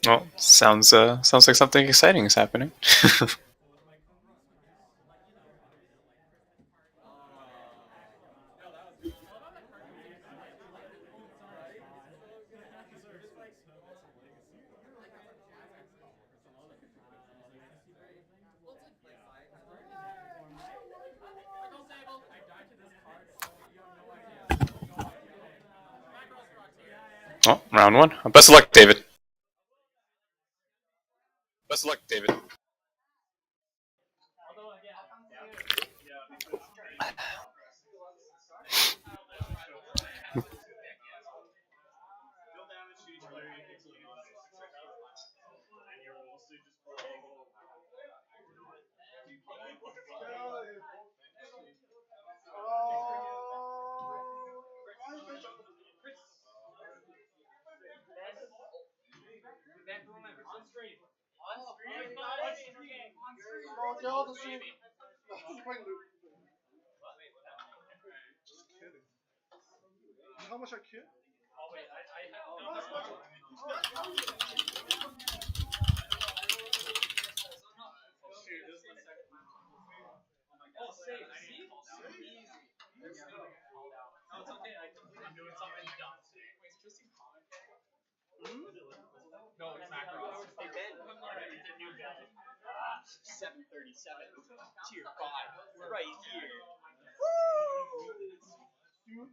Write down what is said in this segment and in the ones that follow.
Well, sounds like something exciting is happening. Oh, round one. Best of luck, David. Best of luck, David. How much I kid?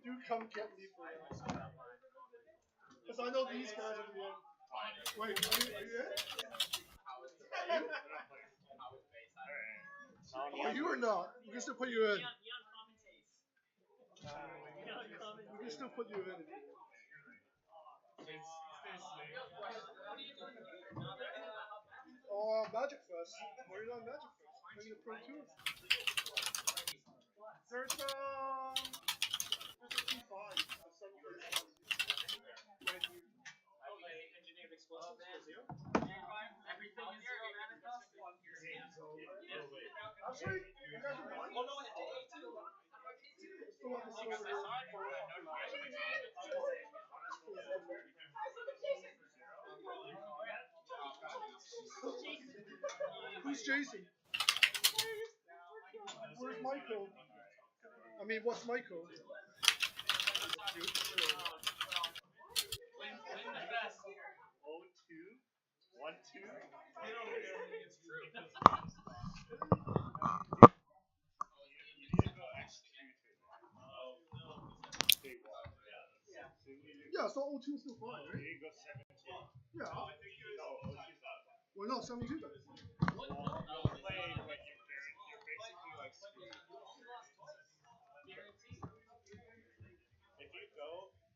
You come get me for that. Because I know these guys are the end. Wait, are you in? Are you or not? We can still put you in. We can still put you in. Magic Fest. Where are you on Magic Fest? Maybe the Pro Tour. There's a T5. A 737. Actually, you guys are one. Oh no, it's A2. Still want to see over here. Who's Jason? Where's Michael? I mean, what's Michael? Yeah, so O2 is still fine, right? Yeah. Well, no, 72 guys.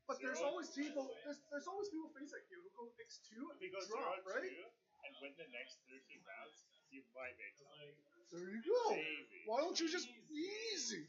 But there's always people. There's always people face like you who go X2 and drop, right? There you go. Why don't you just easy?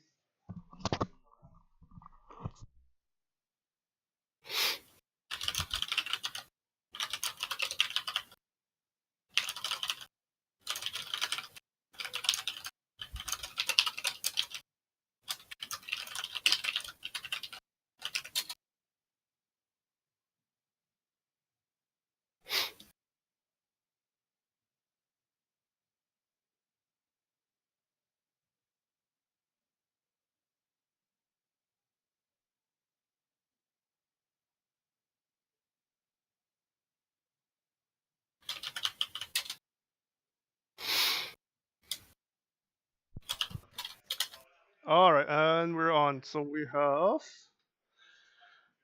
All right, and we're on. So we have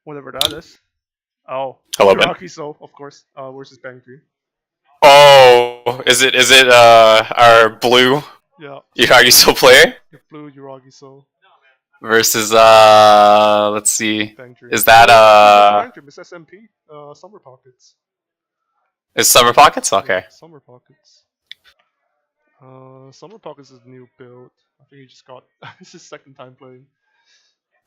whatever that is. Oh, Hello, Ben. Iraqi Soul, of course. Versus Bang 3. Oh, is it our blue Yeah, Yuragiso player the blue Iraqi Soul. versus let's see, Bang 3. is that Actually, that's Bang 3. It's SMP. Summer Pockets. is Summer Pockets? Okay. Yeah, Summer Pockets. Summer Pockets is a new build. I think he just got. It's his second time playing.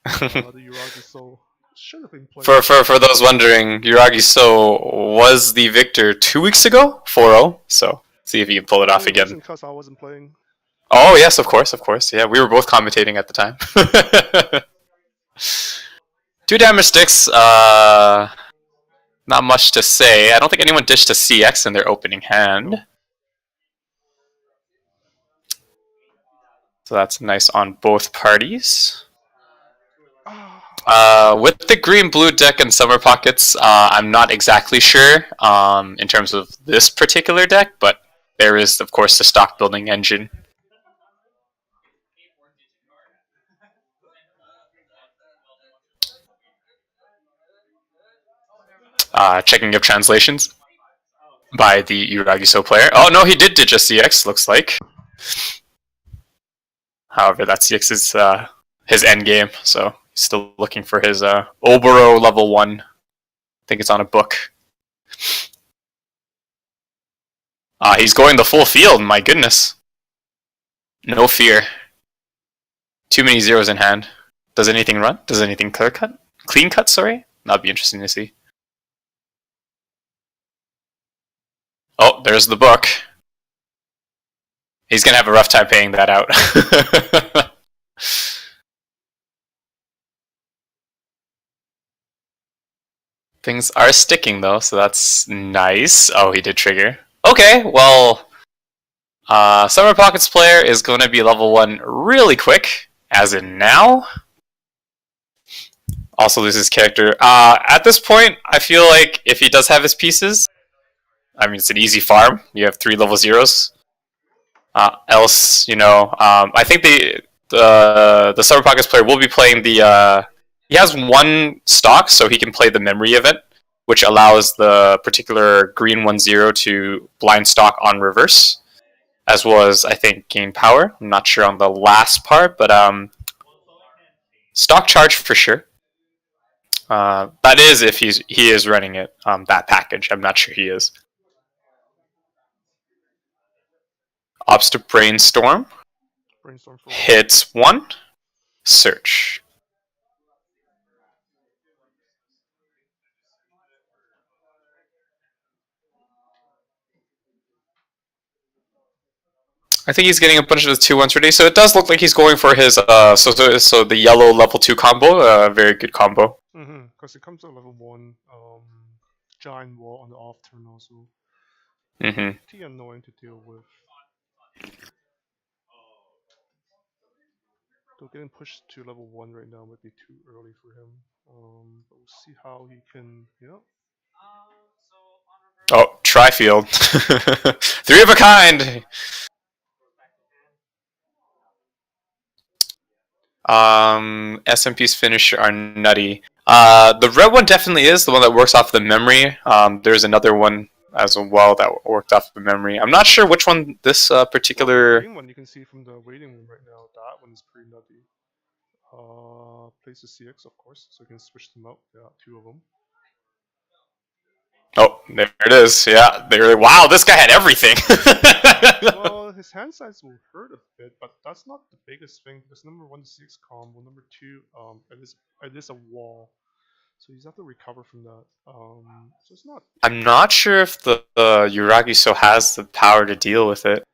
The Iraqi Soul should have been playing. For those wondering, Yuragiso was the victor 2 weeks ago, 4-0. So see if you can pull it off It again. wasn't because I wasn't playing. Oh yes, of course. Yeah, we were both commentating at the time. 2 damage sticks. Not much to say. I don't think anyone dished a CX in their opening hand. No. So that's nice on both parties. Ah. With the green-blue deck and Summer Pockets, I'm not exactly sure in terms of this particular deck, but there is, of course, the stock building engine. Checking of translations by the Uragiso player. Oh no, he did ditch a CX, looks like. However, that CX is his end game, so he's still looking for his Oboro level 1. I think it's on a book. He's going the full field, my goodness. No fear. Too many zeros in hand. Does anything run? Does anything clear cut? Clean cut, sorry? That'd be interesting to see. Oh, there's the book. He's gonna have a rough time paying that out. Things are sticking though, so that's nice. Oh, he did trigger. Okay, well, Summer Pockets player is going to be level 1 really quick, as in now. Also loses character. At this point, I feel like if he does have his pieces, I mean, it's an easy farm. You have 3 level 0s. Else, I think the Summer Pockets player will be playing the. He has 1 stock, so he can play the memory event, which allows the particular green 1/0 to blind stock on reverse, as well as I think gain power. I'm not sure on the last part, but stock charge for sure. That is if he is running it that package. I'm not sure he is. Ops to brainstorm. Brainstorm for Hits 1. Search. I think he's getting a bunch of the 2-1s ready, so it does look like he's going for his so the yellow level 2 combo, very good combo. Because it comes to level 1, giant wall on the off turn also. Pretty annoying to deal with. So getting pushed to level 1 right now might be too early for him. But we'll see how he can, Oh, Trifield. 3 of a kind! SMP's finisher are nutty. The red one definitely is the one that works off the memory. There's another one as well that worked off the memory. I'm not sure which one this particular. The green one you can see from the waiting room right now. That one is pretty nutty. Plays the CX, of course, so you can switch them out. Yeah, 2 of them. Oh, there it is. Yeah, there. Wow, this guy had everything. Well, his hand size will hurt a bit, but that's not the biggest thing because number 1 is 6 combo, number 2, it is a wall, so you have to recover from that. So it's not. I'm not sure if the Uragiso has the power to deal with it.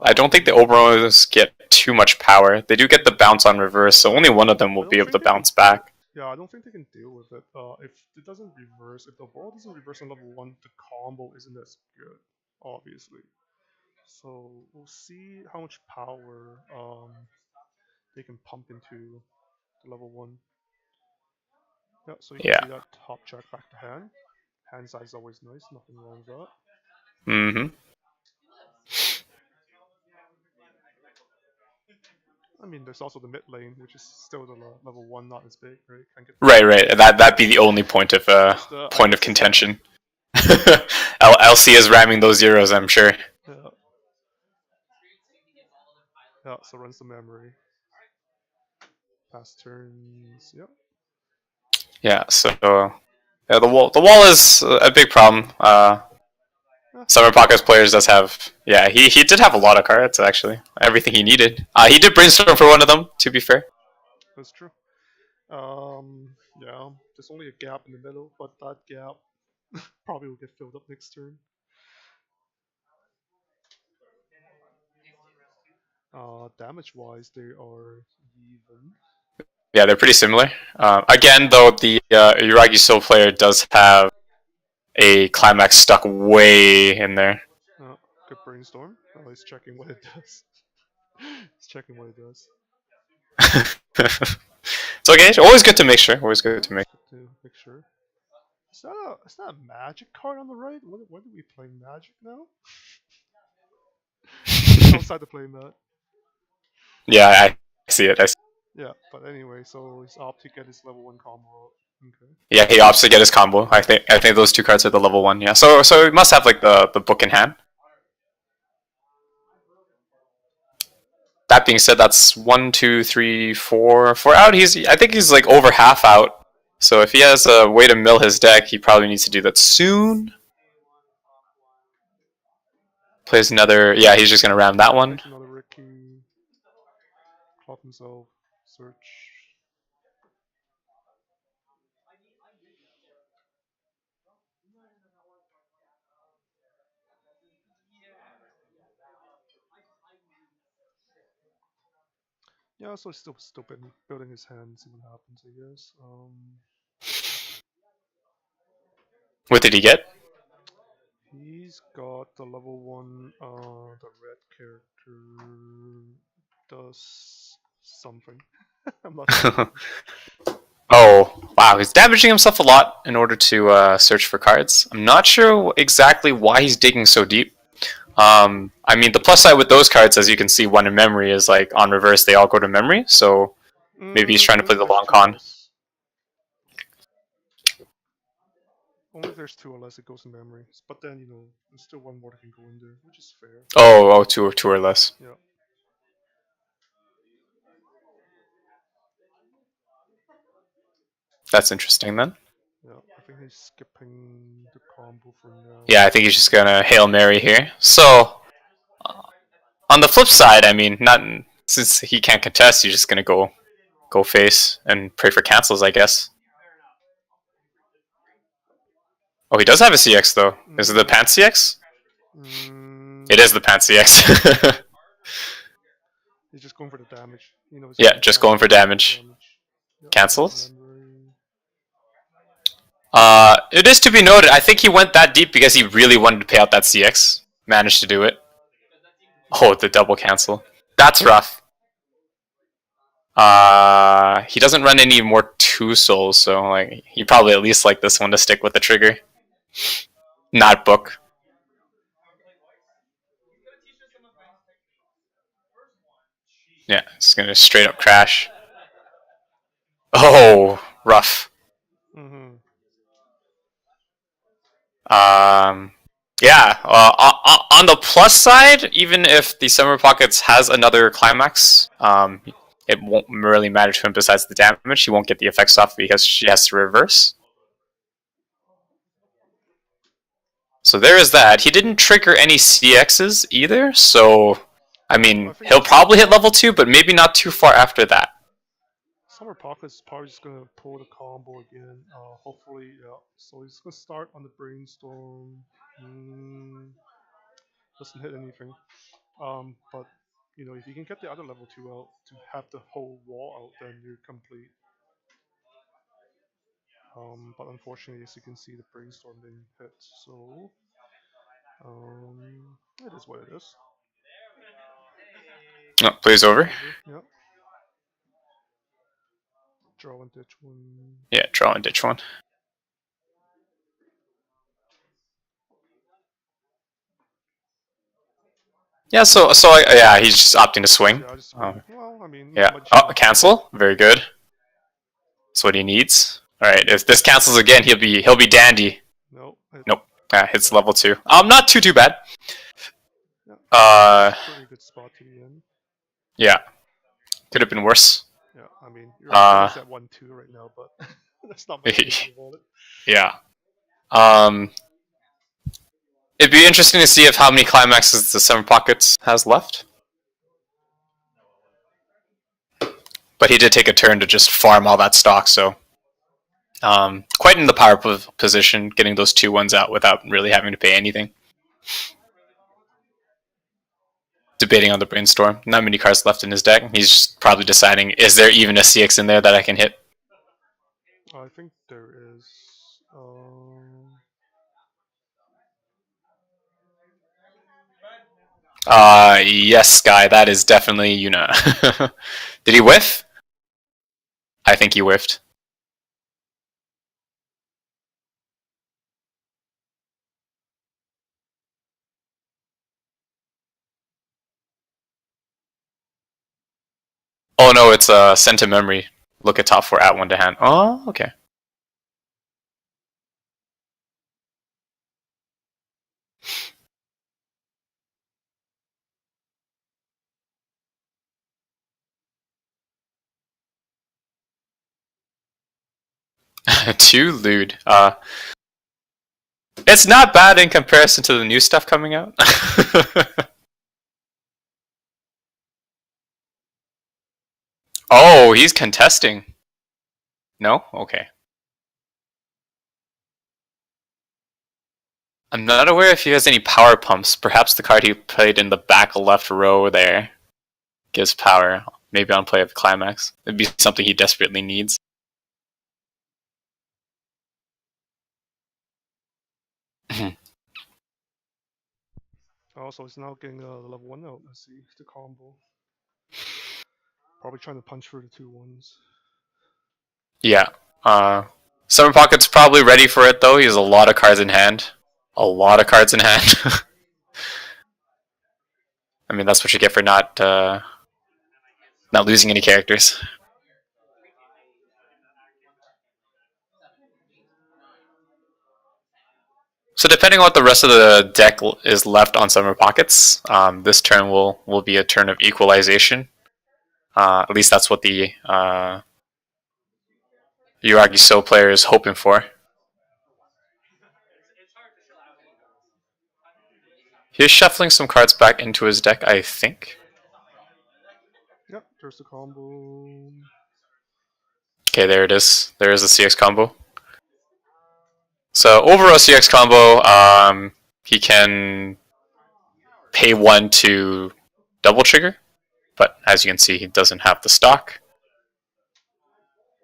I don't think the Oberos get too much power. They do get the bounce on reverse, so only one of them will be able to bounce back. Yeah, I don't think they can deal with it. If it doesn't reverse, if the ball doesn't reverse on level 1, the combo isn't as good, obviously. So we'll see how much power they can pump into the level 1. Yeah, so you can see that top check back to hand. Hand size is always nice, nothing wrong with that. I mean, there's also the mid lane, which is still the level 1, not as big, right? Can't get Right. That'd be the only point of contention. LC is ramming those zeros, I'm sure. Yeah, so runs the memory. Past turns, yep. Yeah, so the wall is a big problem. Summer Pockets players does have, he did have a lot of cards actually, everything he needed. He did brainstorm for one of them, to be fair. That's true. Yeah, there's only a gap in the middle, but that gap probably will get filled up next turn. Damage-wise, they are even. Yeah, they're pretty similar. Again, though, the Uragiso player does have a climax stuck way in there. Good brainstorm. Oh, he's checking what it does. He's checking what it does. It's okay. It's always good to make sure. Always good to make. Good to make sure. Is that a magic card on the right? What are we playing magic now? Outside the play mat. Yeah, I see it. I see. Yeah, but anyway, so he's opt to get his level 1 combo out. Okay. Yeah, he opts to get his combo. I think those two cards are the level 1. Yeah, so he must have like the book in hand. That being said, that's 1, 2, 3, 4 out. I think he's like over half out. So if he has a way to mill his deck, he probably needs to do that soon. Plays another. Yeah, he's just gonna ram that one. Another Ricky. Clock himself. Search. Yeah, so he's still building his hand, see what happens, I guess. What did he get? He's got the level 1, the red character does something. I'm not sure. Oh, wow, he's damaging himself a lot in order to search for cards. I'm not sure exactly why he's digging so deep. I mean, the plus side with those cards, as you can see, one in memory is like on reverse, they all go to memory, so maybe he's trying to play the long con. Only if there's 2 or less, it goes in memory. But then, you know, there's still 1 more that can go in there, which is fair. Oh, two or less. Yeah. That's interesting then. Yeah, I think he's skipping the combo for now. Yeah, I think he's just gonna Hail Mary here. So, on the flip side, I mean, not since he can't contest, he's just gonna go face and pray for cancels, I guess. Oh, he does have a CX though. Is it the Pants CX? It is the Pants CX. He's just going for the damage. You know, yeah, just going for damage. Yeah, cancels. It is to be noted, I think he went that deep because he really wanted to pay out that CX. Managed to do it. Oh, the double cancel. That's rough. He doesn't run any more 2 souls, so like he probably at least like this one to stick with the trigger. Not book. Yeah, it's gonna straight up crash. Oh, rough. Yeah. On the plus side, even if the Summer Pockets has another climax, it won't really matter to him. Besides the damage, he won't get the effects off because she has to reverse. So there is that. He didn't trigger any CXs either, so I mean, he'll probably hit level 2, but maybe not too far after that. Summer Pocket's probably just gonna pull the combo again. Hopefully, yeah. So he's gonna start on the brainstorm. Doesn't hit anything. But you know, if you can get the other level 2 out to have the whole wall out, then you're complete. But unfortunately, as you can see, the brainstorm didn't hit. So it is what it is. Oh, plays over. Yeah. Draw and ditch one. Yeah, draw and ditch one. Yeah, so yeah, he's just opting to swing. Yeah, well, I mean, yeah. Oh, cancel. Very good. That's what he needs. All right. If this cancels again, he'll be dandy. Nope. Nope. Hits level 2. Not too bad. Yeah. Pretty good spot to be in. Yeah. Could have been worse. Yeah, I mean, you're at 1-2 right now, but that's not much about it. Yeah. It'd be interesting to see if how many climaxes the Summer Pockets has left. But he did take a turn to just farm all that stock, so quite in the power position, getting those 2-1s out without really having to pay anything. Debating on the brainstorm. Not many cards left in his deck. He's probably deciding, is there even a CX in there that I can hit? I think there is. Yes, Sky, that is definitely Yuna. Did he whiff? I think he whiffed. Oh no, it's sent to memory. Look at top 4 at 1 to hand. Oh, okay. Too lewd. It's not bad in comparison to the new stuff coming out. Oh, he's contesting. No? Okay. I'm not aware if he has any power pumps. Perhaps the card he played in the back left row there gives power. Maybe on play of the climax. It'd be something he desperately needs. Also, he's now getting the level 1 out. Let's see the combo. Probably trying to punch through the 2-1s. Yeah. Summer Pocket's probably ready for it though. He has a lot of cards in hand. A lot of cards in hand. I mean, that's what you get for not losing any characters. So depending on what the rest of the deck is left on Summer Pockets, this turn will be a turn of equalization. At least that's what the Yuragi So player is hoping for. He's shuffling some cards back into his deck, I think. Yep, there's the combo. Okay, there it is. There is the CX combo. So overall CX combo, he can pay 1 to double trigger, but as you can see, he doesn't have the stock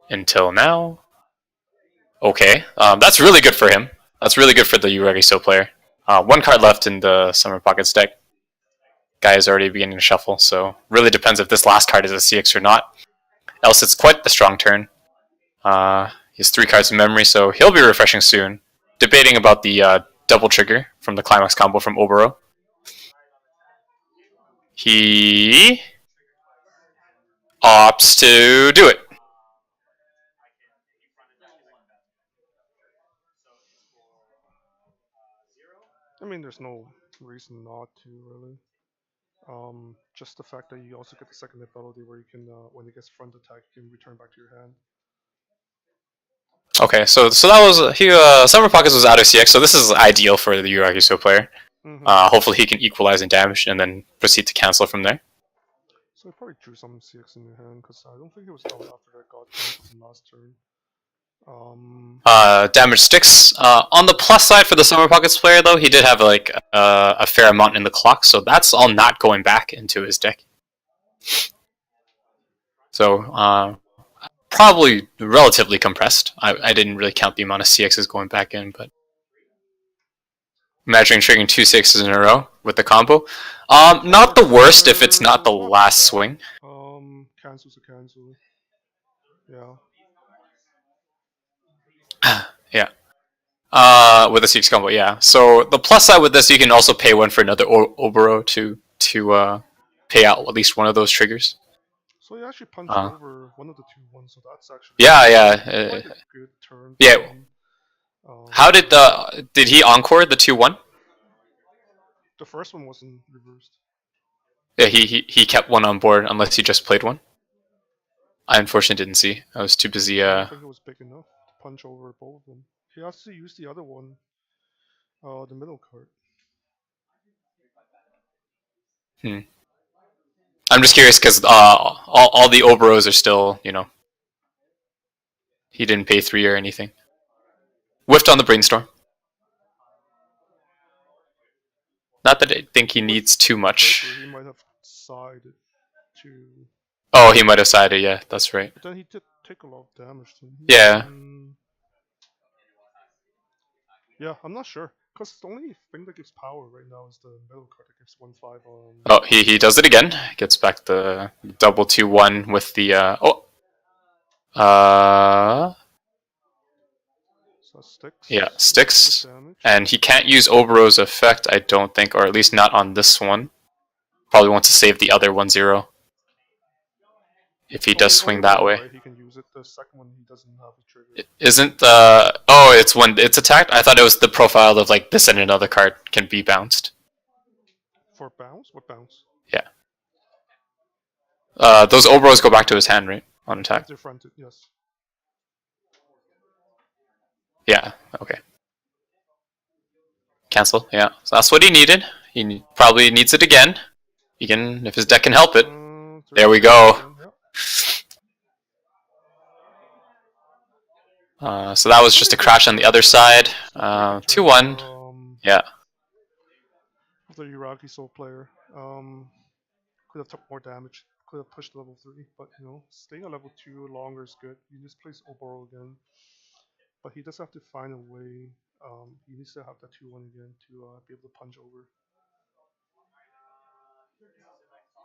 until now. Okay, that's really good for him. That's really good for the Yuragi So player. 1 card left in the Summer Pockets deck. Guy is already beginning to shuffle, so really depends if this last card is a CX or not. Else it's quite the strong turn. He has 3 cards in memory, so he'll be refreshing soon. Debating about the double trigger from the climax combo from Oboro. He opts to do it. I mean, there's no reason not to, really. Just the fact that you also get the second ability where you can, when it gets front attack, you can return back to your hand. Okay, so that was Summer Pockets was out of CX, so this is ideal for the Yuragi So player. Hopefully he can equalize in damage and then proceed to cancel from there. So I probably drew some CX in your hand because I don't think it was out after that got cancelled from last turn. Damage sticks. On the plus side for the Summer Pockets player, though, he did have like a fair amount in the clock, so that's all not going back into his deck. So probably relatively compressed. I didn't really count the amount of CXs going back in, but imagine triggering 2 6s in a row with the combo. Not the worst if it's not the last swing. Cancels a cancel. Yeah. Yeah. With the CX combo, yeah. So the plus side with this, you can also pay 1 for another Oboro to pay out at least one of those triggers. So he actually punched over one of the 2-1s, so that's actually quite a good turn. Yeah. How did he encore the 2-1? The first one wasn't reversed. Yeah, he kept 1 on board unless he just played 1. I unfortunately didn't see. I was too busy. I don't think it was big enough to punch over both of them. He has to use the other one, the middle card. I'm just curious because all the Oberos are still, he didn't pay 3 or anything. Whiffed on the brainstorm. Not that I think he needs too much. He might have decided to. Oh, he might have sided. Yeah, that's right. But then he did take a lot of damage. Yeah. Yeah, I'm not sure. Because the only thing that gives power right now is the middle card that gives 1/5 on. Oh, he does it again. Gets back the double 2-1 with the So sticks. yeah, So sticks. damage. And he can't use Obero's effect, I don't think, or at least not on this one. Probably wants to save the other 1-0. If he does swing that way. Right? He can use it. The second one he doesn't have a trigger. Isn't the oh, it's when it's attacked? I thought it was the profile of like this and another card can be bounced. For bounce? What bounce? Yeah. Those Oberos go back to his hand, right? On attack. They're fronted, yes. Yeah, okay. Cancel, yeah. So that's what he needed. He probably needs it again. He can, if his deck can help it. There we go. So that was just a crash on the other side. 2-1. Yeah. The Iraqi Soul player. Could have took more damage. Could have pushed level 3, but you know, staying at level 2 longer is good. He just plays Oboro again. But he does have to find a way. He needs to have that 2-1 again to be able to punch over.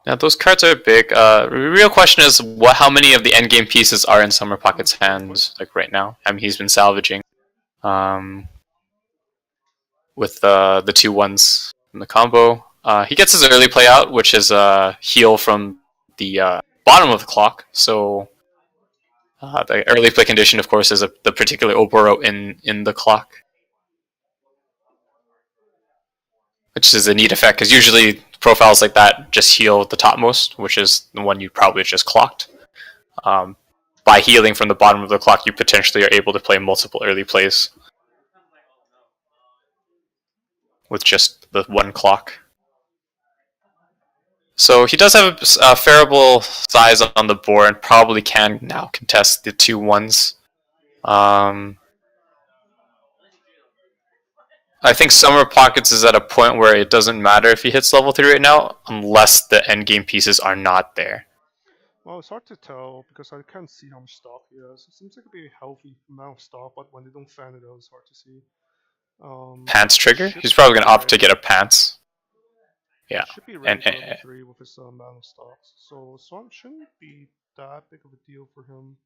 Yeah, those cards are big. The real question is, how many of the endgame pieces are in Summer Pocket's hands, like right now? I mean, he's been salvaging with the 2-1s in the combo. He gets his early play out, which is a heal from the bottom of the clock. So the early play condition, of course, is the particular Oboro in the clock, which is a neat effect because usually profiles like that just heal the topmost, which is the one you probably just clocked. By healing from the bottom of the clock, you potentially are able to play multiple early plays with just the one clock. So he does have a fairable size on the board and probably can now contest the 2-1s. I think Summer Pockets is at a point where it doesn't matter if he hits level 3 right now, unless the endgame pieces are not there. Well, it's hard to tell because I can't see how much stock he has. It seems like it'd be a healthy amount of stock, but when they don't fan it out, it's hard to see. Pants trigger? He's probably going to opt to get a pants. Yeah. Should be ready for level 3 with his amount of stocks. So Swamp shouldn't be that big of a deal for him.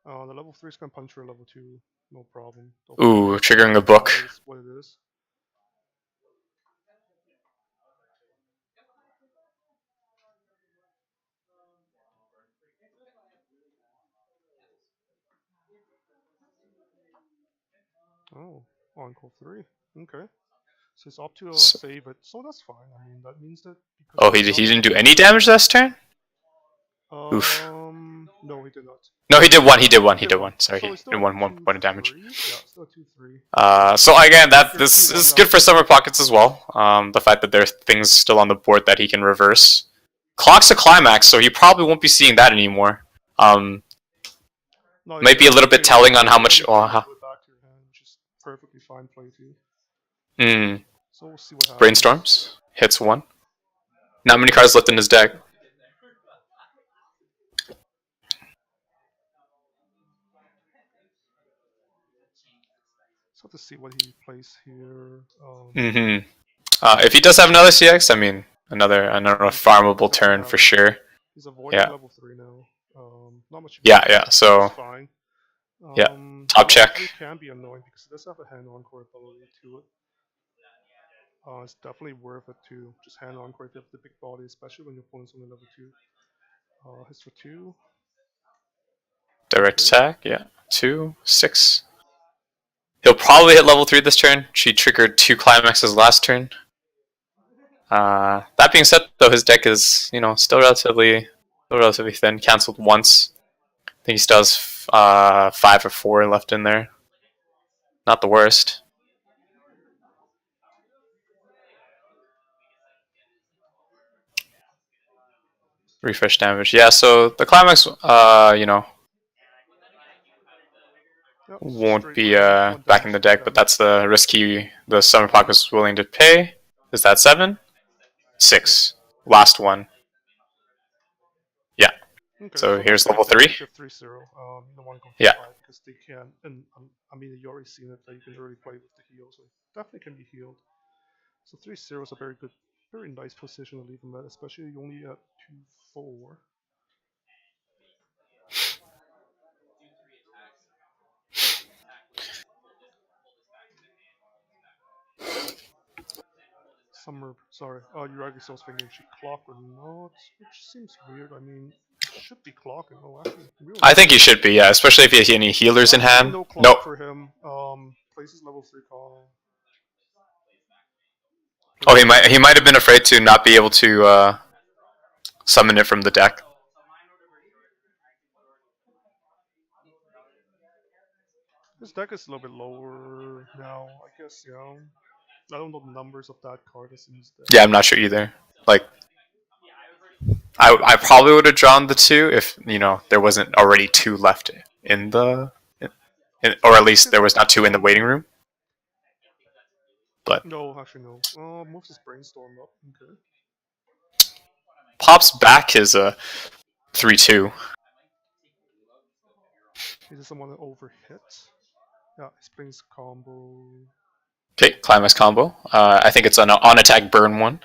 The level 3 is going to punch for level 2, no problem. Ooh, triggering a book. What it is. Oh, Encore 3. Okay. So it's up to save it, so that's fine. I mean, that means that. Oh, he didn't do any damage last turn? Oof. No, he did not. No, he did one. He did one. Sorry, so he did one point of damage. Yeah, still 2-3. So again, this is good for Summer Pockets as well. The fact that there are things still on the board that he can reverse. Clock's a climax, so he probably won't be seeing that anymore. Might be a little bit telling on how much. Just perfectly fine play too. So we'll see what happens. Brainstorms hits 1. Not many cards left in his deck. So to see what he plays here. If he does have another CX, I mean, another farmable turn for sure. He's avoiding level 3 now. Not much. Yeah. So fine. Top check. It can be annoying because it does have a hand encore ability to it. It's definitely worth it to just hand encore if you have the big body, especially when your opponent's only level 2. Hits for 2. Direct attack, yeah. 2, 6. He'll probably hit level 3 this turn. She triggered 2 climaxes last turn. That being said, though, his deck is still relatively thin. Cancelled once. I think he still has 5 or 4 left in there. Not the worst. Refresh damage. Yeah, so the climax, won't be back in the deck, but that's the risk the Summer Pocket was willing to pay. Is that 7? 6. Last one. Yeah. Okay, So so that's here's good level then. 3. If you have 3-0, you don't want to go for Yeah. 5 because they can. And I mean, you already seen it that you can already play with the heal, so definitely can be healed. So 3-0 is a very good, very nice position to leave him at, especially only at 2-4. Summer, sorry, Uragiso's thinking she clock or not, which seems weird. I mean, he should be clocking. Oh, actually, real I nice. think he should be, yeah, especially if he has any healers in Actually, hand. no clock Nope. for him. Places level 3 call. Oh, he might have been afraid to not be able to summon it from the deck. His deck is a little bit lower now, I guess, yeah. I don't know the numbers of that card that's in his deck. Yeah, I'm not sure either. Like, I probably would have drawn the 2 if there wasn't already 2 left in the, or at least there was not 2 in the waiting room. But No, actually no. Moves his brainstorm up. Okay. pops back his 3/2. He doesn't want to overhit. Yeah, he brings combo. Okay, climax combo. I think it's an on attack burn one.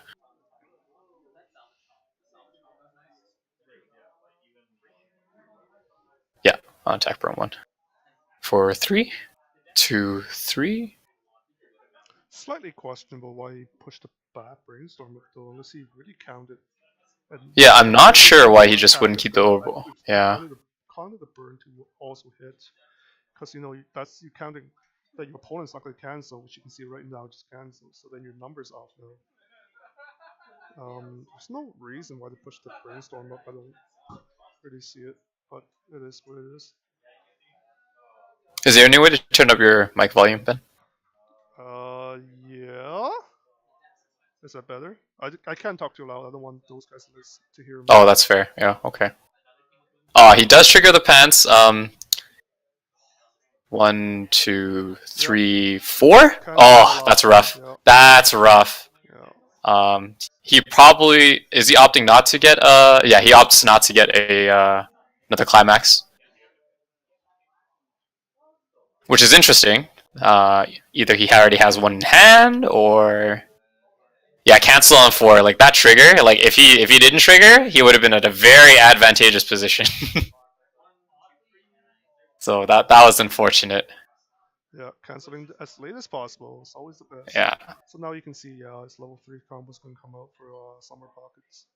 Yeah, on attack burn one. For 3, 2, 3. Slightly questionable why he pushed the back brainstorm up though, unless he really counted. And Yeah, I'm not maybe sure why he would just count wouldn't it, keep but the I think overball. we've Yeah. counted the burn to also hit. Because that's you counting that your opponent's not going to cancel, which you can see right now just cancels. So then your numbers off now. There's no reason why they pushed the brainstorm up. I don't really see it, but it is what it is. Is there any way to turn up your mic volume, Ben? Yeah. Is that better? I can't talk too loud. I don't want those guys to hear me. Oh, that's fair. Yeah, okay. He does trigger the pants. 1, 2, 3, 4. Oh, that's rough. Yeah. That's rough. Yeah. He probably is he opting not to get yeah, he opts not to get a another climax, which is interesting. Either he already has one in hand, or yeah, cancel on 4. Like that trigger. Like if he didn't trigger, he would have been at a very advantageous position. So that was unfortunate. Yeah, canceling as late as possible is always the best. Yeah. So now you can see his level 3 combos can come out for summer pockets.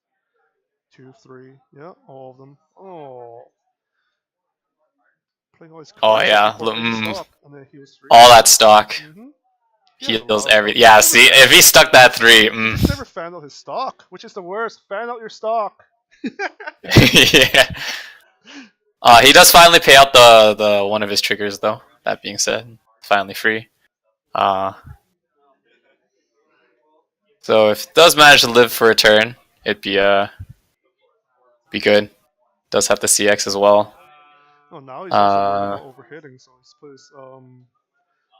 2, 3, yeah, all of them. Oh, playing all his Oh cards yeah. before any stock, and then he was 3. All that stock. Mm-hmm. He has a Heals lot of every. stock. Yeah, see, if he stuck that 3. He just never fanned out his stock, which is the worst. Fan out your stock. Yeah. He does finally pay out the one of his triggers, though. That being said, finally free. So if it does manage to live for a turn, it'd be good. Does have the CX as well. Oh, now he's also worried about overhitting, so he's put his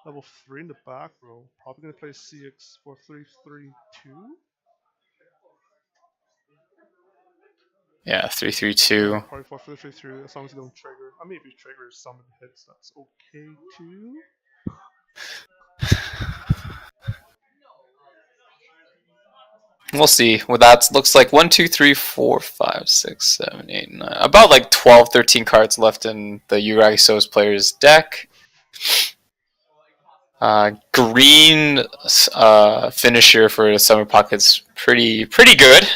level 3 in the back row. Probably gonna play CX for 3-3-2. Yeah, 3-3-2. Yeah, probably for 3-3-2 as long as you don't trigger. I mean, if you trigger some hits, that's okay too. We'll see. Well, that looks like 1, 2, 3, 4, 5, 6, 7, 8, 9. About like 12, 13 cards left in the Uragiso's player's deck. Green finisher for the Summer Pocket's pretty good.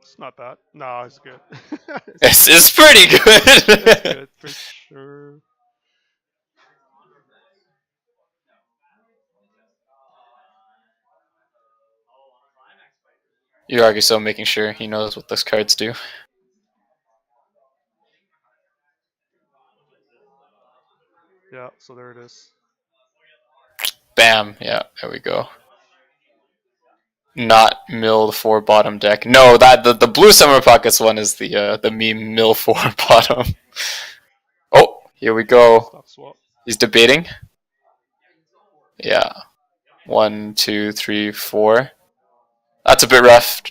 It's not bad. No, it's good. It's pretty good. It's good for sure. Uragiso making sure he knows what those cards do. Yeah, so there it is. Bam. Yeah, there we go. Not mill 4 bottom deck. No, that the blue Summer Pockets one is the meme mill 4 bottom. Oh, here we go. He's debating. Yeah. 1, 2, 3, 4. That's a bit rough.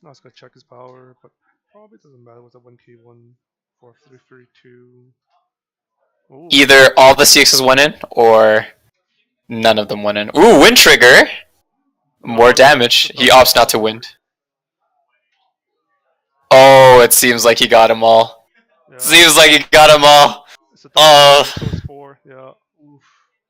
Now it's gonna check his power, but probably doesn't matter with a 1k1 for 332. Ooh. Either all the CXs went in, or none of them went in. Ooh, wind trigger! More Oh, damage. yeah, He opts not to wind. Oh, it seems like he got them all. Yeah. Seems like he got them all. It's a Oh, so it's 4. Yeah. Oof.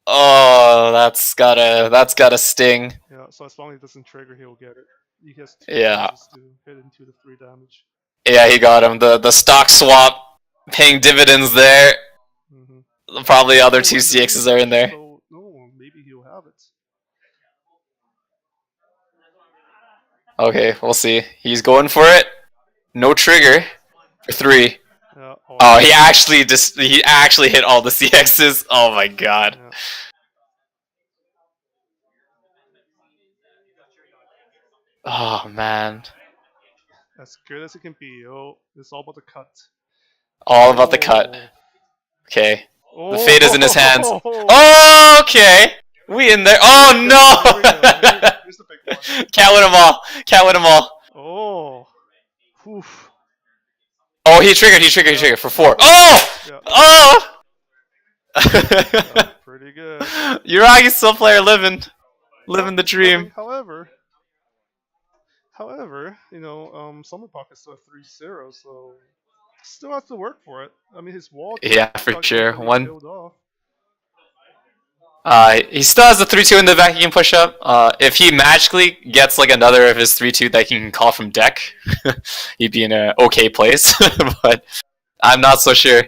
oh, that's gotta sting. Yeah. So as long as it doesn't trigger, he'll get it. He has 2 Yeah, chances to hit into the 3 damage. yeah, he got him. The stock swap paying dividends there. Mm-hmm. Probably other Oh, 2 and the wind CXs are in rush, there. so no, maybe he'll have it. Okay, we'll see. He's going for it. No trigger for 3. Yeah. Oh, he actually hit all the CXs. Oh my god. Yeah. Oh man. As good as it can be. Oh, it's all about the cut. All about the cut. Okay. The Oh. fate is in his hands. Oh, okay. We in there. Oh no! Here's the big one. Can't win them all. Can't win them all. Oh. Oof. Oh, he triggered for 4. Oh! Yeah. Oh! Yeah, pretty good. Uragi's still player living the dream. However, Summer Pocket still have 3-0, so still has to work for it. I mean, his wall Yeah, for sure. One. killed off. He still has the 3-2 in the back he can push up. If he magically gets like another of his 3-2 that he can call from deck, he'd be in an okay place. But I'm not so sure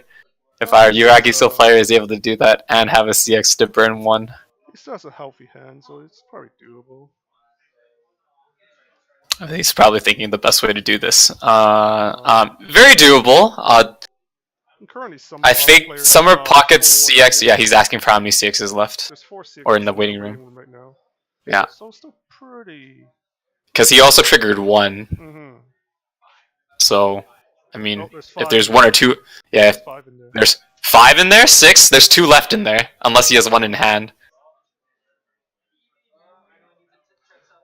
if our Uragi still player is able to do that and have a CX to burn 1. He still has a healthy hand, so it's probably doable. He's probably thinking the best way to do this. Very doable. Currently, I think Summer Pocket's CX. Yeah, he's asking for how many CXs left. There's 4 CXs or in the waiting room right now. Yeah. So still pretty. Because he also triggered 1. Mm-hmm. So, I mean, there's if there's 1 or 2, yeah, there's 5 in there, 6. There's 2 left in there, unless he has 1 in hand.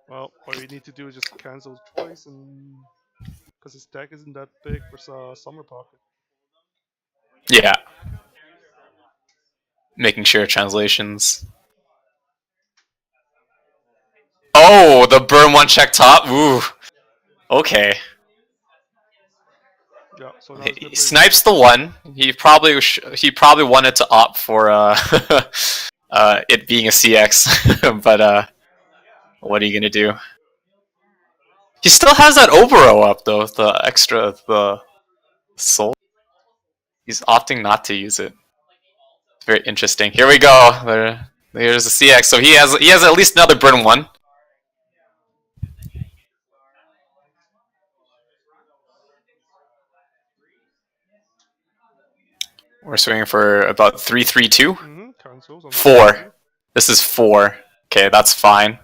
Well, what we need to do is just cancel twice, and because his deck isn't that big for Summer Pocket. Yeah. Making sure translations. Oh, the burn 1 check top. Ooh. Okay. Yeah, so he snipes the 1. He probably wanted to opt for it being a CX, but what are you gonna do? He still has that Obero up though, the soul. He's opting not to use it. It's very interesting. Here we go. There's a CX. So he has at least another burn 1. We're swinging for about 3-3-2. 4. This is 4. Okay, that's fine.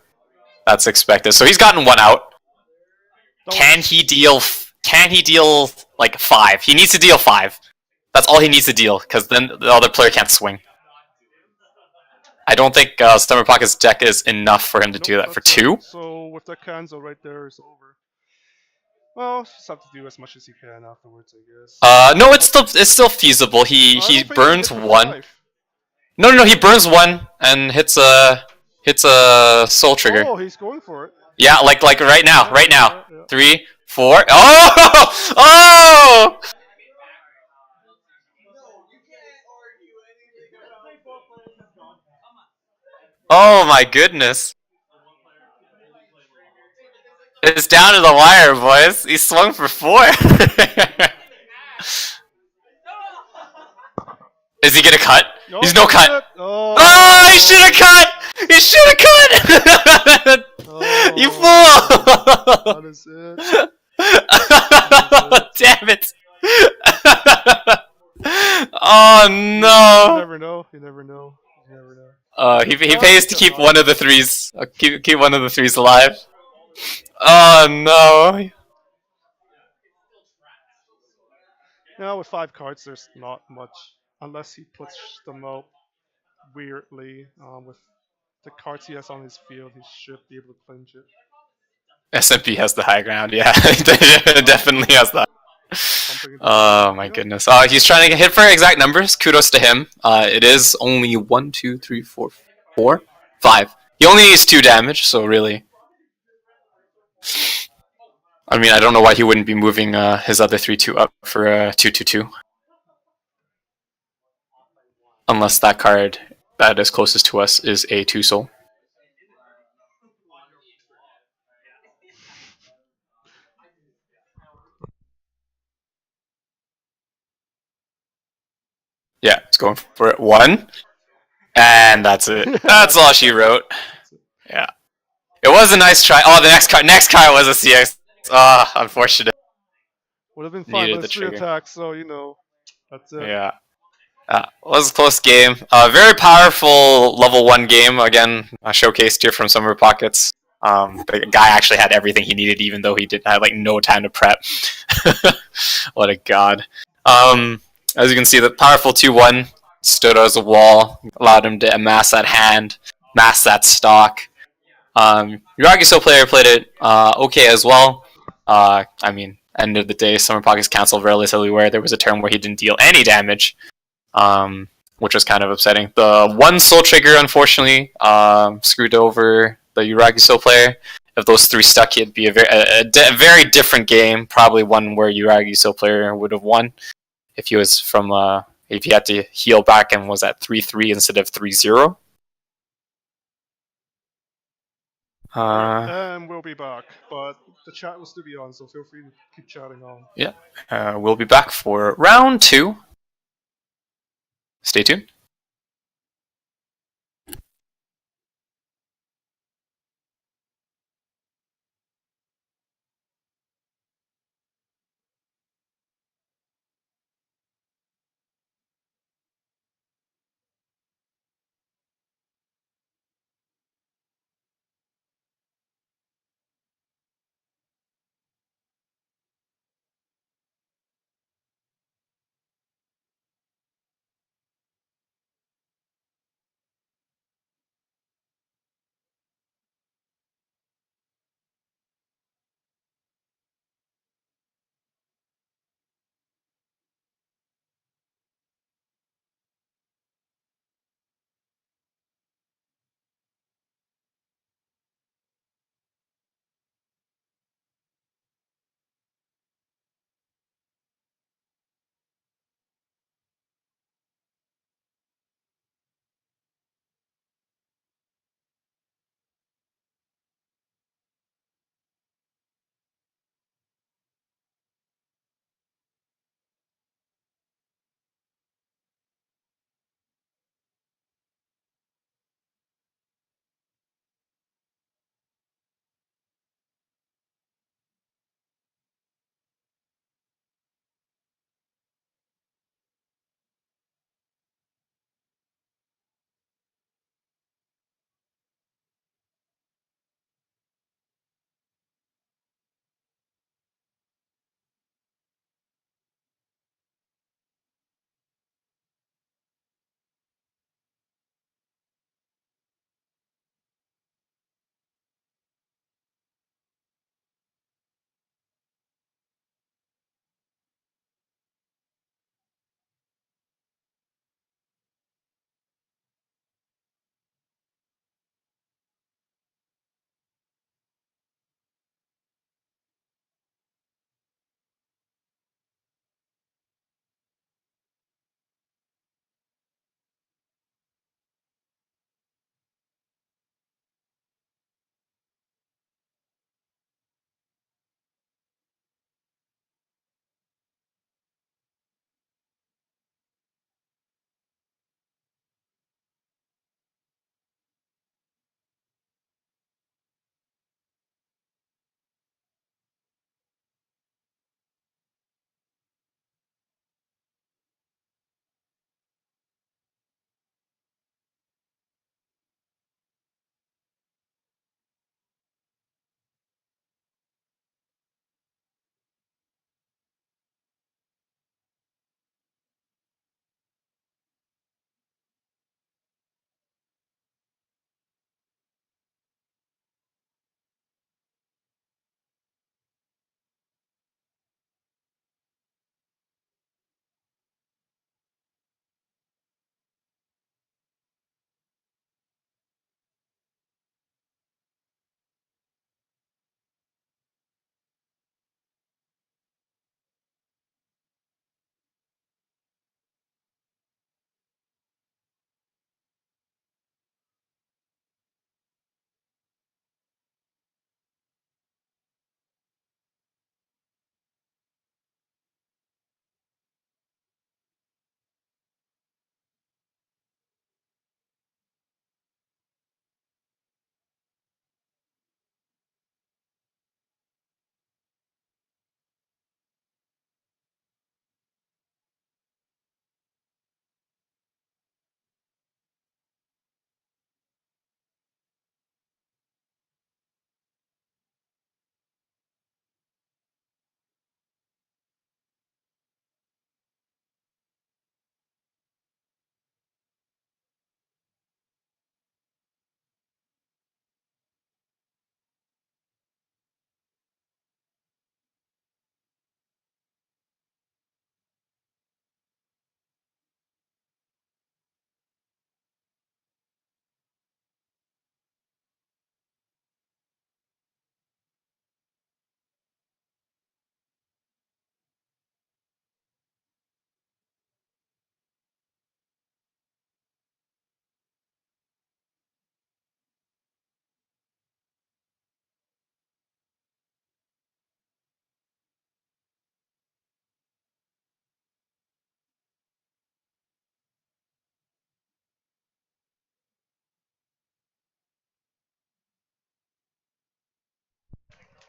That's expected. So he's gotten 1 out. Can he deal like 5? He needs to deal 5. That's all he needs to deal, because then the other player can't swing. I don't think Summer Pocket's deck is enough for him to do that. For 2? So with that cancel right there, it's over. Well, just have to do as much as he can afterwards, I guess. No, it's still feasible. He burns 1. No, he burns 1 and hits a soul trigger. Oh, he's going for it. Yeah, like right now. Yeah. 3, 4. Oh! Oh! Oh my goodness. It's down to the wire, boys. He swung for 4. Is he gonna cut? He's no cut. Oh, he should have cut! He should have cut! You fool! That is it. Damn it! Oh no! You never know. He pays to keep one of the 3s. Keep one of the 3s alive. Oh no! Now with 5 cards, there's not much, unless he puts them out weirdly. With the cards he has on his field, he should be able to clinch it. SMP has the high ground. Yeah, definitely has that. Pumping into Oh my yeah. goodness. He's trying to get hit for exact numbers. Kudos to him. It is only 1, 2, 3, 4, 4, 5. He only needs 2 damage, so really. I mean, I don't know why he wouldn't be moving his other 3/2 up for a 2/2/2. Unless that card that is closest to us is a 2 soul. Yeah, it's going for it. 1. And that's it. That's all she wrote. Yeah. It was a nice try. Oh, the next card was a CX. Ah, unfortunate. Would have been fine, but Needed the it's 3 trigger. attacks, so that's it. Yeah. It was a close game. Very powerful level 1 game. Again, showcased here from Summer Pockets. The guy actually had everything he needed, even though he didn't have like no time to prep. What a god. As you can see, the powerful 2/1 stood as a wall, allowed him to amass that hand, mass that stock. Yuragiso player played it okay as well. I mean, end of the day, Summer Pockets canceled relatively where there was a turn where he didn't deal any damage, which was kind of upsetting. The 1 soul trigger, unfortunately, screwed over the Yuragiso player. If those 3 stuck, it'd be a very different game. Probably one where Yuragiso player would have won if he was from if he had to heal back and was at 3/3 instead of 3/0. And we'll be back, but the chat will still be on, so feel free to keep chatting on. Yeah, we'll be back for round 2. Stay tuned.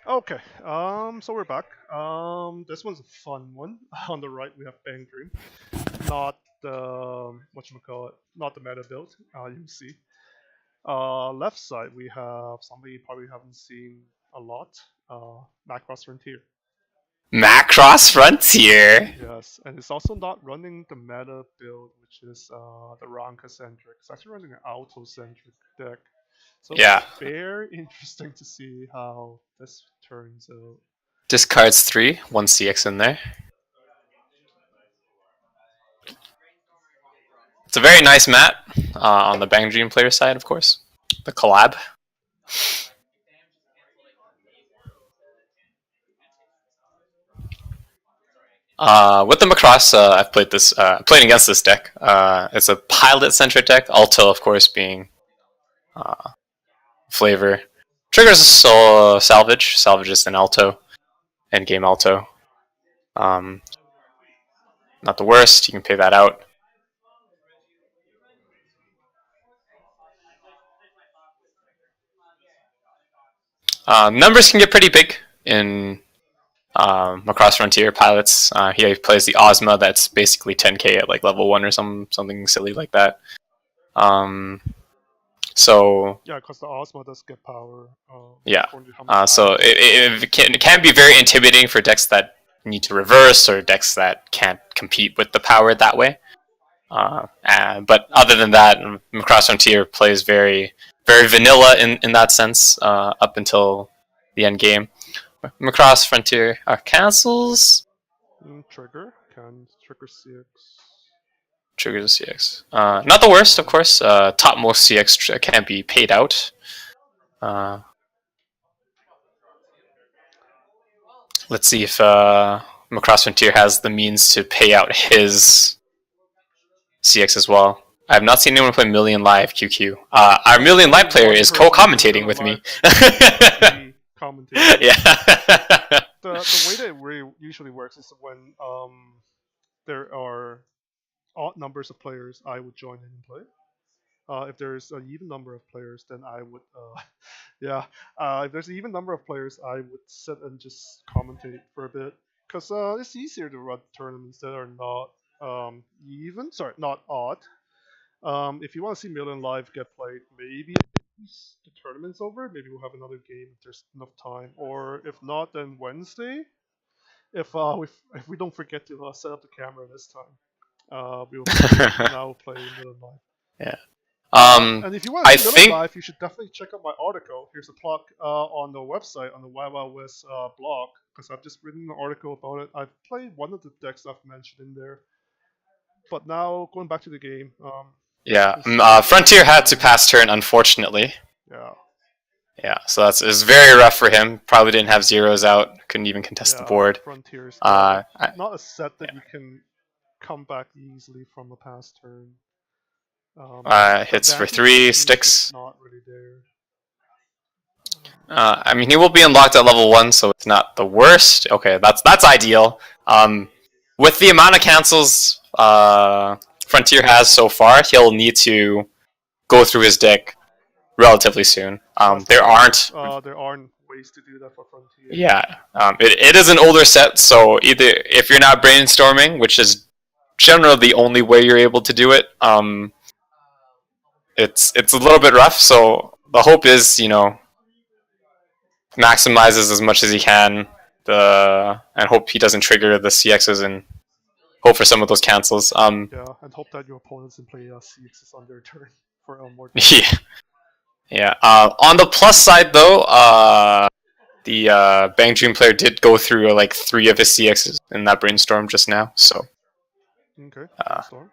Okay, so we're back. This one's a fun one. On the right, we have Bang Dream, not the whatchamacallit, not the meta build. You see. Left side, we have something you probably haven't seen a lot. Macross Frontier. Macross Frontier. Yes, and it's also not running the meta build, which is the Ranka centric. It's actually running an auto centric deck. So it'll be Yeah. very interesting to see how this turns out. Discards 3, 1 CX in there. It's a very nice mat on the Bang Dream player side, of course. The collab. With the Macross, I've played this, playing against this deck. It's a pilot-centric deck. Alto, of course, being flavor. Triggers a salvage. Salvage is an Alto, endgame Alto. Um, not the worst. You can pay that out. Numbers can get pretty big in Macross Frontier pilots. He plays the Ozma that's basically 10k at like level 1 or something silly like that. So Yeah, because the Ozma does get power. yeah, According to how much so it can be very intimidating for decks that need to reverse or decks that can't compete with the power that way. But other than that, Macross Frontier plays very vanilla in that sense up until the end game. Macross Frontier cancels. trigger can trigger CX. Triggers CX. Not the worst, of course. Topmost CX can't be paid out. Let's see if Macross Frontier has the means to pay out his CX as well. I have not seen anyone play Million Live QQ. Our Million Live player is co-commentating with me. Yeah. The way that it really usually works is when there are odd numbers of players, I would join in and play. If there's an even number of players, then I would, yeah. If there's an even number of players, I would sit and just commentate for a bit, because it's easier to run tournaments that are not even, sorry, not odd. If you want to see Million Live get played, maybe the tournament's over. Maybe we'll have another game if there's enough time, or if not, then Wednesday. If we don't forget to set up the camera this time, we'll now play Million Live. Yeah. And if you want to I see Million think Live, you should definitely check out my article. Here's a plug on the website, on the Weiss blog, because I've just written an article about it. I've played one of the decks I've mentioned in there. But now, going back to the game. Frontier had to pass turn, unfortunately. Yeah. Yeah, so it's very rough for him. Probably didn't have zeros out. Couldn't even contest the board. Frontiers. Not a set that you can come back easily from a past turn. hits for 3 sticks. Not really there. I mean, he will be unlocked at level 1, so it's not the worst. Okay, that's ideal. With the amount of cancels Frontier has so far, he'll need to go through his deck relatively soon. There aren't ways to do that for Frontier. Yeah, it is an older set, so either if you're not brainstorming, which is generally the only way you're able to do it, it's a little bit rough. So the hope is, maximizes as much as he can, and hope he doesn't trigger the CXs and hope for some of those cancels. And hope that your opponents can play CXs on their turn for more. Yeah. On the plus side, though, the Bang Dream player did go through like 3 of his CXs in that brainstorm just now. So. Okay. Brainstorm.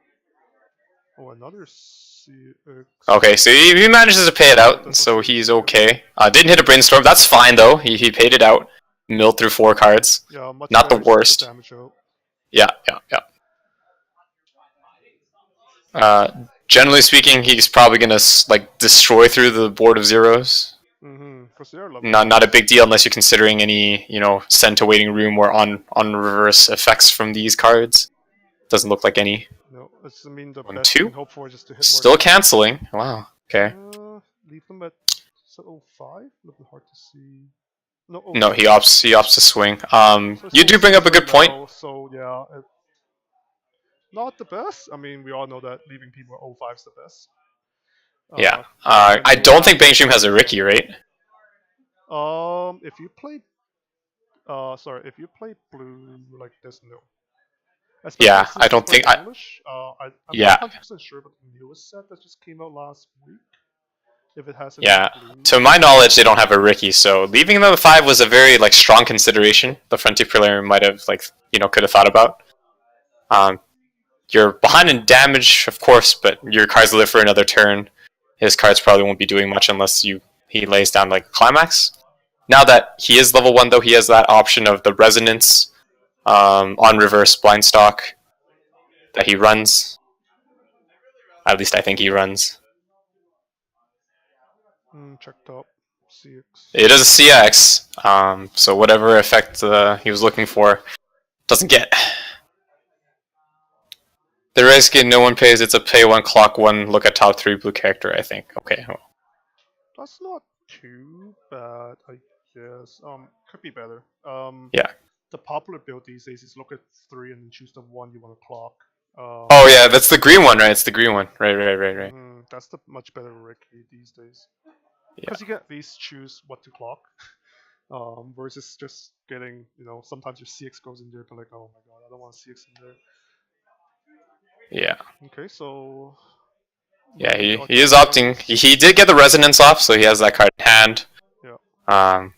Another CX. Okay, so he manages to pay it out, so he's okay. Didn't hit a brainstorm. That's fine though. He paid it out. Milled through 4 cards. Yeah, not the worst. Yeah. Generally speaking, he's probably gonna like destroy through the board of zeros. Not a big deal unless you're considering any send to waiting room or on reverse effects from these cards. Doesn't look like any. No, it's the 1, best 2. you can hope for just to hit Still canceling. Wow. Okay. Leave them at 05. A little hard to see. No, oh, No, sorry. he opts to swing. So it's You do bring up a right good point. now, so yeah, not the best. I mean, we all know that leaving people at 05 is the best. Yeah. But then I you don't have think to Bangstream has a focus Ricky, on. right? If you play, if you play blue like this, no. Especially Yeah, I since it's don't playing think I. English. I'm not Yeah, 100% sure about the newest set that just came out last week. If it has any yeah. To blue. my knowledge, they don't have a Ricky, so leaving them at 5 was a very like strong consideration. The Frontier player might have could have thought about. Um, you're behind in damage, of course, but your cards live for another turn. His cards probably won't be doing much unless he lays down like climax. Now that he is level 1, though, he has that option of the resonance on reverse blind stock that he runs. At least I think he runs. Check top. CX. It is a CX, so whatever effect he was looking for doesn't get. The risk in no one pays. It's a pay one, clock one, look at top 3 blue character, I think. Okay. That's not too bad, I guess. Could be better. Yeah. The popular build these days is look at 3 and then choose the one you want to clock. Oh yeah, that's the green one, right? It's the green one. Right. That's the much better Ricky these days. Yeah. Because you can at least choose what to clock. Versus just getting, sometimes your CX goes in there, but like, oh my god, I don't want CX in there. Yeah. Okay, so. Yeah, he is opting. He did get the resonance off, so he has that card in hand. Yeah.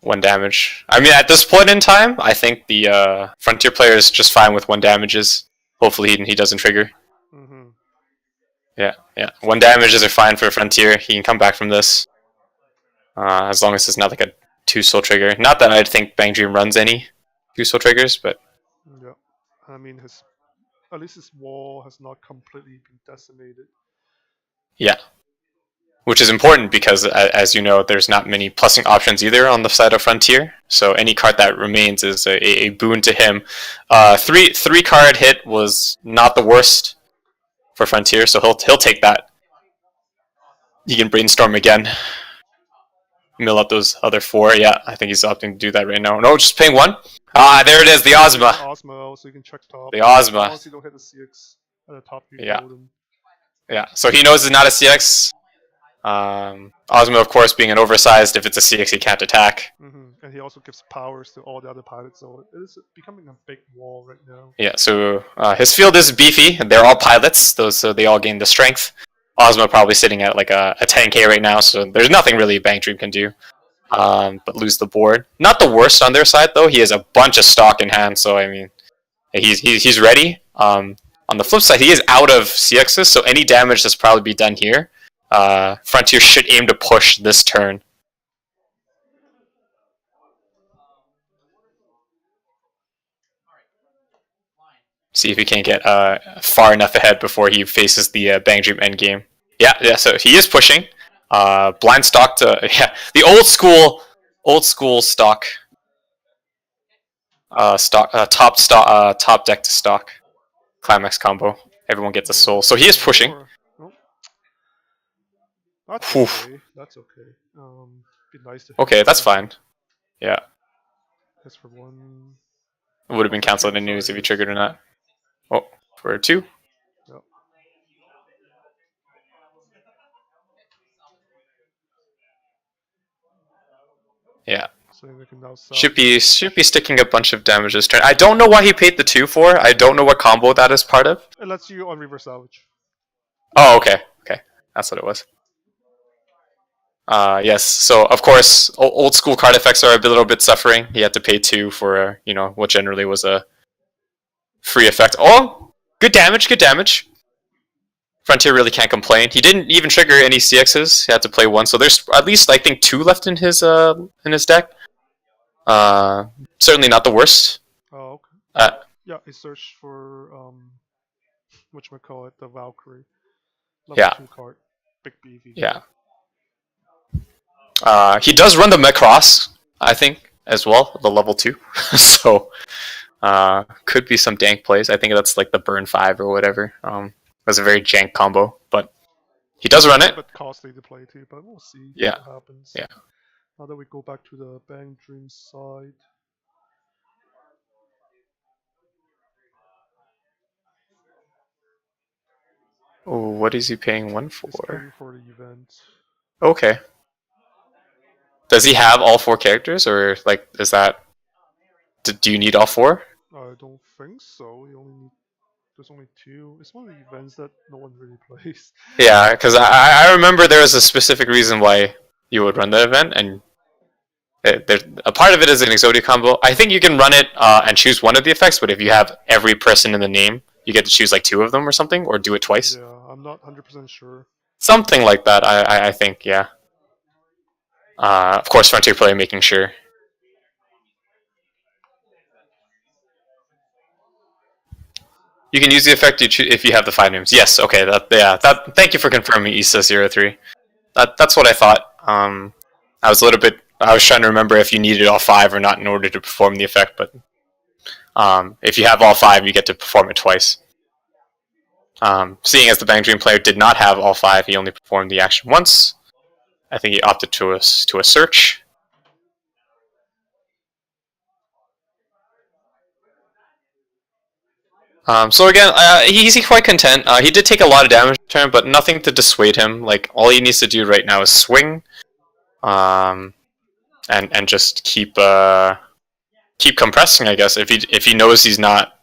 1 damage. I mean, at this point in time, I think the Frontier player is just fine with 1 damages. Hopefully he doesn't trigger. Mm-hmm. Yeah. 1 damages are fine for Frontier. He can come back from this. As long as it's not like a 2 soul trigger. Not that I think Bang Dream runs any 2 soul triggers, but. Yeah. I mean, at least his wall has not completely been decimated. Yeah. Which is important because, as you know, there's not many plussing options either on the side of Frontier. So any card that remains is a boon to him. 3 card hit was not the worst for Frontier, so he'll take that. He can brainstorm again. Mill up those other 4. Yeah, I think he's opting to do that right now. No, just paying 1. There it is, the Ozma. Ozma, so you can check top. The Ozma. As long as you don't hit the CX at the top, you're golden. Yeah, so he knows it's not a CX. Ozma, of course, being an oversized, if it's a CX, he can't attack. And he also gives powers to all the other pilots, so it is becoming a big wall right now. Yeah, so his field is beefy, and they're all pilots, so they all gain the strength. Ozma probably sitting at like a 10k right now, so there's nothing really Bang Dream can do but lose the board. Not the worst on their side, though. He has a bunch of stock in hand, so I mean, he's ready. On the flip side, he is out of CXs, so any damage that's probably be done here. Frontier should aim to push this turn. See if he can get far enough ahead before he faces the Bang Dream endgame. Yeah, so he is pushing. Blind stock to, the old school stock. Top deck to stock. Climax combo. Everyone gets a soul. So he is pushing. That's okay. That's okay. Be nice to him. Okay, that's fine. Yeah. That's for 1. It would have been cancelled in news if he triggered or not. Oh, for 2. Yep. Yeah. So should be sticking a bunch of damages turn. I don't know why he paid the 2 for. I don't know what combo that is part of. It lets you on reverse salvage. Oh, okay. That's what it was. Yes, so of course, old school card effects are a little bit suffering. He had to pay 2 for, what generally was a free effect. Oh, good damage. Frontier really can't complain. He didn't even trigger any CXs. He had to play 1, so there's at least, I think, 2 left in his deck. Certainly not the worst. Oh, okay. Yeah, he searched for, whatchamacallit, the Valkyrie. Level 2 card. Big BV. Yeah. He does run the Macross, I think, as well, the level 2. So, could be some dank plays. I think that's like the burn 5 or whatever. That's a very jank combo, but he does run it. A bit costly to play too, but we'll see what happens. Yeah. Now that we go back to the Bang Dream side. Oh, what is he paying 1 He's for? paying for the event. Okay. Does he have all 4 characters, or like is that? Do you need all 4? I don't think so. There's only 2. It's one of the events that no one really plays. Yeah, because I remember there was a specific reason why you would run the event, and a part of it is an Exodia combo. I think you can run it and choose one of the effects, but if you have every person in the name, you get to choose like 2 of them or something, or do it twice. Yeah, I'm not 100% sure. Something like that, I think, yeah. Of course, Frontier Player making sure. You can use the effect if you have the 5 names. Yes, okay, thank you for confirming, Issa03. That's what I thought. I was trying to remember if you needed all 5 or not in order to perform the effect, but if you have all 5, you get to perform it twice. Seeing as the Bang Dream player did not have all 5, he only performed the action once. I think he opted to a search. So again, he's quite content. He did take a lot of damage turn, but nothing to dissuade him. Like all he needs to do right now is swing, and just keep compressing. I guess if he knows he's not,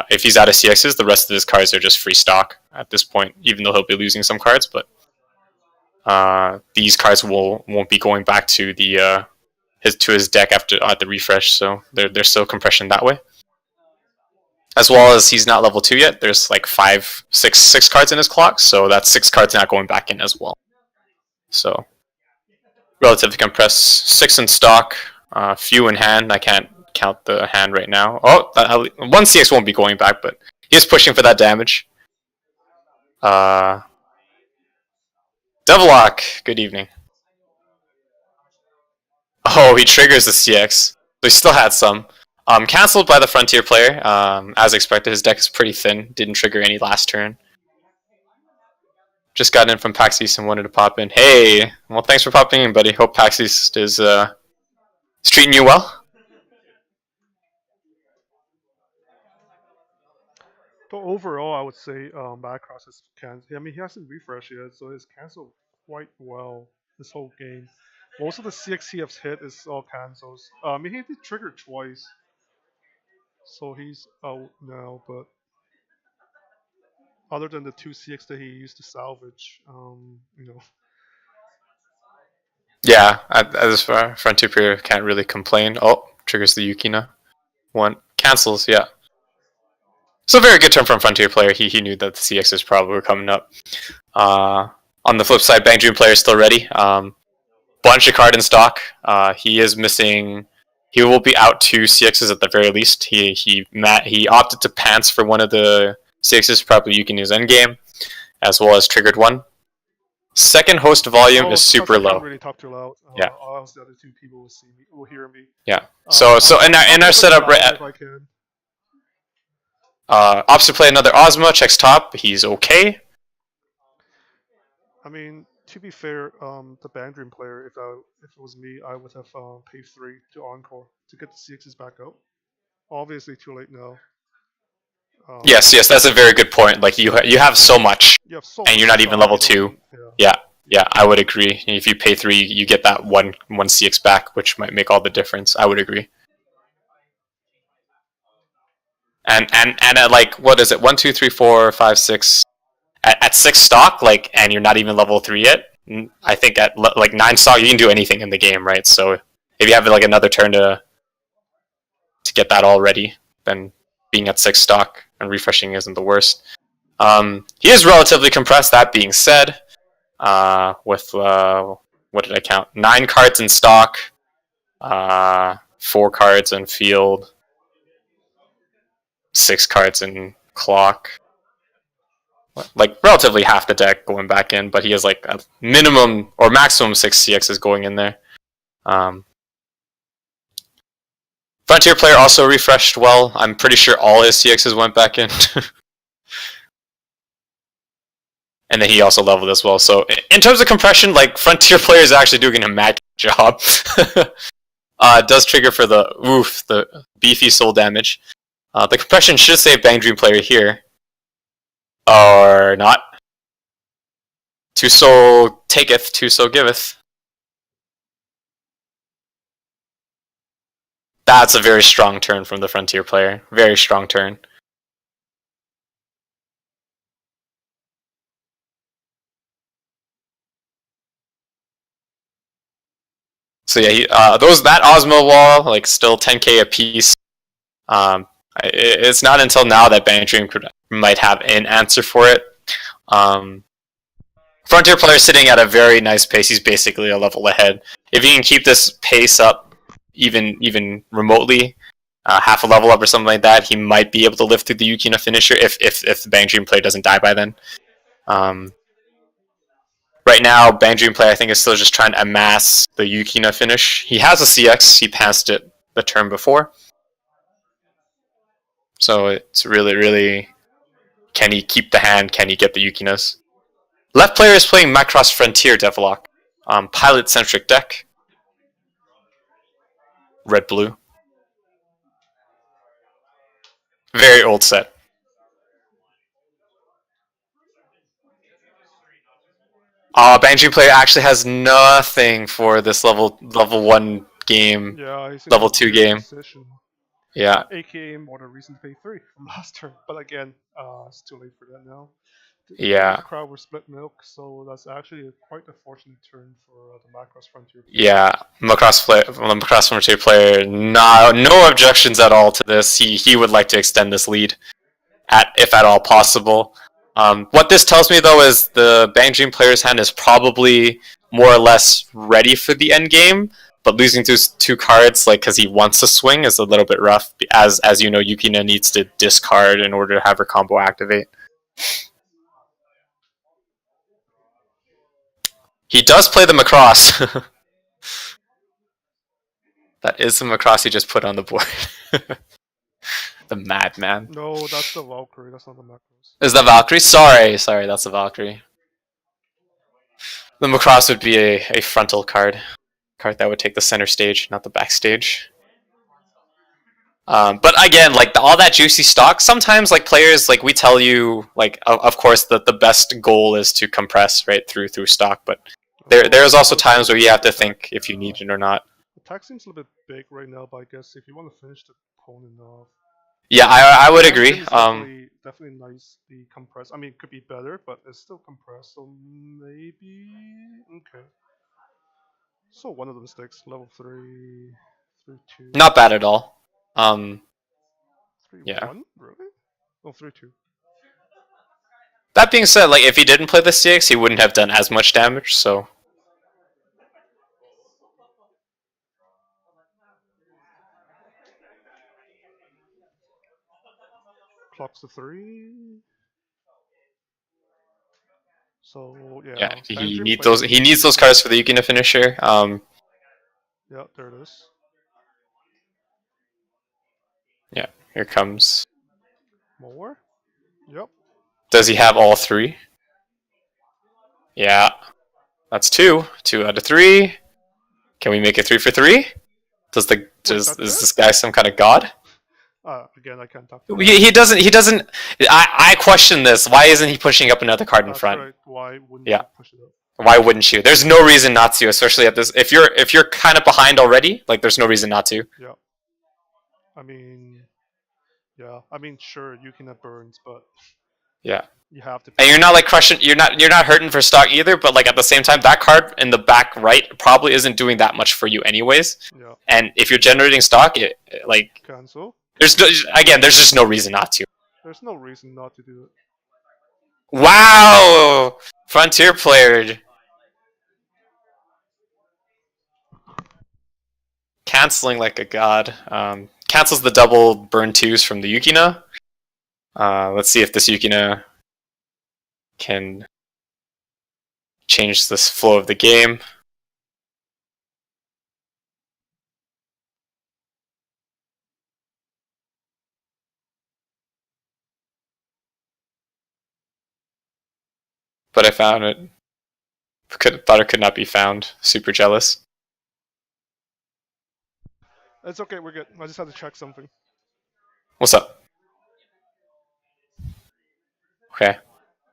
if he's out of CXs, the rest of his cards are just free stock at this point. Even though he'll be losing some cards, but these cards won't be going back to the his deck after the refresh. So they're still compression that way. As well as he's not level 2 yet, there's like 6 cards in his clock, so that's 6 cards not going back in as well. So, relatively compressed, 6 in stock, few in hand. I can't count the hand right now. Oh, 1 CX won't be going back, but he is pushing for that damage. Devilock, good evening. Oh, he triggers the CX, so he still had some. Cancelled by the Frontier player. As expected, his deck is pretty thin. Didn't trigger any last turn. Just got in from PAX East and wanted to pop in. Hey, well, thanks for popping in, buddy. Hope PAX East is treating you well. So overall, I would say Macross is cancelled. I mean, he hasn't refreshed yet, so it's cancelled quite well this whole game. Most of the CX he has hit is all cancels. I mean, he did trigger twice, so he's out now. But other than the 2 CX that he used to salvage, you know. Yeah, as far Frontier player can't really complain. Oh, triggers the Yukina. 1 cancels. Yeah. So very good turn from Frontier player. He knew that the CXs probably were coming up. On the flip side, Bang Dream player is still ready. Bunch of card in stock. He is missing. He will be out 2 CXs at the very least. He opted to pants for one of the CXs. Probably you can use endgame, as well as triggered 1. Second host volume is super low. I can't really talk too loud. Yeah. Else the other 2 people will see me, will hear me. Yeah. So in our setup right. If I can. Opts to play another Ozma. Checks top. He's okay. I mean, to be fair, the Bang Dream player, if it was me, I would have paid 3 to Encore to get the CXs back out. Obviously, too late now. Yes, that's a very good point. Like you have so much, and you're not even level 2. Yeah, I would agree. If you pay 3, you get that one CX back, which might make all the difference. I would agree. And at like, what is it? 1, 2, 3, 4, 5, 6. At 6 stock, like, and you're not even level 3 yet. I think at like 9 stock, you can do anything in the game, right? So if you have like another turn to get that all ready, then being at 6 stock and refreshing isn't the worst. He is relatively compressed. That being said, with what did I count? 9 cards in stock, 4 cards in field, 6 cards in clock. Like relatively half the deck going back in, but he has like a minimum or maximum 6 CXs going in there. Frontier player also refreshed well. I'm pretty sure all his CXs went back in. And then he also leveled as well. So in terms of compression, like Frontier player is actually doing an immaculate job. Does trigger for the beefy soul damage. The compression should save Bang Dream player here. Or not. 2 soul taketh, 2 soul giveth. That's a very strong turn from the Frontier player. Very strong turn. So yeah, that Osmo wall, like, still 10k a piece. It's not until now that Bang Dream might have an answer for it. Frontier player sitting at a very nice pace. He's basically a level ahead. If he can keep this pace up, even remotely, half a level up or something like that, he might be able to lift through the Yukina finisher if the Bang Dream player doesn't die by then. Right now, Bang Dream player I think is still just trying to amass the Yukina finish. He has a CX. He passed it the turn before. So it's really, can he keep the hand? Can he get the Yukinas? Left player is playing Macross Frontier Devlock. Pilot-centric deck. Red-blue. Very old set. Bang Dream player actually has nothing for this level 1 game. Yeah, he's in level a 2 weird game. position. Yeah. AKA more than reason to pay 3 from last turn. But again, it's too late for that now. Yeah. The crowd were split milk, so that's actually quite a fortunate turn for the Macross Frontier player. Yeah, Macross Frontier player, no objections at all to this. He would like to extend this lead, if at all possible. What this tells me though is the Bang Dream player's hand is probably more or less ready for the end game, but losing those 2 cards, like, because he wants to swing, is a little bit rough. As you know, Yukina needs to discard in order to have her combo activate. He does play the Macross. That is the Macross he just put on the board. The madman. No, that's the Valkyrie, that's not the Macross. Is that Valkyrie? Sorry, that's the Valkyrie. The Macross would be a frontal card. Card that would take the center stage, not the backstage. But again, like, all that juicy stock, sometimes, like, players, like, we tell you, like, of course, that the best goal is to compress, right, through stock, but there's also times where you have to think if you need it or not. Attack seems a little bit big right now, but I guess if you want to finish the opponent off. Yeah, I would agree. Definitely nice. The compressed. I mean, it could be better, but it's still compressed. So maybe okay. So one of the mistakes, level 3, 3-2. Not bad at all. 3-1, yeah. Really? Oh, 3-2. That being said, like, if he didn't play the CX, he wouldn't have done as much damage. So. Clocks to 3. So yeah, he needs those cards for the Yukina finisher. Yeah, there it is. Yeah, here comes. More? Yep. Does he have all 3? Yeah, that's 2. 2 out of 3. Can we make it 3 for 3? Is this guy some kind of god? Again, I can't talk. He doesn't. I question this. Why isn't he pushing up another card in front? Right. Why wouldn't you push it up? Why wouldn't you? There's no reason not to, especially at this. If you're kind of behind already, like, there's no reason not to. Yeah. I mean, sure, you can have burns, but yeah, you have to. And you're not, like, crushing. You're not hurting for stock either. But, like, at the same time, that card in the back right probably isn't doing that much for you anyways. Yeah. And if you're generating stock, like, cancel. There's just no reason not to. There's no reason not to do it. Wow! Frontier player. Canceling like a god. Cancels the double burn 2s from the Yukina. Let's see if this Yukina can change this flow of the game. But I found it. Thought it could not be found. Super jealous. It's okay, we're good. I just had to check something. What's up? Okay.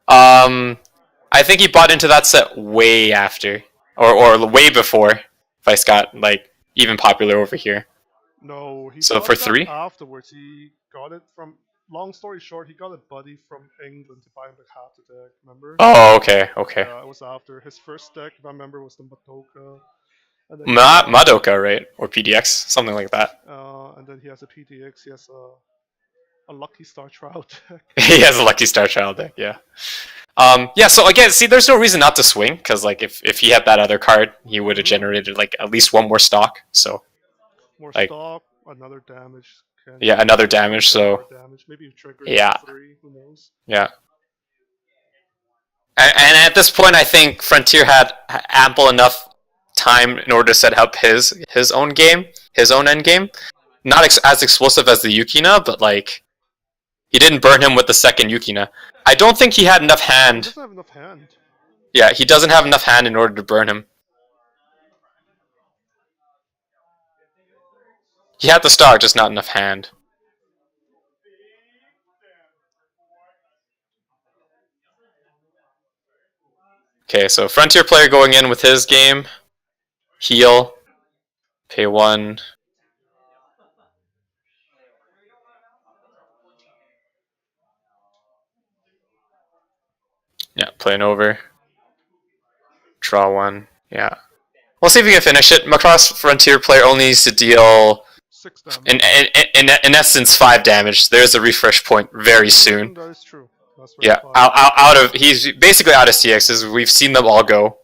I think he bought into that set way after, or way before Vice got like even popular over here. No, he So bought for that 3? afterwards. He got it from. Long story short, he got a buddy from England to buy him the half the deck. Remember? Oh, okay, okay. Yeah, it was after his first deck. If I remember, was the Matoka, and then he has Madoka, right? Or PDX, something like that. and then he has a PTX. He has a Lucky Star Trial deck. He has a Lucky Star Child deck, yeah. Yeah, so again, see, there's no reason not to swing, because like if he had that other card, he would have generated like at least one more stock. So More like, stock, another damage. yeah, another damage. So Damage. Maybe you trigger yeah, 3. Who knows? yeah. And at this point, I think Frontier had ample enough time in order to set up his own game, his own end game. Not as explosive as the Yukina, but like he didn't burn him with the second Yukina. I don't think he had enough He hand. doesn't have enough hand. Yeah, he doesn't have enough hand in order to burn him. He had the star, just not enough hand. Okay, so Frontier player going in with his game. Heal. Pay 1. Yeah, playing over. Draw 1. Yeah. We'll see if we can finish it. Macross Frontier player only needs to deal 6 damage. in essence 5 damage. There's a refresh point very soon. That is true. Yeah, out of he's basically out of CXs. We've seen them all go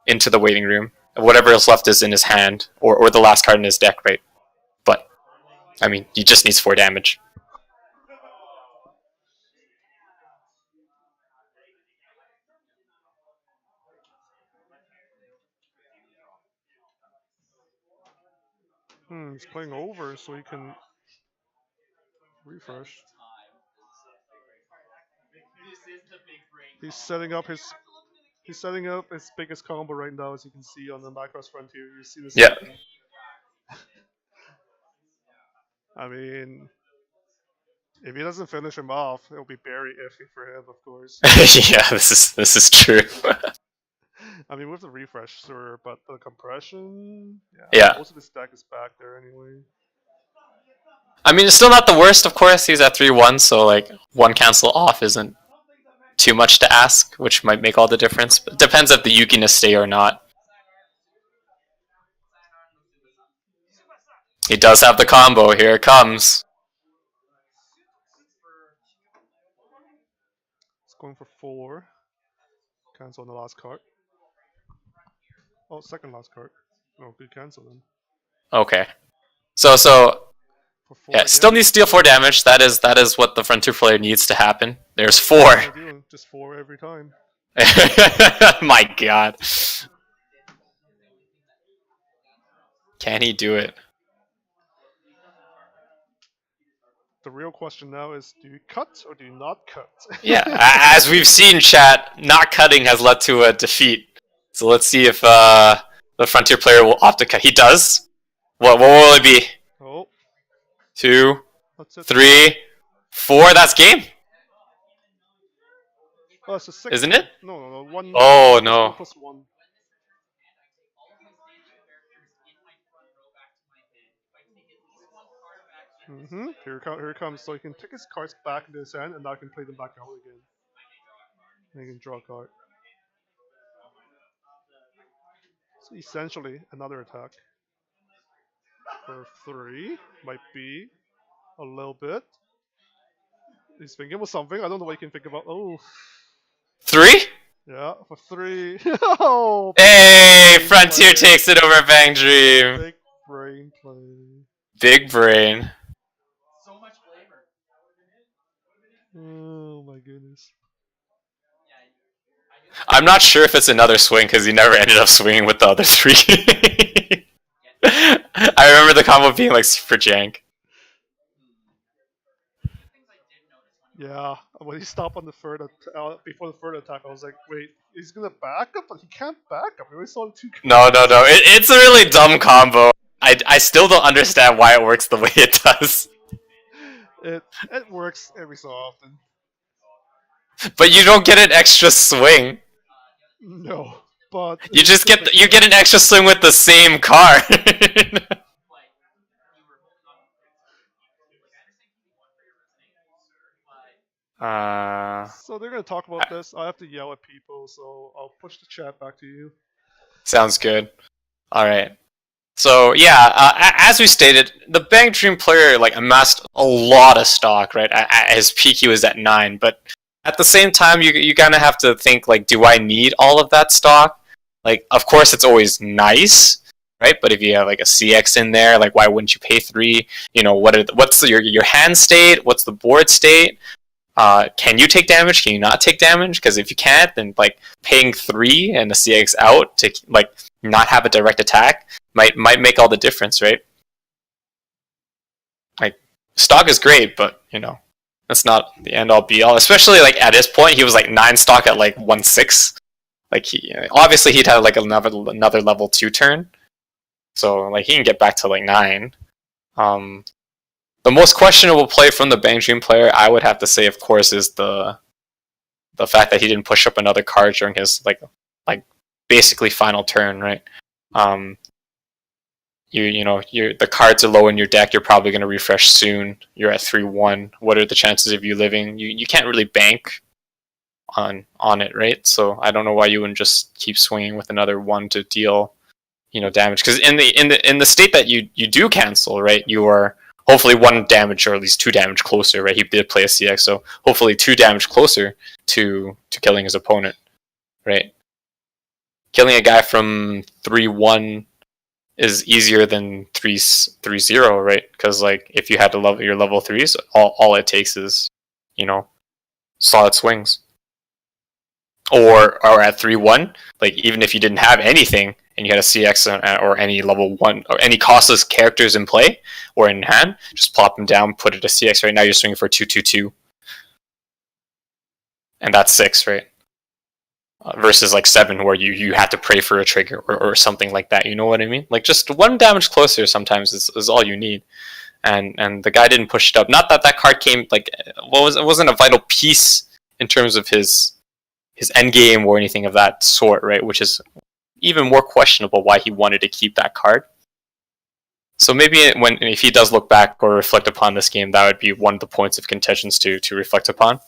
into the waiting room. Whatever else left is in his hand or the last card in his deck, right? But I mean, he just needs 4 damage. He's playing over, so he can refresh. He's setting up his biggest combo right now, as you can see on the Macross Frontier. You see this. Yeah. I mean, if he doesn't finish him off, it'll be very iffy for him, of course. Yeah, this is true. I mean, with the refresh, sure, but the compression, Yeah. most of his deck is back there anyway. I mean, it's still not the worst, of course. He's at 3-1, so like 1 cancel off isn't too much to ask, which might make all the difference. But it depends if the Yukina stay or not. He does have the combo. Here it comes. It's going for 4. Cancel on the last card. Oh, second last card. No, good cancel then. Okay. So yeah, still needs to deal 4 damage. That is what the Frontier player needs to happen. There's 4. Just 4 every time. My god. Can he do it? The real question now is, do you cut or do you not cut? Yeah, as we've seen, chat, not cutting has led to a defeat. So let's see if the Frontier player will opt to cut. He does. What will it be? Oh. 2, 3, 4. That's game. Oh, it's a 6. Isn't it? No. 1. Oh, no. 1 plus 1. Here it comes. So he can take his cards back into his hand, and now he can play them back out again. And he can draw a card. So essentially, another attack. For 3. Might be a little bit. He's thinking about something. I don't know what he can think about. Oh. 3? Yeah, for 3. Oh, hey, Frontier takes it over Bang Dream. Big brain play. Big brain. So much flavor. Oh my goodness. I'm not sure if it's another swing because he never ended up swinging with the other 3. I remember the combo being like super jank. Yeah, when he stopped on the before the third attack, I was like, wait, he's gonna back up, but he can't back up. We always saw the 2. No. It's a really dumb combo. I still don't understand why it works the way it does. It works every so often. But you don't get an extra swing. No, but You it's just still you get an extra swing with the same card. So they're gonna talk about this. I have to yell at people, so I'll push the chat back to you. Sounds good. All right. So yeah, as we stated, the Bang Dream player like amassed a lot of stock. Right, at his peak he was at 9, but at the same time, you kind of have to think like, do I need all of that stock? Like, of course, it's always nice, right? But if you have like a CX in there, like, why wouldn't you pay 3? You know, what's your hand state? What's the board state? Can you take damage? Can you not take damage? Because if you can't, then like paying 3 and a CX out to like not have a direct attack might make all the difference, right? Like, stock is great, but you know, that's not the end all be all. Especially like at this point, he was like 9 stock at like 1/6. Like he obviously he'd have like another level 2 turn, so like he can get back to like 9. The most questionable play from the Bang Dream player, I would have to say, of course, is the fact that he didn't push up another card during his like basically final turn, right? You know the cards are low in your deck. You're probably going to refresh soon. You're at 3-1. What are the chances of you living? You can't really bank on it, right? So I don't know why you wouldn't just keep swinging with another 1 to deal damage, because in the state that you do cancel, right, you are hopefully 1 damage or at least 2 damage closer, right? He did play a CX, so hopefully 2 damage closer to killing his opponent, right? Killing a guy from 3-1 is easier than 3-0, right? Because like if you had to level your level 3s, all it takes is solid swings. Or at 3-1, like even if you didn't have anything and you had a CX or any level 1 or any costless characters in play or in hand, just plop them down, put it a CX. Right now you're swinging for 2-2-2, and that's 6, right? Versus like 7, where you had to pray for a trigger or something like that. You know what I mean? Like just 1 damage closer sometimes is all you need. And the guy didn't push it up. Not that that card came like it wasn't a vital piece in terms of his end game or anything of that sort, right? Which is even more questionable why he wanted to keep that card. So maybe if he does look back or reflect upon this game, that would be one of the points of contentions to reflect upon.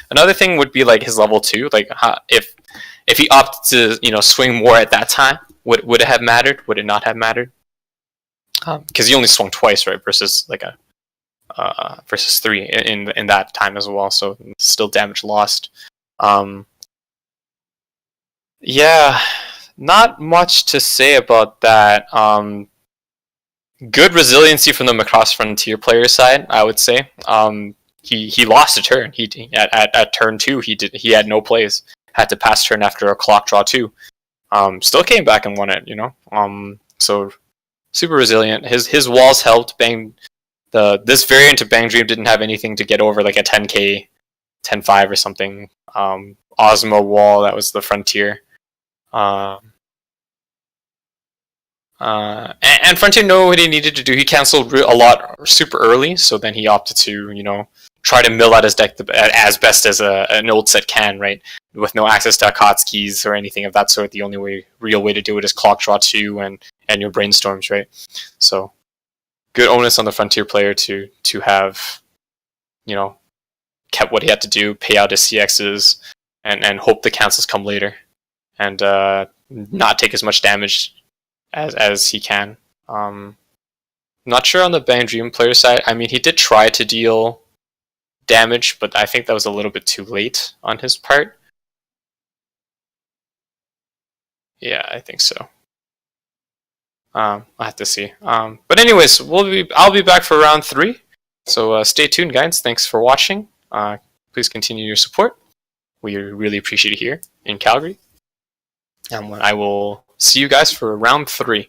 Another thing would be like his level 2. Like if he opted to swing more at that time, would it have mattered? Would it not have mattered? Because he only swung twice, right? Versus like versus 3 in that time as well. So still damage lost. Yeah, not much to say about that. Good resiliency from the Macross Frontier player side, I would say. He lost a turn. At turn 2 he had no plays. Had to pass turn after a clock draw 2. Still came back and won it. So super resilient. His walls helped. This variant of Bang Dream didn't have anything to get over like a 10k, 10-5 or something. Osmo wall, that was the Frontier. And Frontier knew what he needed to do. He canceled a lot super early, so then he opted to, try to mill out his deck as best as an old set can, right? With no access to Akatsuki's or anything of that sort. The only real way to do it is clock draw 2 and your brainstorms, right? So good onus on the Frontier player to have, kept what he had to do, pay out his CXs, and hope the cancels come later, and not take as much damage as he can. Not sure on the Bang Dream player side. I mean, he did try to deal damage, but I think that was a little bit too late on his part. Yeah, I think so. I'll have to see. But anyways, I'll be back for round 3. So stay tuned, guys. Thanks for watching. Please continue your support. We really appreciate it here in Calgary. And I will see you guys for round 3.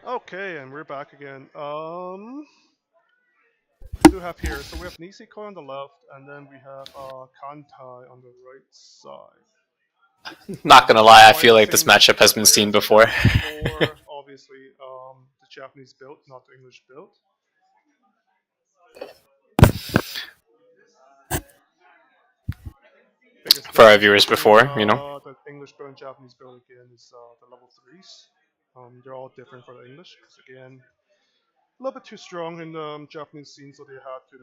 Okay, and we're back again. We do have here, so we have Nisekoi on the left, and then we have Kantai on the right side. Not gonna lie, I Quite feel the like this same matchup has been seen players we before. had before. Obviously, the Japanese build, not the English build. Biggest For our difference viewers between before, you know. the English build and Japanese build again is the level 3s. They're all different for the English, because again, a little bit too strong in the Japanese scene, so they had to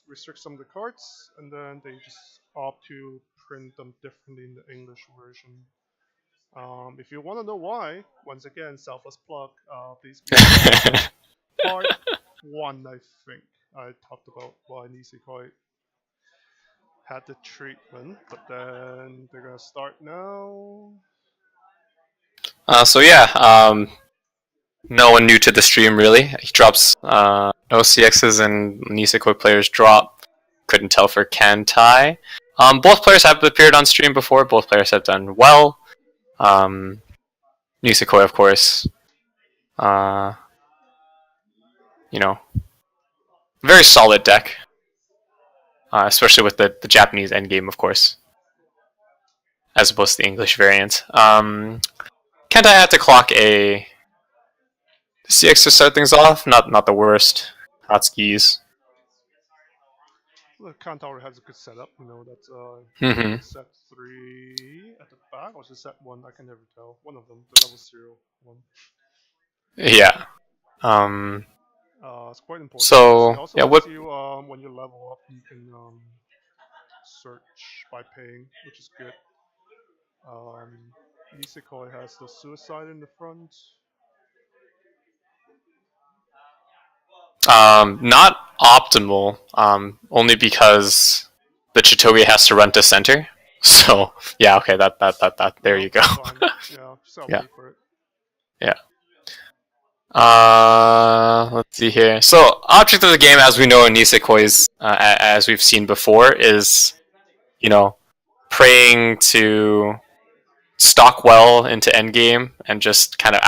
restrict some of the cards, and then they just opt to print them differently in the English version. If you want to know why, once again, selfless plug. Please part 1, I think. I talked about why Nisekoi had the treatment, but then they're gonna start now. So yeah, no one new to the stream really. He drops no CXs and Nisekoi players drop. Couldn't tell for Kantai. Both players have appeared on stream before. Both players have done well. Nisekoi, of course, uh, you know, very solid deck, especially with the Japanese endgame, of course, as opposed to the English variant. Kantai had to clock a CX to start things off. Not the worst. Hot skis. The Kantar has a good setup, that's Mm-hmm. set 3 at the back, or is it set 1? I can never tell. One of them, the level 0 one. Yeah. It's quite important. So It also yeah, lets what? you, when you level up, you can search by paying, which is good. Nisekoi has the suicide in the front. Not optimal. Only because the Chitoge has to run to center. So yeah, okay, that. There you go. Fine. Yeah, just Yeah. wait for it. Yeah. Let's see here. So, object of the game, as we know in Nisekoi's, as we've seen before, is, praying to stock well into endgame and just kind of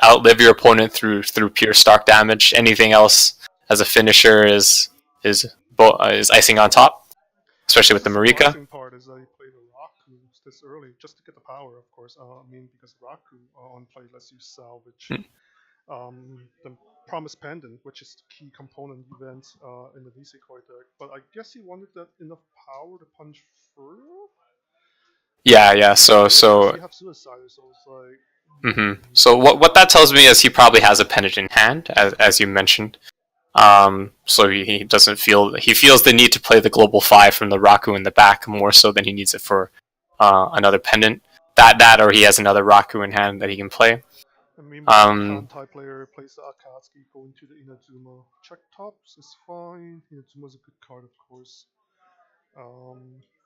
outlive your opponent through pure stock damage. Anything else as a finisher is icing on top, especially with the The Marika. surprising part is that he played a Raku this early, just to get the power, of course. Because Raku on play lets you salvage the Promised Pendant, which is the key component event in the Nisekoi deck. But I guess he wanted that enough power to punch through. Yeah. So you have Suicide, so it's like. So what that tells me is he probably has a pendant in hand, as you mentioned. So he doesn't feel he feels the need to play the global 5 from the Raku in the back more so than he needs it for another pendant. That or he has another Raku in hand that he can play. And meanwhile, the Kantai player plays the Akatsuki going to the Inazuma. Check tops is fine. Inazuma's a good card, of course.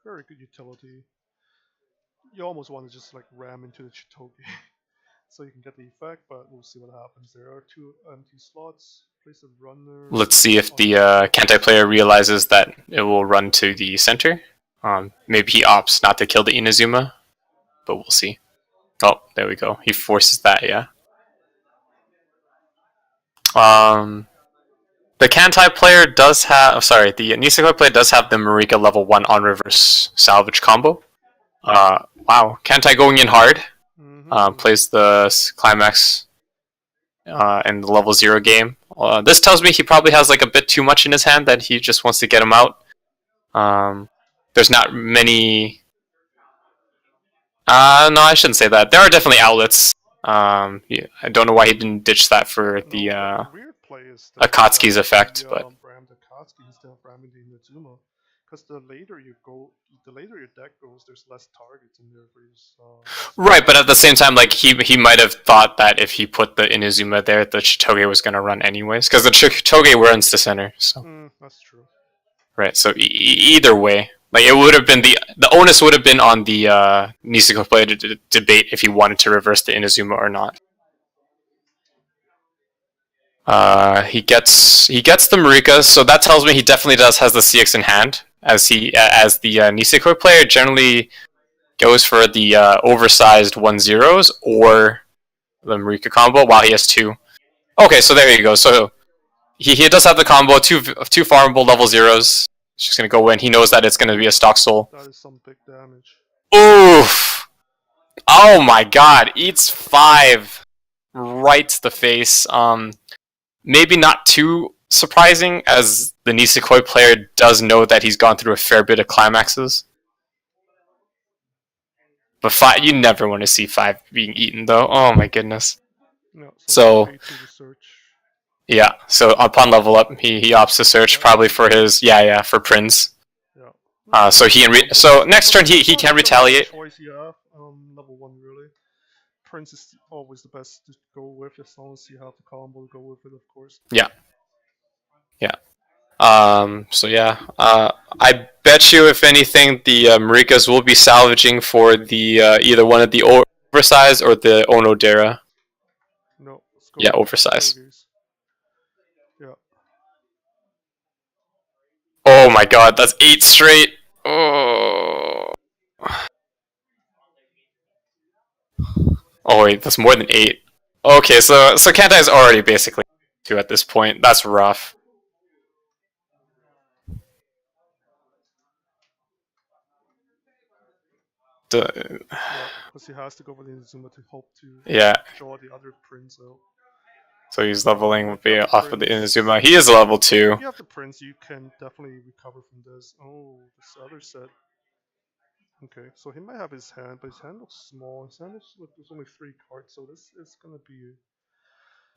Very good utility. You almost want to just like ram into the Chitoge so you can get the effect, but we'll see what happens. There are 2 empty slots. Place a runner. Let's see if the Kantai player realizes that it will run to the center. Maybe he opts not to kill the Inazuma, but we'll see. Oh, there we go. He forces that, yeah. The Kantai player does have... the Nisekoi player does have the Marika level 1 on reverse salvage combo. Wow. Kantai going in hard. Plays the climax in the level 0 game. This tells me he probably has like a bit too much in his hand that he just wants to get him out. There's not many... no, I shouldn't say that. There are definitely outlets. I don't know why he didn't ditch that for the weird play is that Akatsuki's effect, but ram the Akatsuki instead of ramming the Inazuma, because the later your deck goes, there's less targets in there for you. Right, but at the same time, like he might have thought that if he put the Inazuma there, the Chitoge was going to run anyways, because the Chitoge runs to center. So that's true. Right, so either way, like it would have been the onus would have been on the Nisekoi player to debate if he wanted to reverse the Inazuma or not. He gets the Marika, so that tells me he definitely has the CX in hand. As the Nisekoi player generally goes for the oversized 1-0s or the Marika combo while he has 2. Okay, so there you go. So he does have the combo, two farmable level 0s. It's just gonna go in. He knows that it's gonna be a stock soul. That is some big damage. Oof! Oh my god, eats 5 right to the face. Maybe not too surprising, as the Nisekoi player does know that he's gone through a fair bit of climaxes. But 5, you never want to see 5 being eaten, though. Oh my goodness. Yeah, So pay to the search. Yeah, so upon level up, he opts to search probably for his for Prince. Yeah. So so next turn he can retaliate. Choice you have, level 1 really. Prince is always the best to go with as long as you have the combo to go with it, of course. Yeah. So yeah, I bet you if anything the Marikas will be salvaging for the either one of the oversized or the Onodera. No. Yeah, oversized. Yeah. Oh my god, that's 8 straight. Oh. Oh wait, that's more than 8. Okay, so Kantai's already basically 2 at this point. That's rough. Yeah, because he has to go for the Inazuma to hope to draw the other Prince out. So he's leveling off of the Inazuma. He is level 2. If you have the Prince, you can definitely recover from this. Oh, this other set. Okay, so he might have his hand, but his hand looks small. His hand looks like there's only 3 cards, so this is gonna be.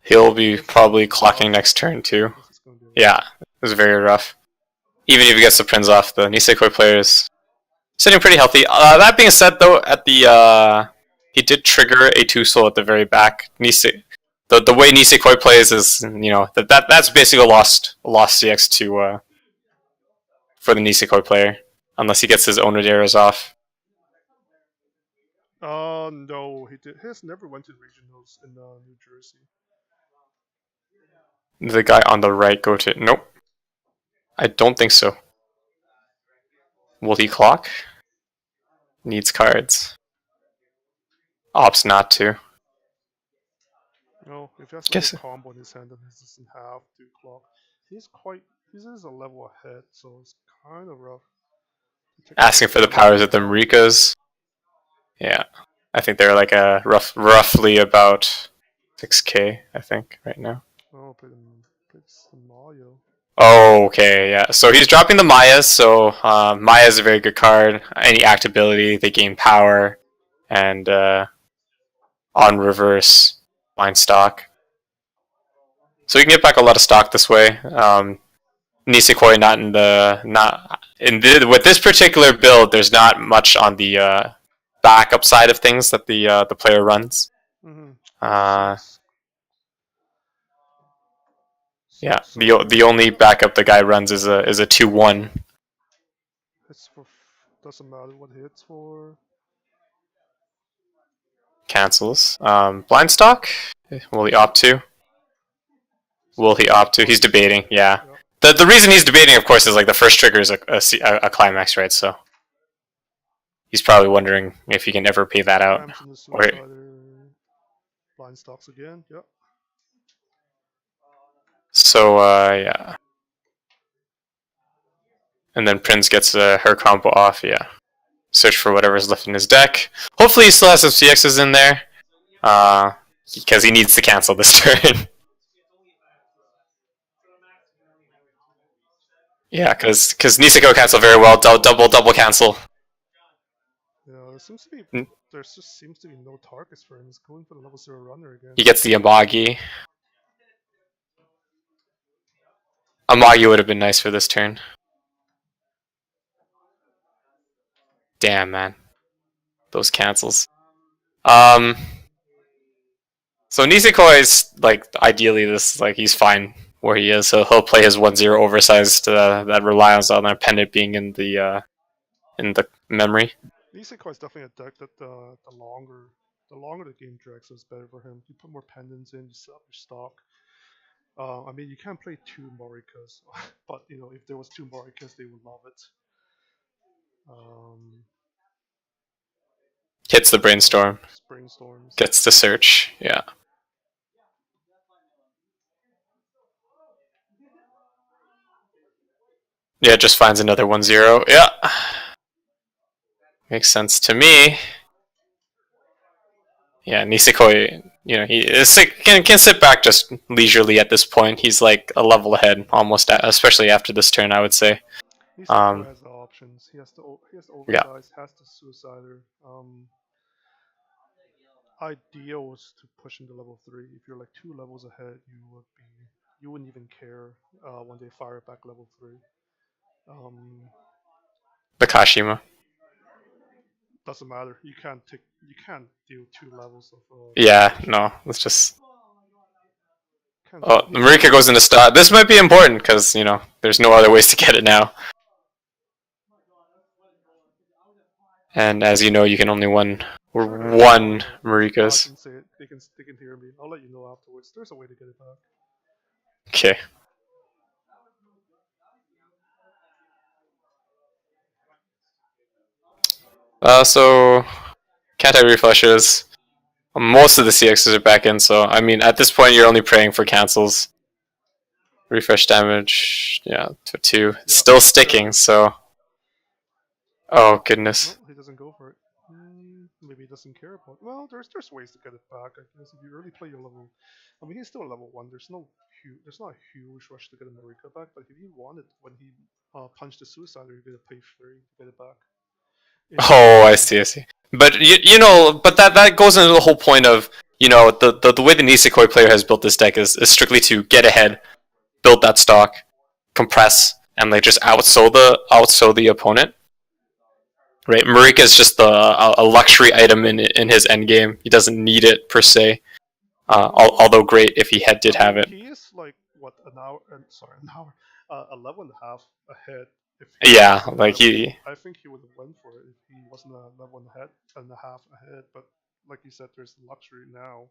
He'll be probably clocking next turn too. Yeah, it's very rough. Even if he gets the Prince off, the Nisekoi player is sitting pretty healthy. That being said, though, at the he did trigger a 2 soul at the very back. The way Nisekoi plays is, that's basically a lost CX to for the Nisekoi player, unless he gets his Onoderas off. No, he did. He has never went to regionals in New Jersey. The guy on the right go to nope. I don't think so. Will he clock? Needs cards. Opts not to. No, if he has like a combo in his hand, then he doesn't have to clock. He's a level ahead, so it's kind of rough. Asking for the powers of the Marikas. Yeah, I think they're like a roughly about 6K, I think, right now. Oh, play the Mario. Oh, okay, yeah. So he's dropping the Mayas, so Maya is a very good card. Any act ability, they gain power, and on reverse, line stock. So you can get back a lot of stock this way. Nisekoi with this particular build, there's not much on the backup side of things that the player runs. Yeah, the only backup the guy runs is a 2-1. It's for doesn't matter what hits for. Cancels. Blind stock? Will he opt to? Will he opt to? He's debating. Yeah. The reason he's debating, of course, is like the first trigger is a climax, right? So he's probably wondering if he can ever pay that out. Blind stocks again. Yep. So yeah. And then Prince gets her combo off. Yeah. Search for whatever's left in his deck. Hopefully he still has some CXs in there. Because he needs to cancel this turn. Yeah, because Niseko cancel very well. Double cancel. Yeah, there just seems to be no targets for him. He's going for the level 0 runner again. He gets the Amagi. Amagi would have been nice for this turn. Damn, man. Those cancels. So Nisekoi is like ideally he's fine where he is, so he'll play his 1-0 oversized that relies on our pendant being in the memory. Nisekoi is definitely a deck that the longer the game drags, so it's better for him. You put more pendants in, you set up your stock. I mean, you can't play 2 Marikas, but if there was 2 Marikas, they would love it. Hits the brainstorm. Brainstorms. Gets to search. Yeah. Yeah, just finds another 1-0. Yeah. Makes sense to me. Yeah, Nisekoi, he can sit back just leisurely at this point. He's like a level ahead, almost, especially after this turn, I would say. Nisekoi has the options. He has the oversize, has the suicider. Ideal was to push into level 3. If you're like 2 levels ahead, you wouldn't even care when they fire back level 3. The Kashima. Doesn't matter. You can't deal 2 levels of. Yeah, no. Let's just. Oh, Marika goes into start. This might be important because there's no other ways to get it now. And as you know, you can only one Marikas. They can hear me. I'll let you know afterwards. There's a way to get it back. Okay. So anti-refreshes. Most of the CXs are back in, so I mean, at this point, you're only praying for cancels. Refresh damage, yeah, to 2. Yeah, still sticking, so. Oh goodness. No, he doesn't go for it. Maybe he doesn't care about. Well, there's ways to get it back. I guess if you really play your level, I mean, he's still level 1. There's not a huge rush to get a Marika back. But if you want it when he punched the suicider, you're gonna pay 3 to get it back. Oh, I see. But but that goes into the whole point of the way the Nisekoi player has built this deck is strictly to get ahead, build that stock, compress, and like just outsell the opponent. Right, Marika is just a luxury item in his end game. He doesn't need it per se. Although great if he did have it. He is like what an hour, a level and a half ahead. Yeah, like I think he would have went for it if he wasn't a level and a half ahead. But like you said, there's luxury now.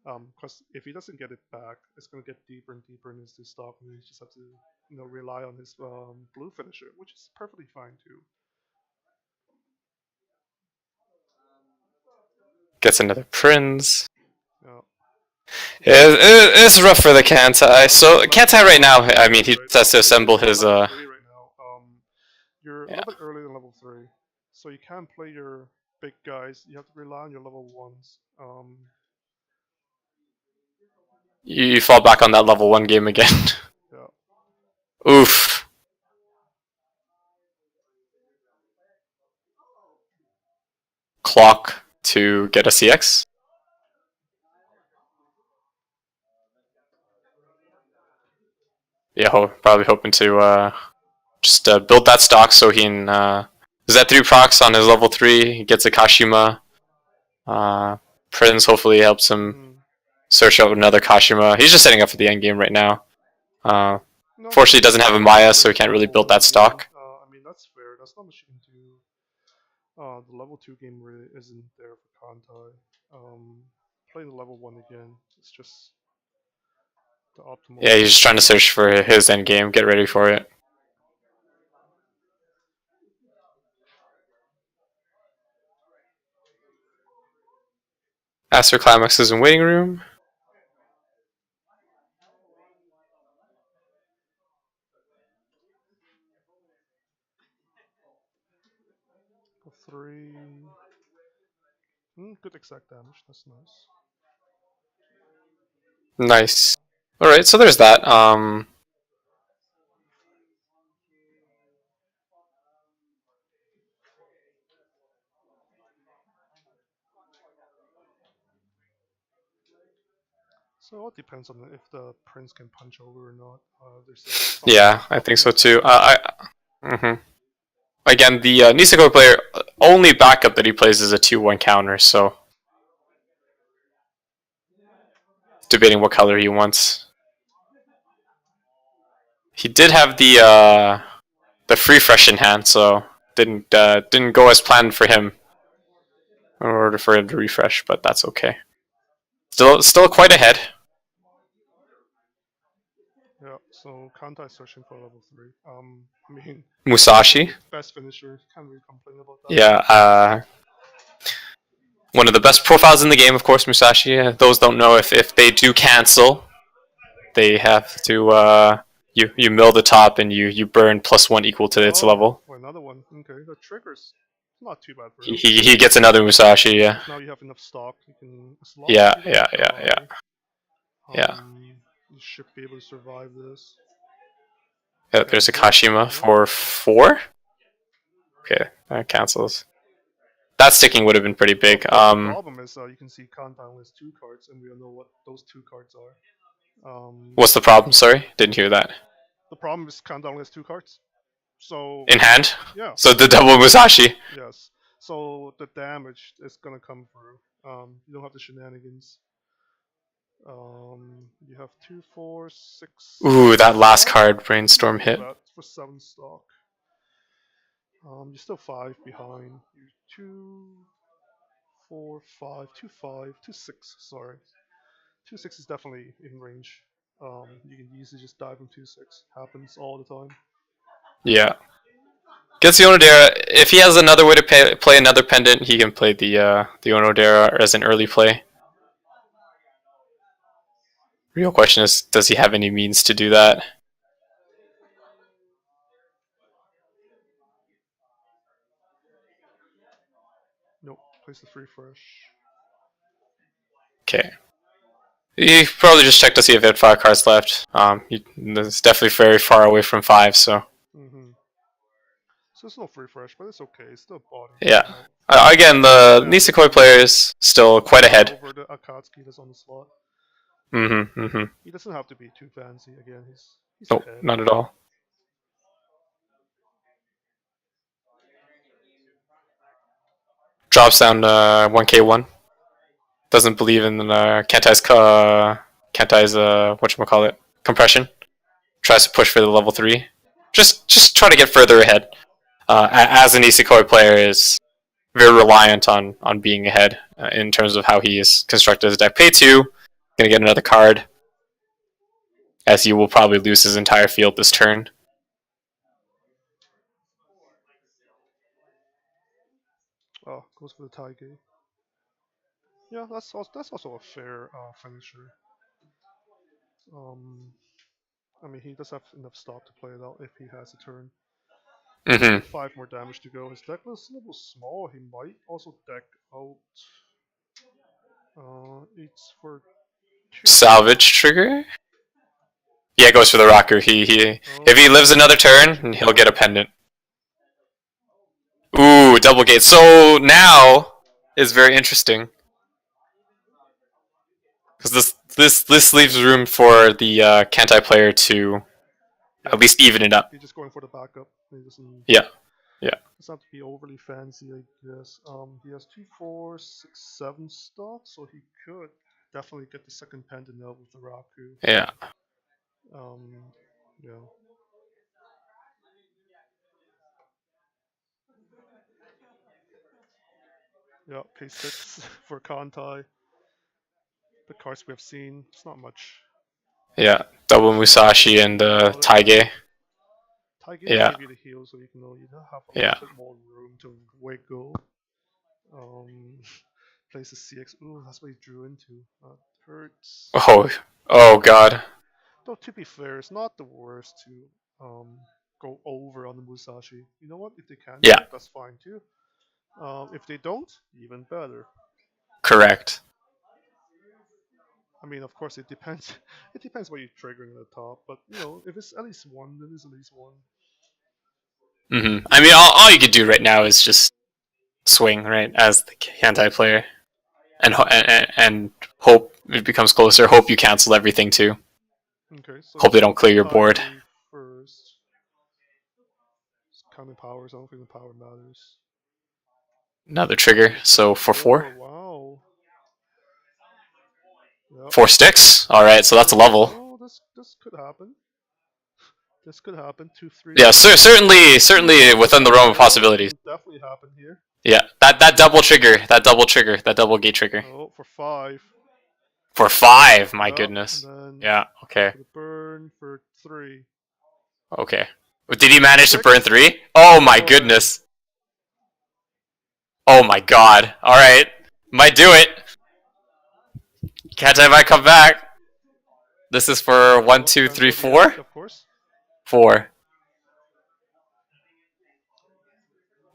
Because if he doesn't get it back, it's gonna get deeper and deeper in his stock, and he just have to rely on his blue finisher, which is perfectly fine too. Gets another Prince. Yeah. It's rough for the Kantai. So Kantai right now, I mean, he has to assemble his. Right now. You're a little bit early in level 3, so you can't play your big guys. You have to rely on your level 1s. You fall back on that level 1 game again. Yeah. Oof. Clock to get a CX. Yeah, probably hoping to just build that stock so he can. Is that 3 procs on his level 3? He gets a Kashima. Prince hopefully helps him search out another Kashima. He's just setting up for the end game right now. Fortunately, he doesn't have a Maya, so he can't really build that stock. I mean, that's fair. That's not much you can do. The level 2 game really isn't there for Kantai. Playing the level 1 again, it's just the optimal. Yeah, he's just trying to search for his end game, get ready for it. Aster Climax is in waiting room. For 3. Good exact damage. That's nice. Nice. All right, so there's that. So it depends on if the Prince can punch over or not. Yeah, I think so too. Again, the Niseko player only backup that he plays is a 2-1 counter, so debating what color he wants. He did have the free fresh in hand, so didn't go as planned for him in order for him to refresh, but that's okay. Still quite ahead. Yeah, so Kantai searching for level 3. I mean, Musashi. Best finisher, can't really complain about that. Yeah, One of the best profiles in the game, of course, Musashi. Those don't know if they do cancel, they have to you mill the top and you burn +1 equal to its level. For another one. Okay, the triggers. Not too bad for him. He gets another Musashi, yeah. Now you have enough stock. You can. As long Yeah, as you don't die, yeah. You should be able to survive this. Yeah, there's a Kashima for 4. Okay, that cancels. That sticking would have been pretty big. The problem is you can see Kantan lists 2 cards, and we don't know what those 2 cards are. What's the problem? Sorry, didn't hear that. The problem is Kantan lists 2 cards. So in hand? Yeah. So the double Musashi. Yes. So the damage is gonna come through. You don't have the shenanigans. You have 2, 4, 6. Ooh, that last card, Brainstorm hit. For 7 stock. You're still 5 behind. You're 2, 4, 5, 2, 5, 2, 6. Sorry, 2, 6 is definitely in range. You can easily just dive from 2, 6. Happens all the time. Yeah. Gets the Onodera. If he has another way to play another pendant, he can play the Onodera as an early play. Real question is, does he have any means to do that? Nope. Place the 3 fresh. Okay. He probably just checked to see if he had 5 cards left. It's definitely very far away from 5, so. So it's no free fresh, but it's okay. It's still bottom. Yeah. Again, the Nisekoi player is still quite ahead. Over the Akatsuki that's on the slot. Mm-hmm. He doesn't have to be too fancy. Again, he's nope, ahead. Not at all. Drops down 1k1. Doesn't believe in Kentai's whatchamacallit, compression. Tries to push for the level 3. Just try to get further ahead. As an Isekoi player is very reliant on being ahead in terms of how he is constructed his deck. Pay 2, gonna get another card, as he will probably lose his entire field this turn. Oh, goes for the Taige. Yeah, that's also a fair finisher. I mean, he does have enough stock to play it out if he has a turn. 5 more damage to go. His deck was a little small. He might also deck out. It's for 2. Salvage trigger. Yeah, goes for the rocker. If he lives another turn, he'll get a pendant. Ooh, double gate. So now is very interesting, because this leaves room for the Kantai player to at least even it up. He's just going for the backup. He doesn't. Yeah. Doesn't have to be overly fancy, I guess. He has 2, 4, 6, 7 stock, so he could definitely get the second pendant out with the Raku. Yeah. Yeah. Yeah, P6 for Kantai. The cards we have seen, it's not much. Yeah, double Musashi and Taige. Taige Yeah. give you the heal, so you can know you have a little bit more room to wiggle. Plays the CX. Ooh, that's what he drew into. That hurts. Oh god. Though to be fair, it's not the worst to go over on the Musashi. You know what? If they can, Yeah. that's fine too. If they don't, even better. Correct. I mean, of course, it depends. It depends what you're triggering at the top, but you know, if it's at least 1, then it's at least 1. I mean, all you could do right now is just swing, right, as the Kantai player, and hope it becomes closer. Hope you cancel everything too. Okay. So hope they don't clear your board. First, it's counting powers. I don't think the power matters. Another trigger. So for 4. Wow. Yep. 4 sticks. All right, so that's a level. Oh, this could happen. This could happen. 2, 3. Yeah, certainly within the realm of possibilities. Definitely happen here. Yeah, that double trigger, that double gate trigger. Oh, for 5. For 5, my goodness. Yeah, okay. For the burn for 3. Okay. Did he manage to burn 3? Oh my goodness. Oh my god. Alright. Might do it. Kantai might come back. This is for 1, 2, 3, 4? Of course. 4.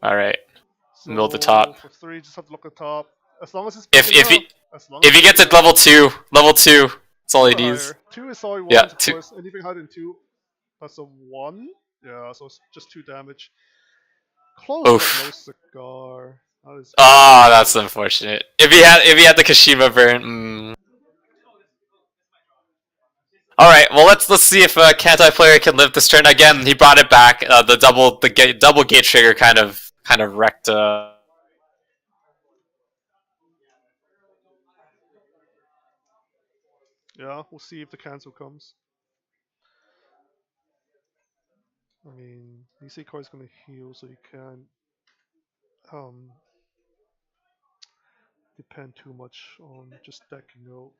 Alright. So Middle the top. for 3, just have to look at the top. As long as it's If big enough. if he gets it level 2, that's all he needs. 2 is all he Yeah, wants, of 2. course. Anything higher than 2, that's a 1. Yeah, so it's just 2 damage. Close, Oof. but no cigar. That is Oh, that's unfortunate. If he had the Kashima burn. All right, well let's see if Kantai player can live this turn again. He brought it back. The double gate trigger kind of wrecked. Yeah, we'll see if the cancel comes. I mean, Nisekoi is gonna heal, so you can't depend too much on just decking out.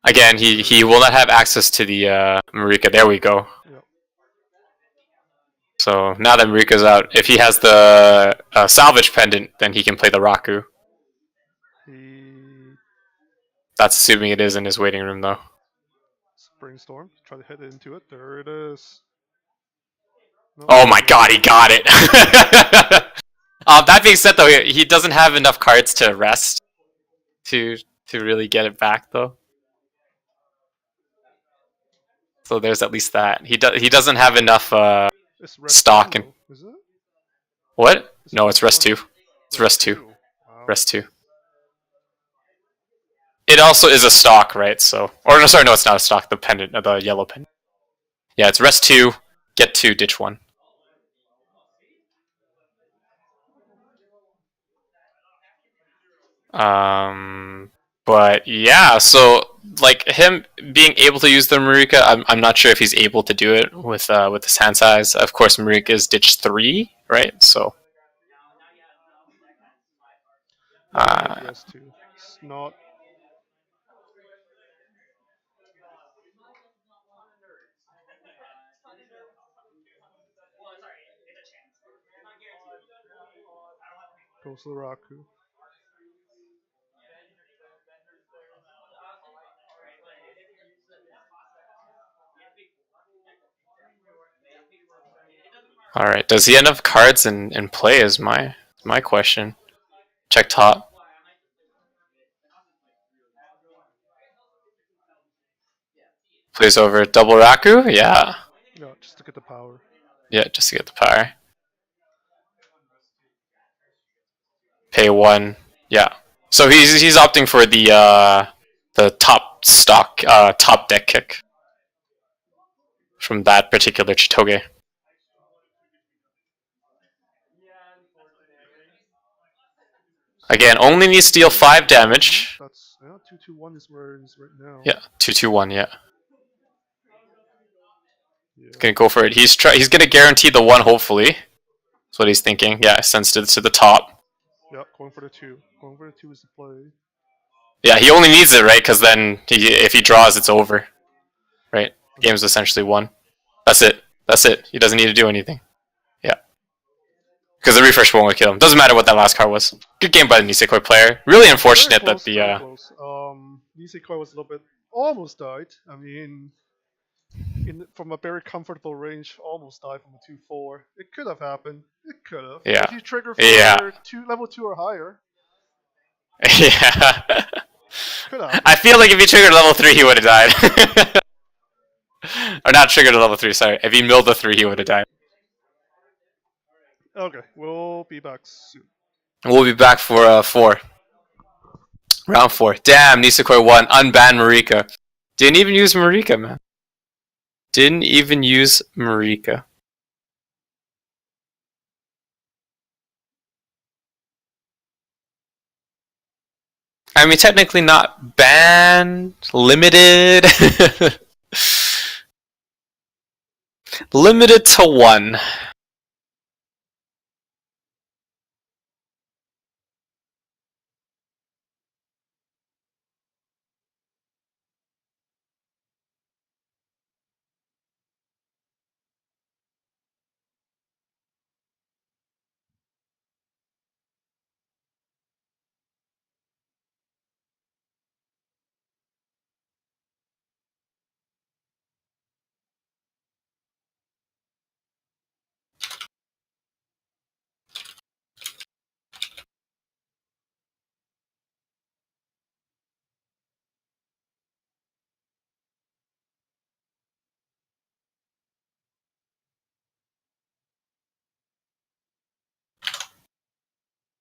Again, he will not have access to the Marika. There we go. Yep. So now that Marika's out, if he has the salvage pendant, then he can play the Raku. That's assuming it is in his waiting room, though. Brainstorm. Try to hit into it. There it is. No, Oh my god, he got it! That being said, though, he doesn't have enough cards to rest to really get it back, though. So there's at least that. He doesn't have enough stock and. Is it? What? No, it's rest 2. It's rest 2. Wow. Rest 2. It also is a stock, right? So, or no, sorry, no, it's not a stock. The pendant, the yellow pendant. Yeah, it's rest 2, get 2, ditch 1. But yeah, so like him being able to use the Marika, I'm not sure if he's able to do it with his hand size. Of course, Marika is ditch 3, right? So. Rest 2. It's not. Goes to the Raku. All right, does he have enough cards in play? Is my question. Check top. Plays over double Raku? Yeah. Yeah, just to get the power. Yeah, just to get the power. Pay 1. Yeah. So he's opting for the top stock top deck kick from that particular Chitoge. Again, only needs to deal 5 damage. That's 2-2-1 is where it is right now. Yeah, 2-2-1. Yeah. He's gonna go for it. He's gonna guarantee the 1. Hopefully, that's what he's thinking. Yeah, sends to the top. Yeah, going for the 2. Going for the 2 is the play. Yeah, he only needs it, right? Because then if he draws, it's over. Right? Game's essentially won. That's it. That's it. He doesn't need to do anything. Yeah. Because the refresh won't kill him. Doesn't matter what that last card was. Good game by the Nisekoi player. Really unfortunate that the Nisekoi was a little bit almost died. I mean, from a very comfortable range, almost died from a 2-4. It could have happened. It could have. Yeah. If you trigger for level 2 or higher. Yeah. Could have. I feel like if he triggered level 3, he would have died. Or not triggered a level 3, sorry. If he milled the 3, he would have died. Okay, we'll be back soon. We'll be back for 4. Round 4. Damn, Nisekoi won. Unban Marika. Didn't even use Marika, man. Didn't even use Marika. I mean, technically not banned, limited. Limited to 1.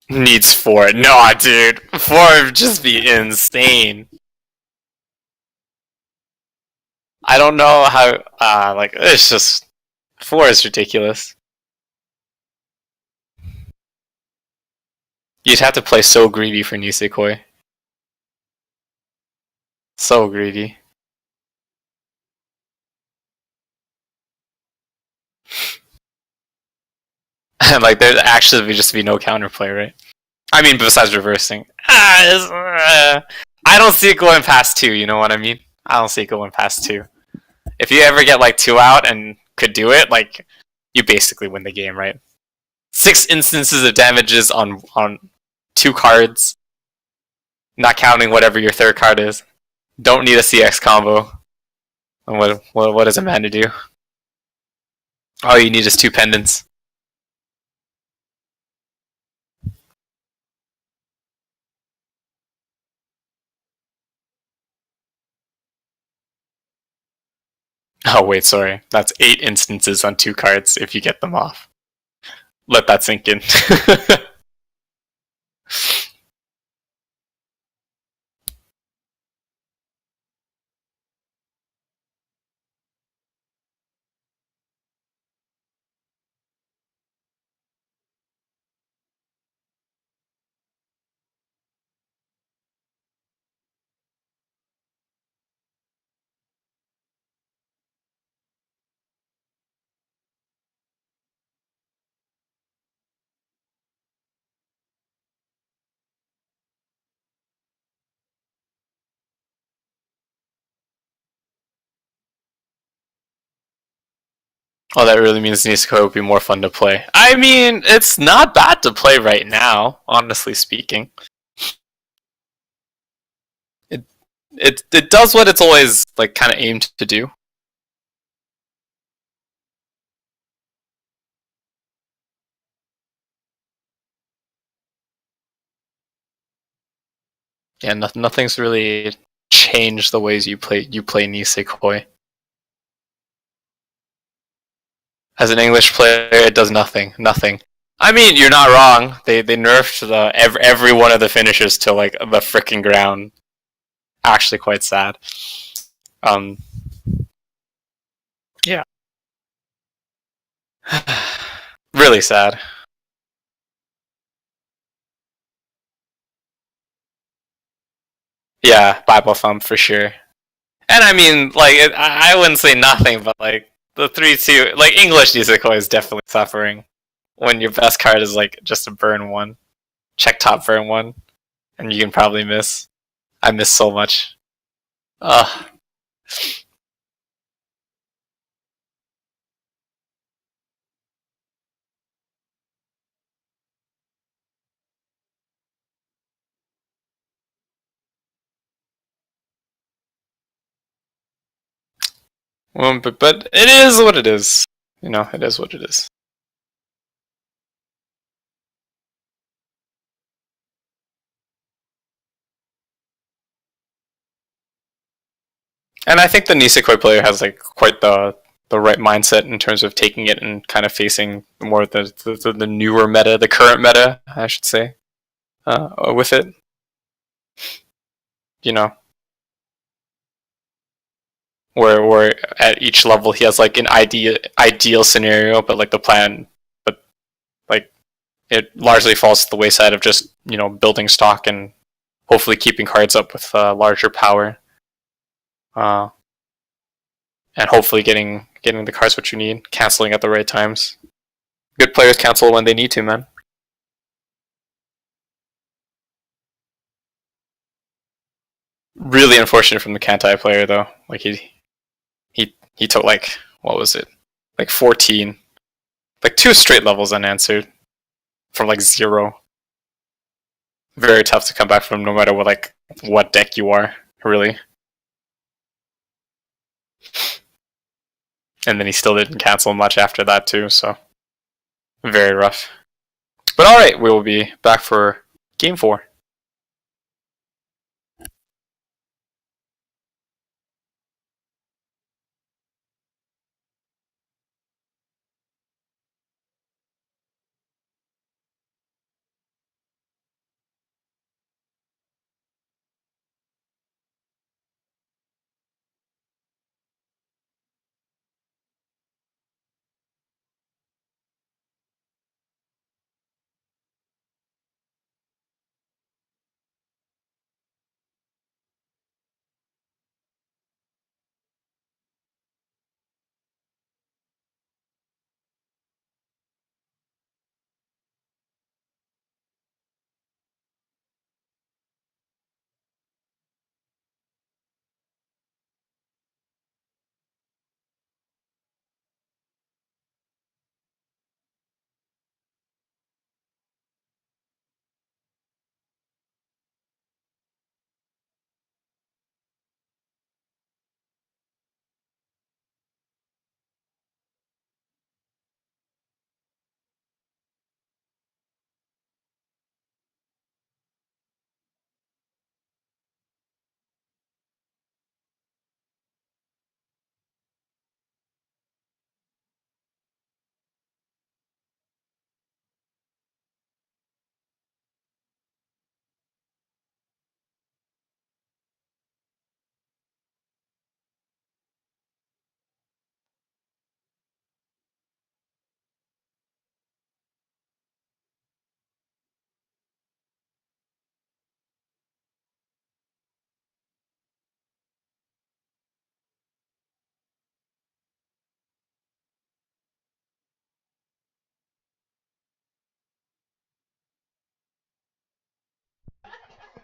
Needs 4. No, dude. 4 would just be insane. I don't know how, like, it's just... 4 is ridiculous. You'd have to play so greedy for Nisekoi. So greedy. And, like, there'd actually just be no counterplay, right? I mean, besides reversing. I don't see it going past 2, you know what I mean? I don't see it going past 2. If you ever get, like, 2 out and could do it, like, you basically win the game, right? 6 instances of damages on 2 cards. Not counting whatever your third card is. Don't need a CX combo. And what does a mana do? All you need is 2 pendants. Oh wait, sorry. That's 8 instances on 2 cards if you get them off. Let that sink in. Oh, that really means Nisekoi would be more fun to play. I mean, it's not bad to play right now, honestly speaking. It does what it's always like kind of aimed to do. Yeah, nothing's really changed the ways you play Nisekoi. As an English player, it does nothing. Nothing. I mean, you're not wrong. They nerfed every one of the finishers to like the frickin' ground. Actually, quite sad. Yeah. Really sad. Yeah, Bible thumb for sure. And I mean, like, I wouldn't say nothing, but like the 3-2, like English Nisekoi is definitely suffering when your best card is like just a burn 1, check top burn 1, and you can probably miss. I miss so much. Ugh. Well, but it is what it is. You know, it is what it is. And I think the Nisekoi player has like quite the right mindset in terms of taking it and kind of facing more the newer meta, the current meta, I should say, with it. You know, where at each level he has like an ideal scenario, but like the plan, but like it largely falls to the wayside of just building stock and hopefully keeping cards up with larger power. And hopefully getting getting the cards what you need, canceling at the right times. Good players cancel when they need to, man. Really unfortunate from the Kantai player though. Like he took like, what was it? Like 14. Like 2 straight levels unanswered. From like 0. Very tough to come back from no matter what deck you are, really. And then he still didn't cancel much after that too, so very rough. But alright, we will be back for game 4.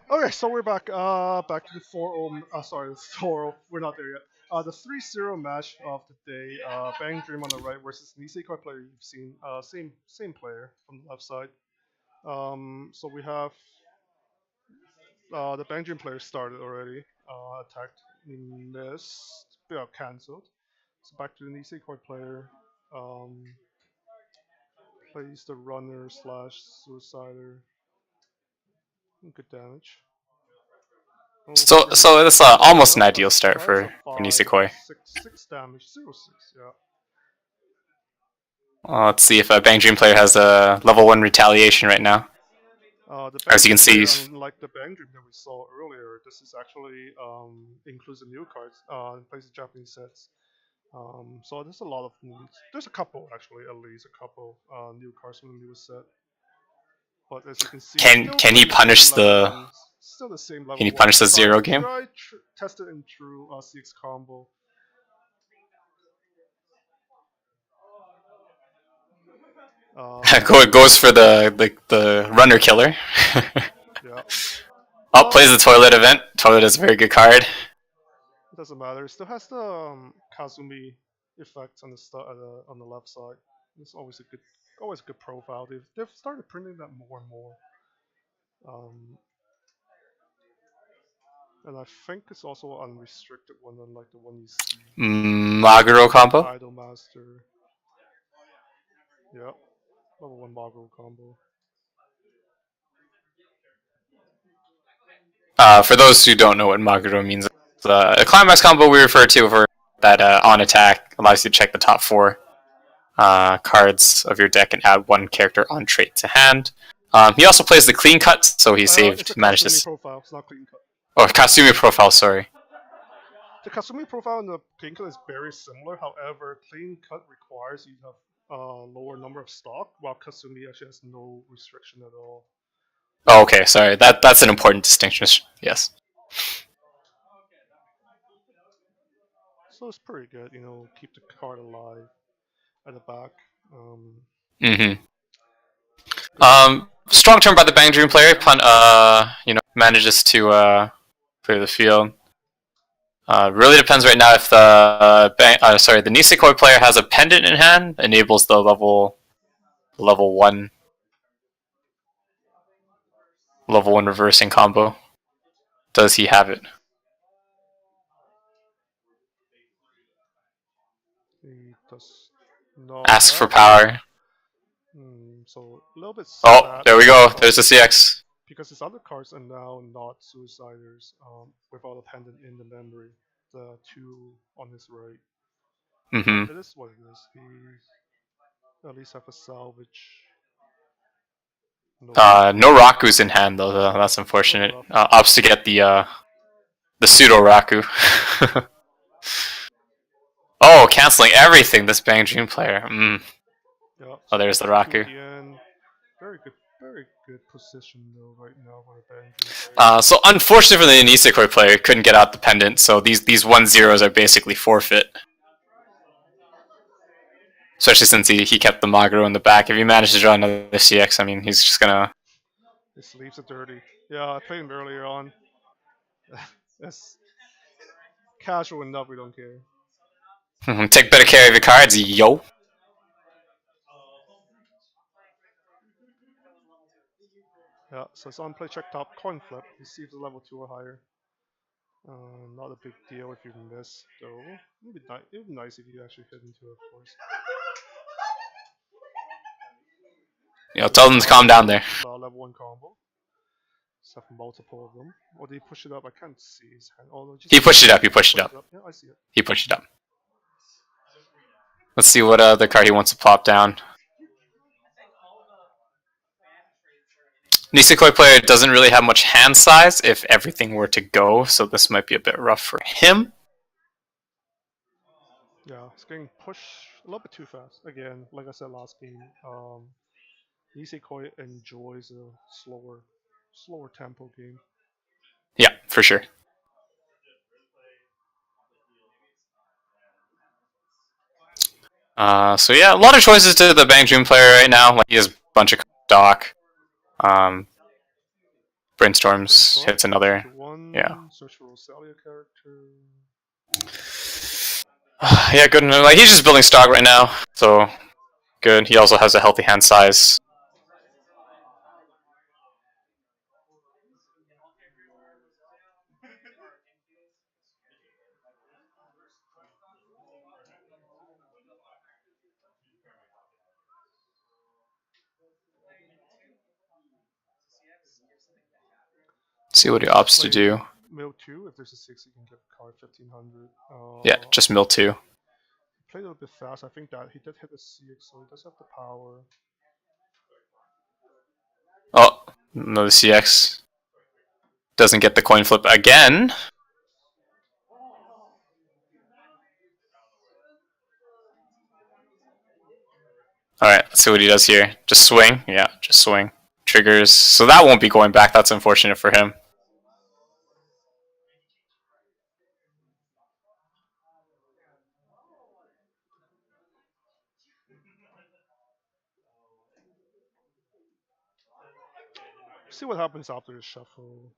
Okay, so we're back. Back to the 4-0. Sorry, the 4-0. We're not there yet. The 3-0 match of the day. Bang Dream on the right versus Nisekoi player you've seen. Same player from the left side. So we have the Bang Dream player started already. Attacked, missed, cancelled. So back to the Nisekoi player. Um, plays the runner slash suicider. Good damage. So it's almost an ideal start for Nisekoi. 6 damage, 0-6, yeah. Let's see if a Bang Dream player has a level 1 retaliation right now. The As you can see, unlike the Bang Dream that we saw earlier, this is actually includes the new cards. Plays the Japanese sets. So there's a lot of there's a couple actually, at least a couple new cards from the new set. But as you can see, can he punish the? Still the same level. Can he punish the 0 game? Tested in true CX combo. Goes for the runner killer. Yeah. Plays the toilet event. Toilet is a very good card. It doesn't matter. It still has the Kazumi effects on the left side. It's always a good profile. They've started printing that more and more. And I think it's also an unrestricted one, unlike the one you see. Maguro combo. Idol Master. Yep. Level 1 Maguro combo. For those who don't know what Maguro means, a climax combo we refer to for that on attack allows you to check the top 4 cards of your deck and add 1 character on trait to hand. He also plays the clean cut, so he managed to. Profile. It's not clean cut. Oh, Kasumi profile. Sorry. The Kasumi profile and the clean cut is very similar. However, clean cut requires you to have a lower number of stock, while Kasumi actually has no restriction at all. Oh, okay. Sorry. That's an important distinction. Yes. So it's pretty good, you know, keep the card alive at the back. Mm-hmm. Strong turn by the Bang Dream player. Manages to clear the field. Really depends right now if the the Nisekoi player has a pendant in hand, enables the level 1 reversing combo. Does he have it? He does not Asks for have power. so a little bit Oh, sad. there we go. There's the CX. Because his other cards are now not Suiciders without a pendant in the memory. The 2 on his right. Mm-hmm. It is what it is. He at least have a salvage. No Raku's in hand though. That's unfortunate. Opts to get the pseudo Raku. Oh, canceling everything. This Bang Dream player. Yeah, Oh, there's the Raku. Very good position though right now for the Bang Dream player. So unfortunately for the Nisekoi player, he couldn't get out the pendant. So these 1-0s are basically forfeit. Especially since he kept the Maguro in the back. If he managed to draw another CX, I mean, he's just gonna. His sleeves are dirty. Yeah, I played him earlier on. That's casual enough. We don't care. Take better care of your cards, yo. Yeah, so it's on play check top coin flip. He sees the level 2 or higher. Not a big deal if you miss, though. It would be nice if you actually hit into it, of course. Tell them to calm down there. Level 1 combo. Just have multiple of them. Or did he push it up? I can't see his hand. Oh, no, He pushed it up. He pushed it up. Yeah, I see it. He pushed it up. Let's see what other card he wants to plop down. Nisekoi player doesn't really have much hand size if everything were to go, so this might be a bit rough for him. Yeah, it's getting pushed a little bit too fast. Again, like I said last game, Nisekoi enjoys a slower tempo game. Yeah, for sure. So yeah, a lot of choices to the Bang Dream player right now. Like he has a bunch of dock. Brainstorms hits another. Yeah. Search for Rosalia character. Yeah, good. Like he's just building stock right now, so good. He also has a healthy hand size. See what he opts to do. Mill 2, if there's a 6, you can get a card 1500. Yeah, just mill 2. Played a little bit fast. I think that he did hit a 6, so he does have the power. Oh, another CX. Doesn't get the coin flip again. Alright, let's see what he does here. Just swing. Yeah, just swing. Triggers. So that won't be going back. That's unfortunate for him. See what happens after the shuffle.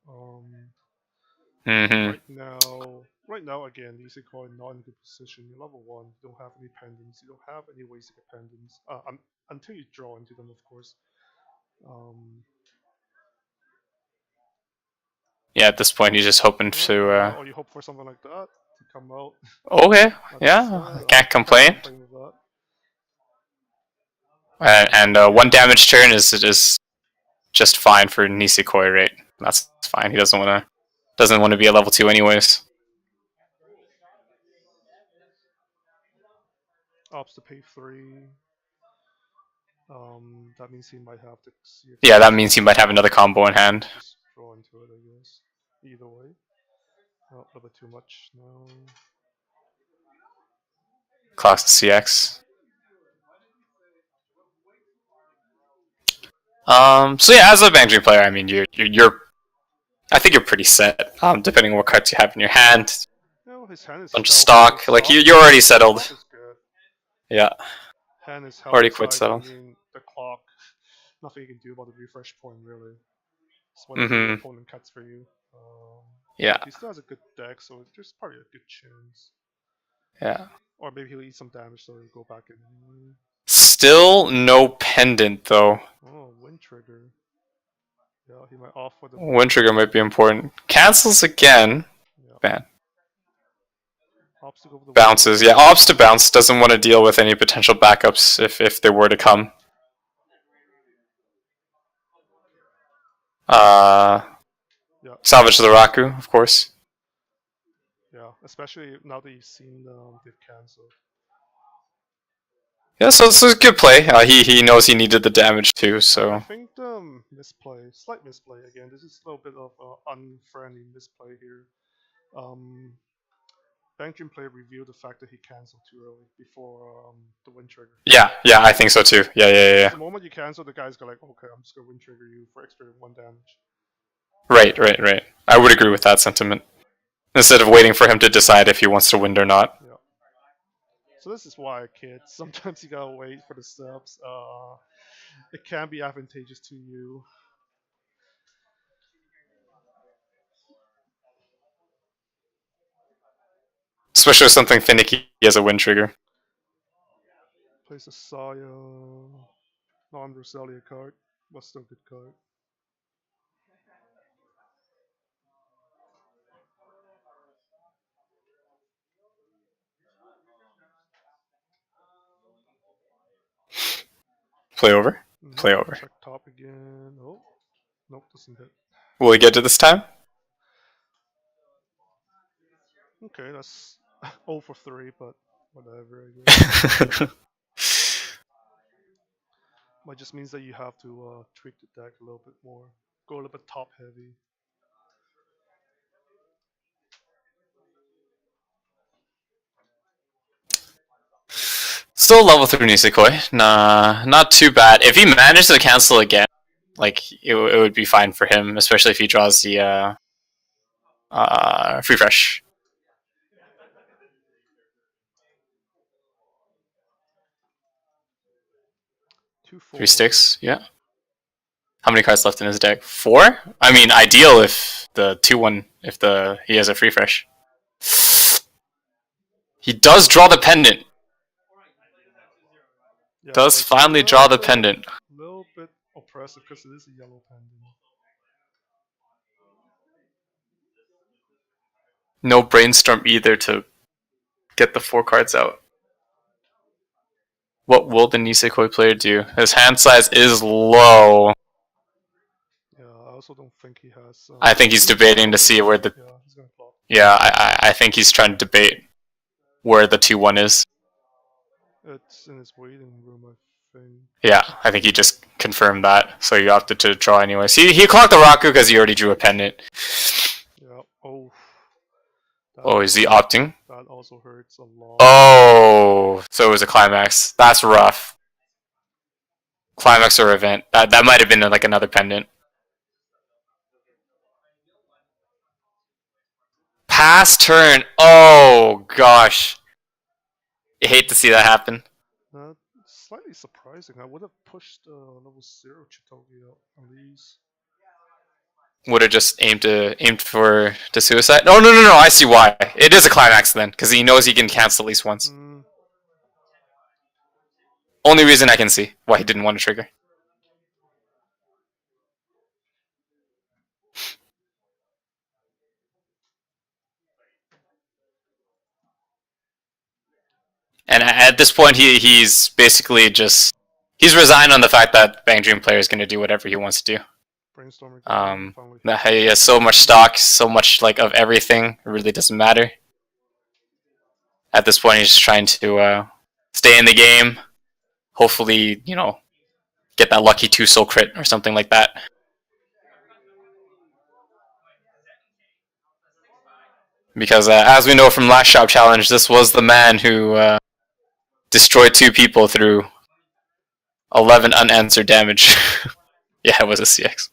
Mm-hmm. Right now, again, Nisekoi not in a good position. You're level 1, you don't have any pendants, you don't have any ways to get pendants. Until you draw into them, of course. Yeah, at this point, he's just hoping to. Or you hope for something like that to come out. Okay, yeah, can't complain. And 1 damage turn is just fine for Nisekoi, right? That's fine. He doesn't want to be a level 2 anyways. Opts to pay 3. That means he might have to see. Yeah, that means he might have another combo in hand. Just draw into it, I guess. Either way. Oh, a little bit too much. No. Class CX. So yeah, as a Bang Dream player, I mean, I think you're pretty set. Depending on what cards you have in your hand. Yeah, his hand is Bunch of healthy, stock. his Like stock you're already his settled. stock is good. Yeah, Hand is already healthy quite size. I settled. mean, the clock. Nothing you can do about the refresh point really. It's whatever the Mm-hmm. opponent cuts for you. Yeah, He still has a good deck, so there's probably a good chance. yeah. Or maybe he'll eat some damage, so he'll go back in. Still no pendant though. Oh, wind trigger. Yeah, he might offer the Wind trigger might be important. Cancels again. Yeah. Ban. Obstacle of the Bounces. Yeah, ops to bounce. Doesn't want to deal with any potential backups if they were to come. Yeah. Salvage the Raku, of course. Yeah, especially now that you've seen they've cancelled. Yeah, so it's a good play. He knows he needed the damage too, I so think slight misplay again. This is a little bit of unfriendly misplay here. Banking player revealed the fact that he cancelled too early before the wind trigger. yeah, I think so too. Yeah. The moment you cancel, the guy's go like, okay, I'm just gonna wind trigger you for extra 1 damage. Right. I would agree with that sentiment. Instead of waiting for him to decide if he wants to win or not. Yeah. So this is why, kids, sometimes you gotta wait for the steps. It can be advantageous to you. Especially with something finicky as a wind trigger. Plays a Saya, non-Roselia card, but still good card. Play over. Play over. Check top again. Oh, nope, doesn't hit. Will he get to this time? Okay, that's 0 for 3, but whatever, I guess. But just means that you have to tweak the deck a little bit more. Go a little bit top heavy. Still level 3 Nisekoi. Nah, not too bad. If he manages to cancel again, like it would be fine for him, especially if he draws the free fresh. Two 3 4. sticks, yeah. How many cards left in his deck? 4? I mean, ideal if the 2-1, if he has a free fresh. He does draw the pendant. Yeah, Does finally draw the pendant. A little bit oppressive because it is a yellow pendant. No brainstorm either to get the 4 cards out. What will the Nisekoi player do? His hand size is low. Yeah, I also don't think he has. I think he's debating to see where the. Yeah, he's gonna block. Yeah, I think he's trying to debate where the 2-1 is. It's in his waiting room, I think. Yeah, I think he just confirmed that, so you opted to draw anyways. He clocked the Raku because he already drew a pendant. Yeah. Oh. Oh, is he opting? That also hurts a lot. Oh, so it was a climax. That's rough. Climax or event. That might have been like another pendant. Pass turn. Oh gosh. I hate to see that happen. Slightly surprising. I would have pushed level 0 Chitogi out at least. Would have just aimed for to suicide. No. I see why. It is a climax then, because he knows he can cancel at least once. Only reason I can see why he didn't want to trigger. And at this point, he's basically just he's resigned on the fact that Bang Dream player is going to do whatever he wants to do. He has so much stock, so much like of everything. It really doesn't matter. At this point, he's just trying to stay in the game. Hopefully, get that lucky 2 soul crit or something like that. Because as we know from last shop challenge, this was the man who destroyed 2 people through 11 unanswered damage. Yeah, it was a CX.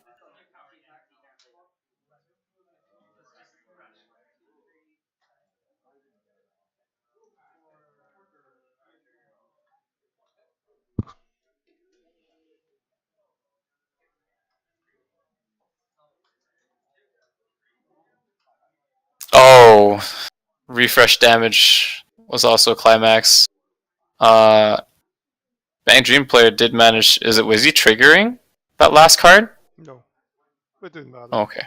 Oh, refresh damage was also a climax. Bang Dream player did manage. Was he triggering that last card? No, it didn't matter. Oh, okay.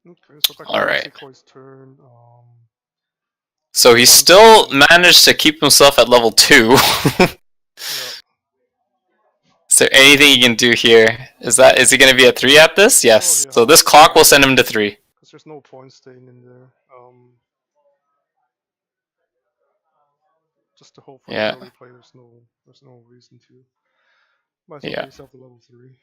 Okay, so back to Alright. Nisekoi's turn. So he still managed to keep himself at level 2. Yeah. Is there anything he can do here? Is he going to be at 3 at this? Yes. Oh, yeah. So this clock will send him to 3. Because there's no point staying in there. Just to hope for Yeah. the early play. There's no reason to. Might as well Yeah. get yourself to level 3.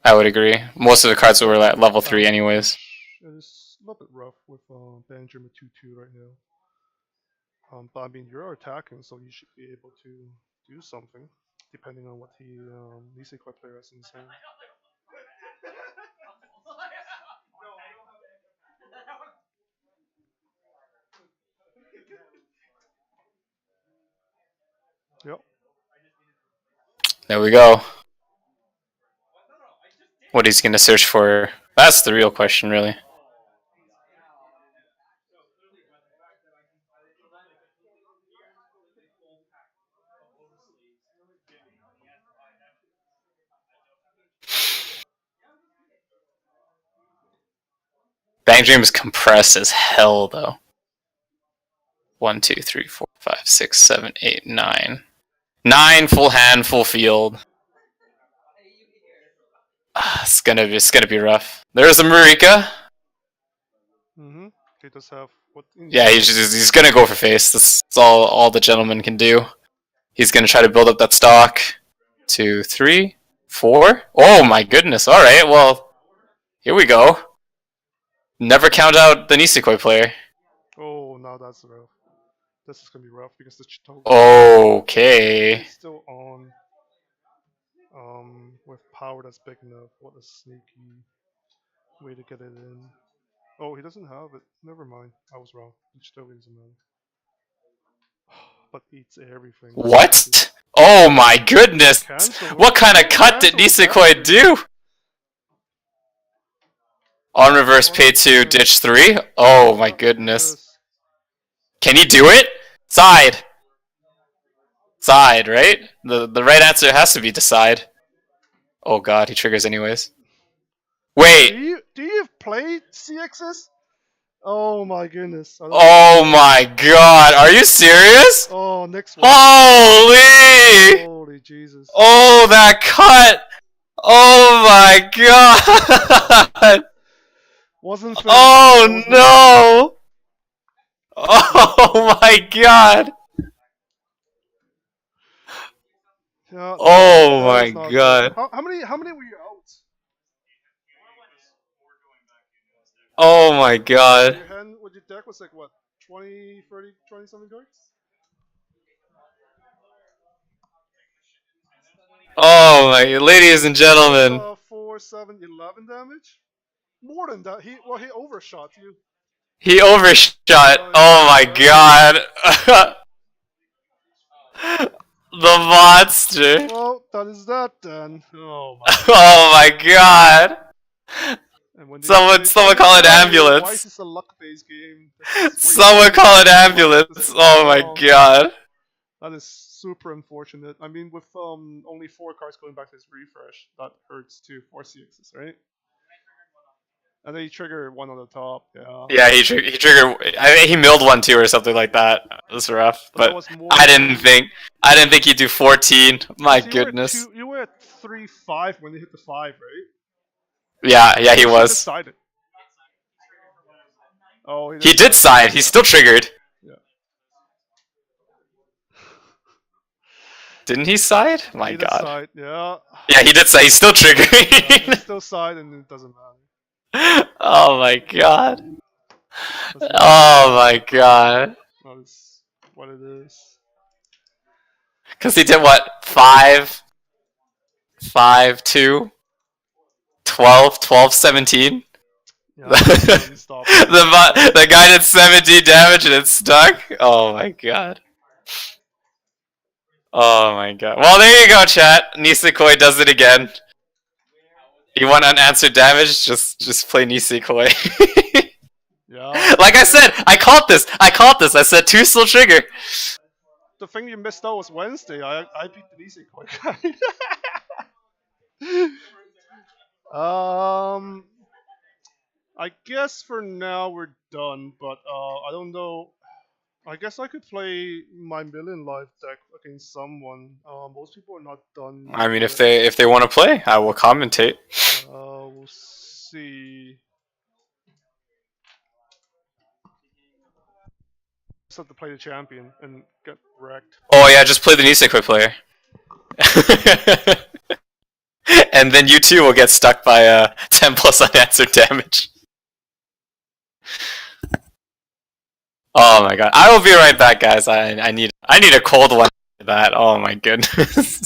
I would agree. Most of the cards were at level 3 anyways. It's a little bit rough with Benjamin at 2-2 right now. But I mean, you're attacking, so you should be able to do something, depending on what Nisekoi player has in his hand. Yep. There we go. What he's going to search for. That's the real question, really. Bang Dream is compressed as hell, though. 1, 2, 3, 4, 5, 6, 7, 8, 9. 9 full hand, full field. It's gonna be rough. There's a Marika. Mm-hmm. He does have what? Yeah, he's gonna go for face. That's all the gentleman can do. He's gonna try to build up that stock. 2, 3, 4. Oh my goodness! All right, well, here we go. Never count out the Nisekoi player. Oh, now that's rough. This is gonna be rough because the Chitoga Okay. is still on. With power that's big enough. What a sneaky way to get it in. Oh, he doesn't have it. Never mind. I was wrong. The Chitoga is a man. But eats everything. What? Oh my goodness! Cancel. What kind of cut did Nisekoi do? On reverse, pay 2, ditch 3? Oh my goodness. Can he do it? Side. Side, right? The right answer has to be to side. Oh god, he triggers anyways. Wait! Do you play CXs? Oh my goodness. Oh my god, are you serious? Oh, next one. Holy! Holy Jesus. Oh, that cut! Oh my god! Wasn't fair. Oh no! Oh my god! Yeah, Oh my god! How many were you out? Oh my god! Your hand with your deck was like what? 20, 30, 20 something cards? Oh my, ladies and gentlemen. 4, 7, 11 damage? More than that. He overshot you. He overshot. Oh my god. The monster. Well, that is that then. Oh my. Oh my god. Someone call an ambulance. Weiss is a luck-based game. Someone call an ambulance. Oh my god. That is super unfortunate. I mean, with only 4 cards going back to his refresh, that hurts too. 4 CXs, right? And then he triggered one on the top. Yeah. Yeah, he triggered. I think he milled one too or something like that. It was rough, but I didn't think he'd do 14. My goodness. You were at 3-5 when they hit the 5, right? Yeah, he was. Decided. Oh, he did side. He still triggered. Yeah. Didn't he side? My He did god. side, yeah. Yeah, he did say he's still Yeah, triggering. it's still side and it doesn't matter. Oh my god. Let's see. Oh my god. That's what it is. Because he did what? 5, 5, 2, 12, 12, 17? Yeah, the, stop. The guy did 17 damage and it's stuck? Oh my god. Oh my god. Well, there you go, chat. Nisekoi does it again. You want unanswered damage? Just play Nisekoi. Yeah. Like I said, I caught this. I said 2 still trigger. The thing you missed out was Wednesday. I beat the Nisekoi guy. I guess for now we're done, but I don't know. I guess I could play my Million Life deck against someone. Most people are not done. I mean, if they want to play, I will commentate. We'll see. Just have to play the champion and get wrecked. Oh yeah, just play the Nisekoi player. And then you too will get stuck by 10 plus unanswered damage. Oh my god. I will be right back, guys. I need a cold one for that. Oh my goodness.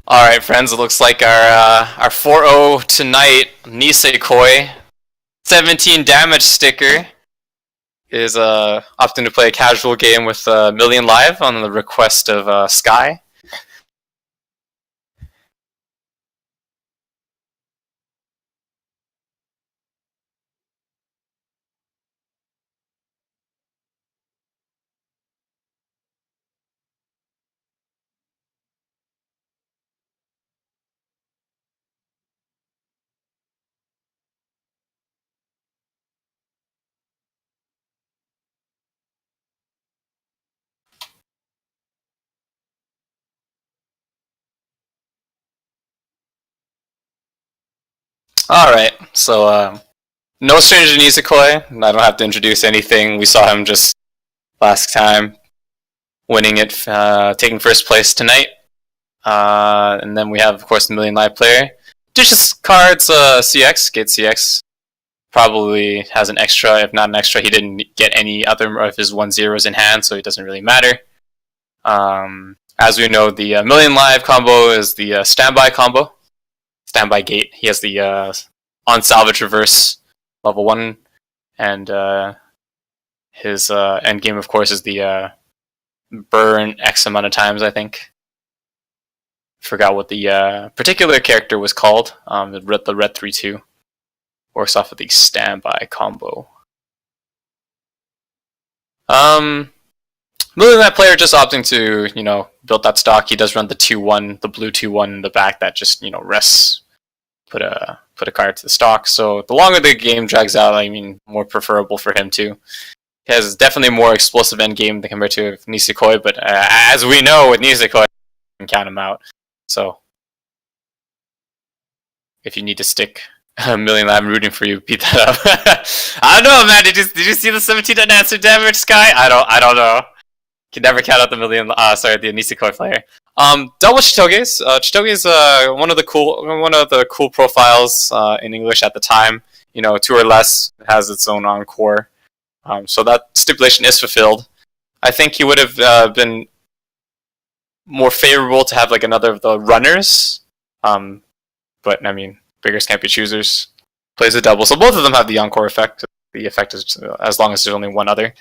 Alright, friends, it looks like our 4-0 tonight, Nisekoi, 17 damage sticker, is opting to play a casual game with Million Live on the request of Sky. Alright, so no stranger to Nisekoi. I don't have to introduce anything. We saw him just last time, winning it, taking first place tonight. And then we have, of course, the Million Live player. Dishes cards, CX, Gate CX. Probably has an extra. If not an extra, he didn't get any other of his 1-0s in hand, so it doesn't really matter. As we know, the Million Live combo is the standby combo. Standby Gate. He has the on salvage reverse level 1, and his end game, of course, is the burn X amount of times, I think. Forgot what the particular character was called. The red 3-2 works off of the standby combo. Moving that player just opting to build that stock. He does run the 2-1, the blue 2-1 in the back that just rests. Put a card to the stock. So the longer the game drags out, I mean, more preferable for him too. He has definitely more explosive end game compared to Nisekoi, but as we know with Nisekoi, you can count him out. So if you need to stick a Million Live, I'm rooting for you. Beat that up. I don't know, man. Did you see the 17 unanswered damage, Sky? I don't know. Can never count out the the Nisekoi player. Double Chitoge's. Chitoge is one of the cool profiles in English at the time. 2 or less has its own encore. So that stipulation is fulfilled. I think he would have been more favorable to have like another of the runners. But I mean, beggars can't be choosers. Plays a double, so both of them have the encore effect. The effect is as long as there's only one other.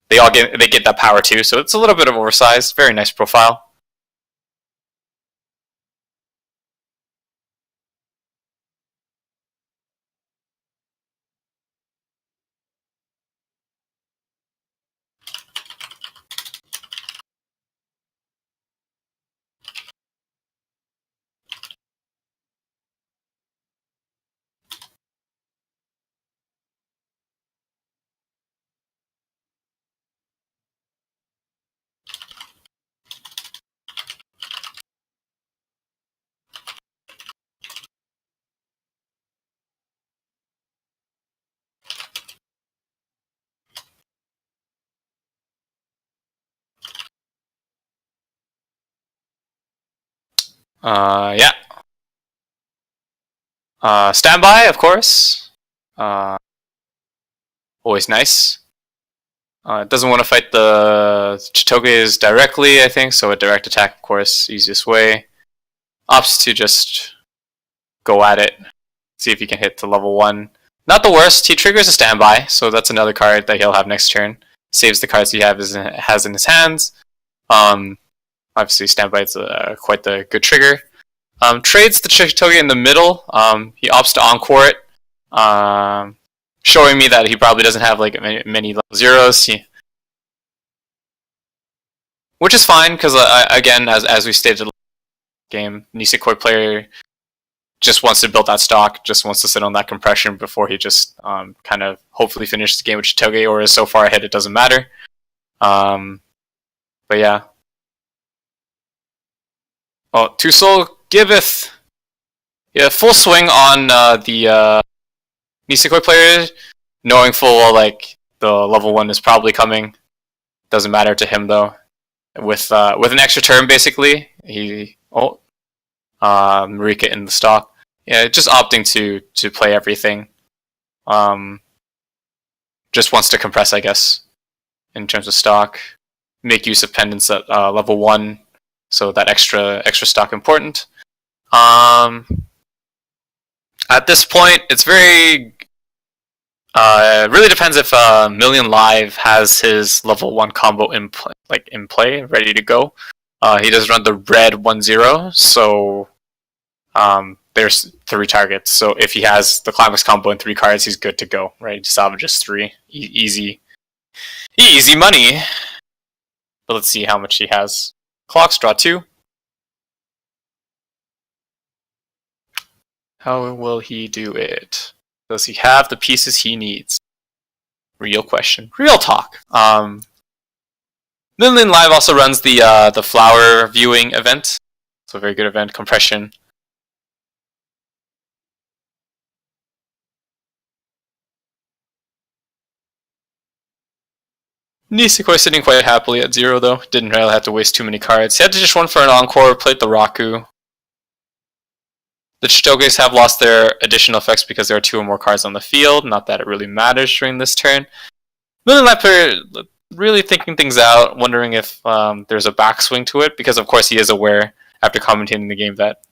They get that power too, so it's a little bit of oversized. Very nice profile. Yeah. Standby, of course. Always nice. It doesn't want to fight the Chitoges directly, I think, so a direct attack, of course, easiest way. Opts to just go at it, see if he can hit to level 1. Not the worst, he triggers a standby, so that's another card that he'll have next turn. Saves the cards he has in his hands. Obviously, standby is quite the good trigger. Trades the Chitoge in the middle. He opts to encore it, showing me that he probably doesn't have like many level zeros. Which is fine because again, as we stated in the game, Nisekoi player just wants to build that stock, just wants to sit on that compression before he just kind of hopefully finishes the game with Chitoge or is so far ahead it doesn't matter. But yeah. Oh, Two Soul giveth full swing on the Nisekoi player, knowing full well like the level 1 is probably coming. Doesn't matter to him though. With an extra turn basically, Marika in the stock. Yeah, just opting to play everything. Just wants to compress, I guess, in terms of stock. Make use of pendants at level 1, so that extra stock important. At this point, it's very it really depends if Million Live has his level 1 combo in play, ready to go. He does run the red 1-0, so there's 3 targets. So if he has the climax combo in 3 cards, he's good to go, right? He salvages 3. Easy money. But let's see how much he has. Clocks, draw 2. How will he do it? Does he have the pieces he needs? Real question. Real talk. Million Live also runs the flower viewing event. So a very good event. Compression. Nisekoi sitting quite happily at 0 though. Didn't really have to waste too many cards. He had to just run for an encore, played the Raku. The Chitoges have lost their additional effects because there are 2 or more cards on the field. Not that it really matters during this turn. Million Live player really thinking things out, wondering if there's a backswing to it, because of course he is aware after commentating the game that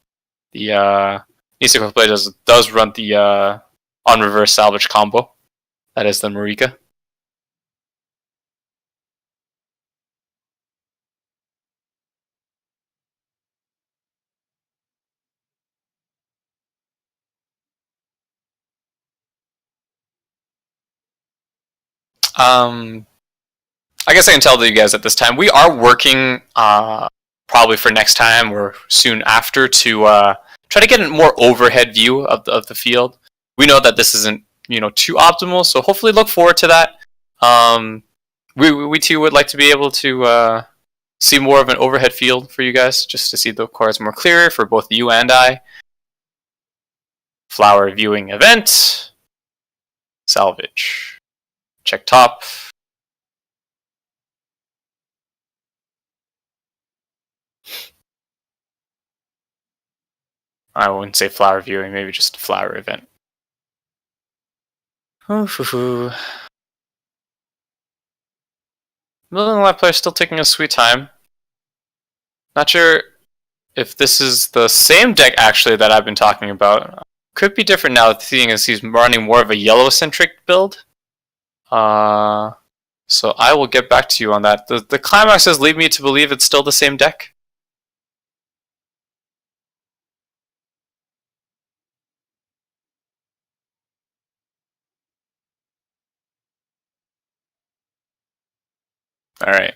the Nisekoi player does run the on reverse salvage combo. That is the Marika. I guess I can tell you guys at this time, we are working probably for next time or soon after to try to get a more overhead view of the field. We know that this isn't too optimal, so hopefully look forward to that. We too would like to be able to see more of an overhead field for you guys, just to see the cards more clearer for both you and I. Flower viewing event. Salvage. Check top. I wouldn't say flower viewing, maybe just flower event. Million Live player still taking a sweet time. Not sure if this is the same deck actually that I've been talking about. Could be different now, seeing as he's running more of a yellow-centric build. So I will get back to you on that. The climaxes lead me to believe it's still the same deck. Alright.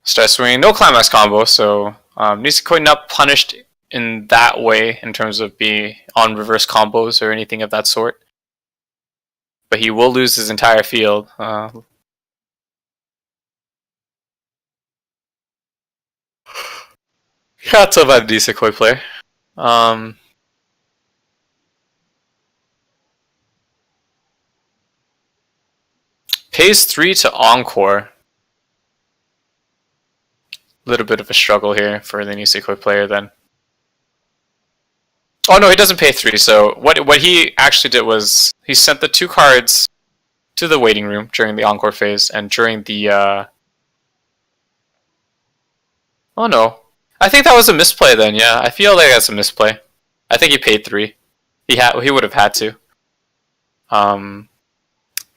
Start swinging. No climax combo, so Nisekoi not punished in that way in terms of being on reverse combos or anything of that sort. But he will lose his entire field. That's a bad Nisekoi player. Pays 3 to Encore. Little bit of a struggle here for the Nisekoi player then. Oh no, he doesn't pay 3, so what he actually did was he sent the 2 cards to the waiting room during the Encore phase, and during the oh no. I think that was a misplay then, yeah. I feel like that's a misplay. I think he paid 3. He would have had to.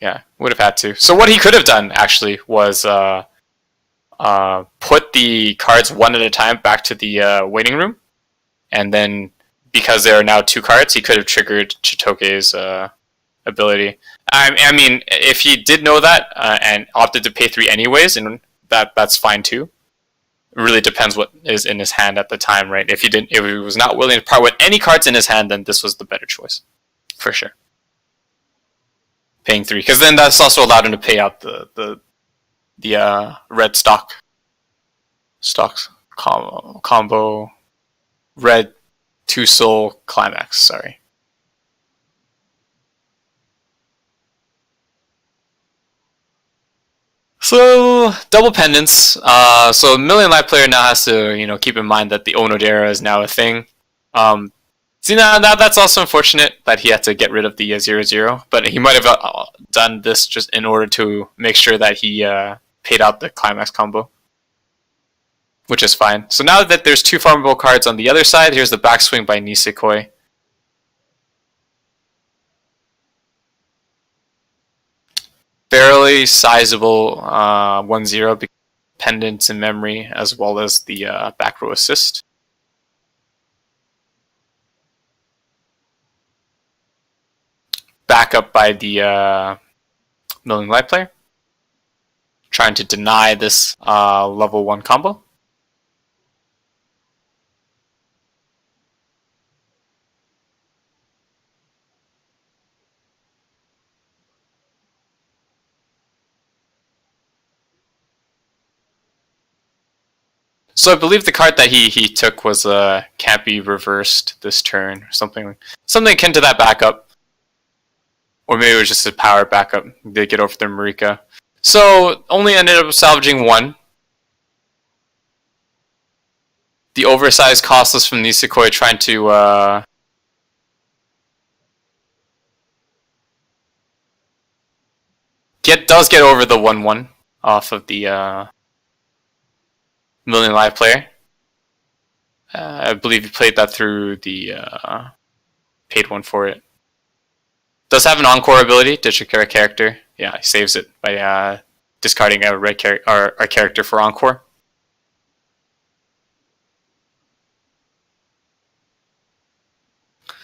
Yeah, would have had to. So what he could have done actually was put the cards one at a time back to the waiting room, and then because there are now 2 cards, he could have triggered Chitoge's ability. I mean, if he did know that and opted to pay 3 anyways, and that's fine too. It really depends what is in his hand at the time, right? If he was not willing to part with any cards in his hand, then this was the better choice, for sure. Paying 3, because then that's also allowed him to pay out the red stocks combo red 2 soul climax. Sorry. So double pendants. So Million Life player now has to keep in mind that the Onodera is now a thing. See now that's also unfortunate that he had to get rid of the 0/0, but he might have done this just in order to make sure that he paid out the climax combo, which is fine. So now that there's 2 farmable cards on the other side, here's the backswing by Nisekoi. Fairly sizable 1-0 pendants in memory, as well as the back row assist. Back up by the Million Life player, trying to deny this level 1 combo. So I believe the card that he took was can't be reversed this turn, or something akin to that backup. Or maybe it was just a power backup. They get over their Marika. So only ended up salvaging 1. The oversized costless from Nisekoi trying to does get over the 1/1 off of the Million Life player. I believe he played that through the paid 1 for it. Does have an encore ability, ditch a character. Yeah, he saves it by discarding a red a character for encore.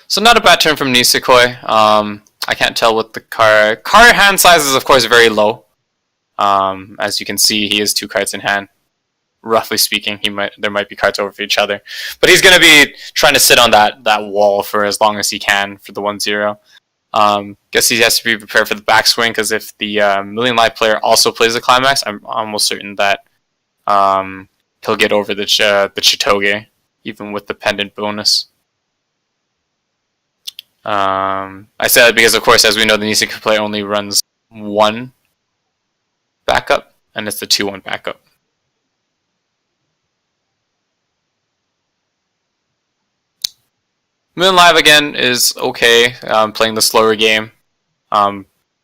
So not a bad turn from Nisekoi. I can't tell what the card hand size is, of course, very low. As you can see, he has 2 cards in hand. Roughly speaking, there might be cards over each other, but he's going to be trying to sit on that wall for as long as he can for the 1-0. Guess he has to be prepared for the backswing, because if the Million Life player also plays the climax, I'm almost certain that he'll get over the Chitoge, even with the pendant bonus. I said that because, of course, as we know, the Nisekoi player only runs 1 backup, and it's the 2/1 backup. Million Live again is okay, playing the slower game.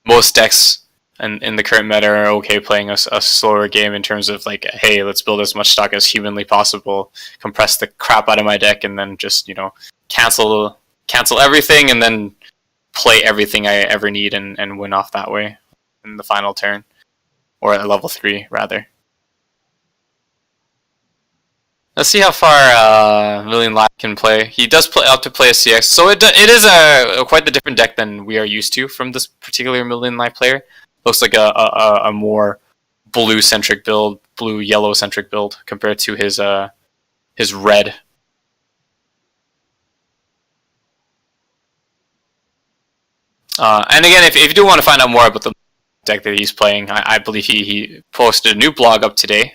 Most decks in the current meta are okay playing a slower game in terms of like, hey, let's build as much stock as humanly possible, compress the crap out of my deck, and then just cancel everything, and then play everything I ever need and win off that way in the final turn, or at level 3 rather. Let's see how far Million Live can play. He does play up to play a CX, so it is quite the different deck than we are used to from this particular Million Live player. Looks like a more blue-centric build, blue-yellow-centric build compared to his red. And again, if you do want to find out more about the deck that he's playing, I believe he posted a new blog up today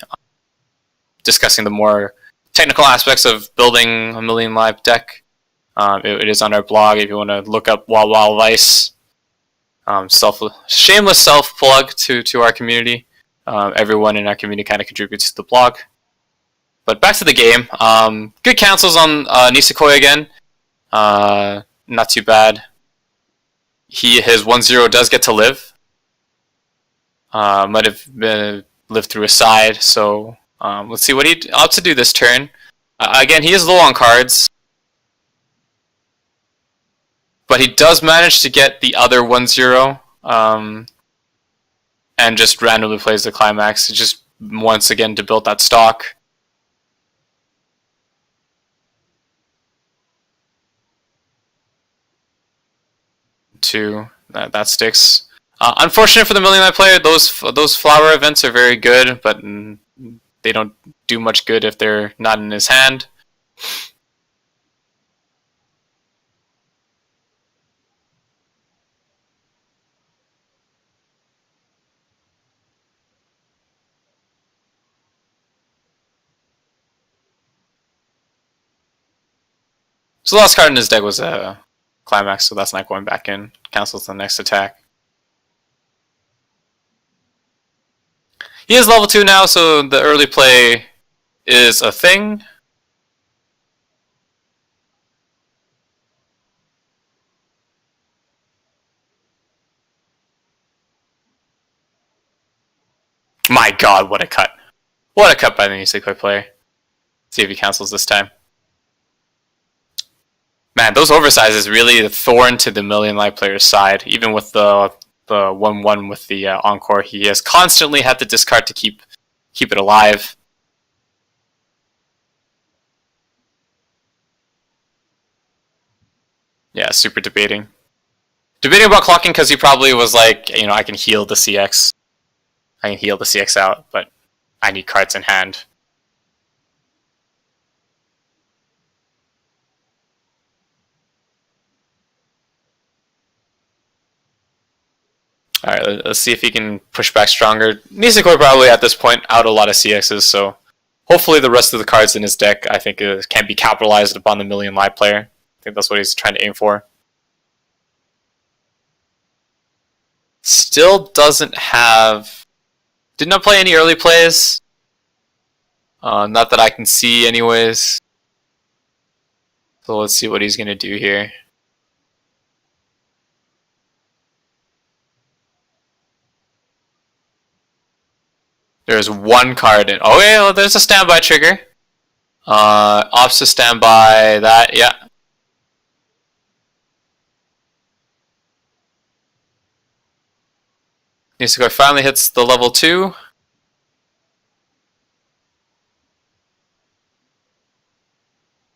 discussing the more technical aspects of building a Million Live deck. It is on our blog if you want to look up Weiss. Shameless self plug to our community. Everyone in our community kind of contributes to the blog. But back to the game. Good cancels on Nisekoi again. Not too bad. His 1-0 does get to live. Might have lived through a side, so let's see what he opts to do this turn. Again, he is low on cards, but he does manage to get the other 1-0, and just randomly plays the climax, just once again to build that stock. That sticks. Unfortunate for the Million Live player, those flower events are very good, but they don't do much good if they're not in his hand. So the last card in his deck was a climax, so that's not going back in. Cancels the next attack. He is level 2 now, so the early play is a thing. My god, what a cut. What a cut by the Nisekoi player. See if he cancels this time. Man, those oversizes really a thorn to the Million Live player's side. Even with the 1-1 with the Encore, he has constantly had to discard to keep it alive. Yeah, super debating. Debating about clocking because he probably was like, I can heal the CX. I can heal the CX out, but I need cards in hand. Alright, let's see if he can push back stronger. Nisekoi probably at this point out a lot of CXs, so hopefully the rest of the cards in his deck, I think, can be capitalized upon the Million Live player. I think that's what he's trying to aim for. Still doesn't have... Did not play any early plays. Not that I can see anyways. So let's see what he's going to do here. There's one card in. Oh yeah, well, there's a standby trigger. Opts to standby that, yeah. Nisekoi finally hits the level 2.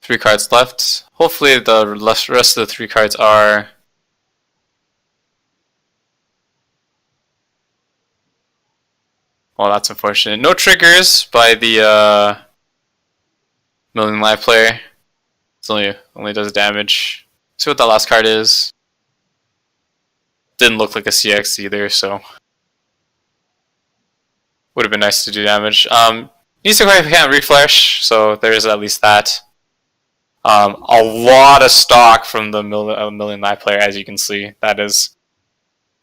Three cards left. Hopefully the rest of the 3 cards are... Well, that's unfortunate. No triggers by the Million Live player. It's only does damage. Let's see what that last card is. Didn't look like a CX either, so would have been nice to do damage. Nisekoi can't refresh, so there's at least that. A lot of stock from the Million Live player, as you can see. That is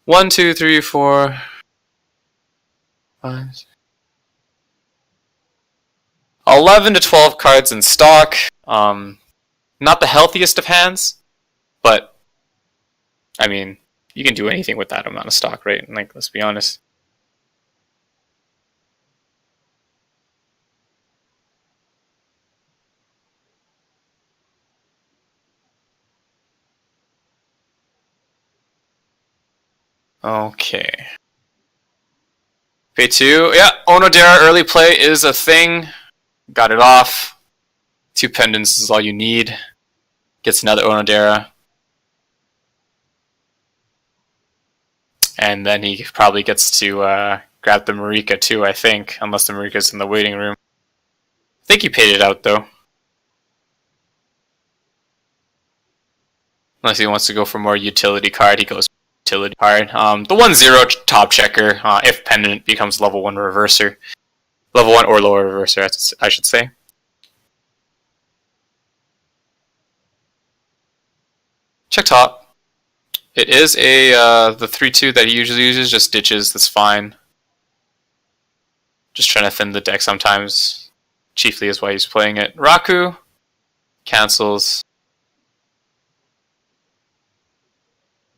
1, 2, 3, 4, 5, 11 to 12 cards in stock. Not the healthiest of hands, but I mean, you can do anything with that amount of stock, right? Like, let's be honest. Okay. Pay 2. Yeah, Onodera early play is a thing. Got it off. 2 pendants is all you need. Gets another Onodera. And then he probably gets to grab the Marika too, I think. Unless the Marika's in the waiting room. I think he paid it out though. Unless he wants to go for more utility card, he goes utility card. The 1-0 top checker, if pendant becomes level 1 reverser. Level 1 or lower reverser, I should say. Check top. It is a the 3-2 that he usually uses, just ditches, that's fine. Just trying to thin the deck sometimes. Chiefly is why he's playing it. Raku cancels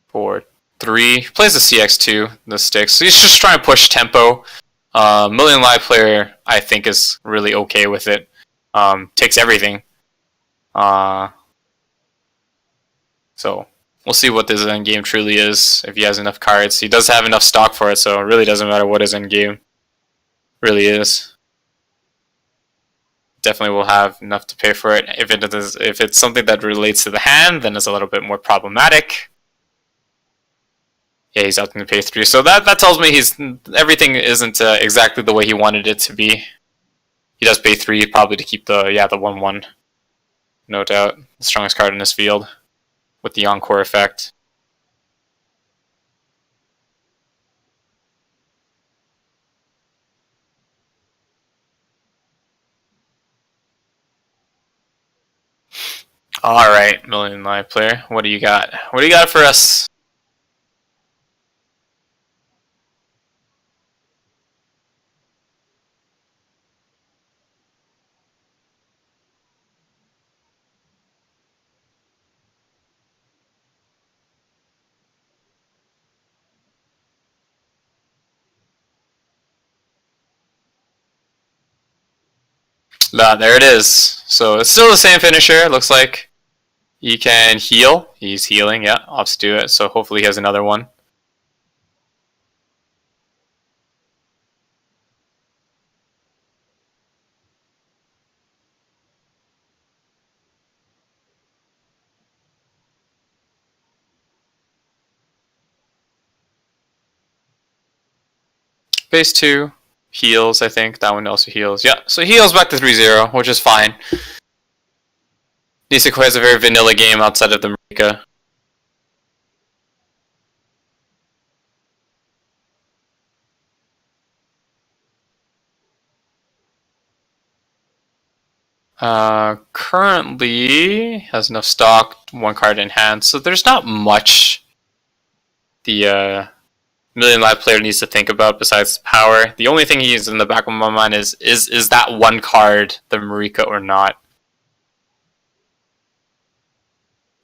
for 3. Plays the CX2, the sticks. So he's just trying to push tempo. Million Live player, I think, is really okay with it. Takes everything. So we'll see what this end game truly is, if he has enough cards. He does have enough stock for it, so it really doesn't matter what his end game really is. Definitely will have enough to pay for it. If it's something that relates to the hand, then it's a little bit more problematic. Yeah, he's opting to pay 3, so that tells me everything isn't exactly the way he wanted it to be. He does pay 3, probably to keep the 1-1, no doubt, the strongest card in this field, with the Encore effect. Alright, Million Live player, what do you got? What do you got for us? There it is. So it's still the same finisher, it looks like. He can heal. He's healing, yeah, opts to do it, so hopefully he has another one. Base 2 heals, I think. That one also heals. Yeah, so he heals back to 3-0, which is fine. Nisekoi has a very vanilla game outside of the Marika. Currently has enough stock, 1 card in hand, so there's not much the Million Live player needs to think about besides power. The only thing he's in the back of my mind is that 1 card the Marika or not?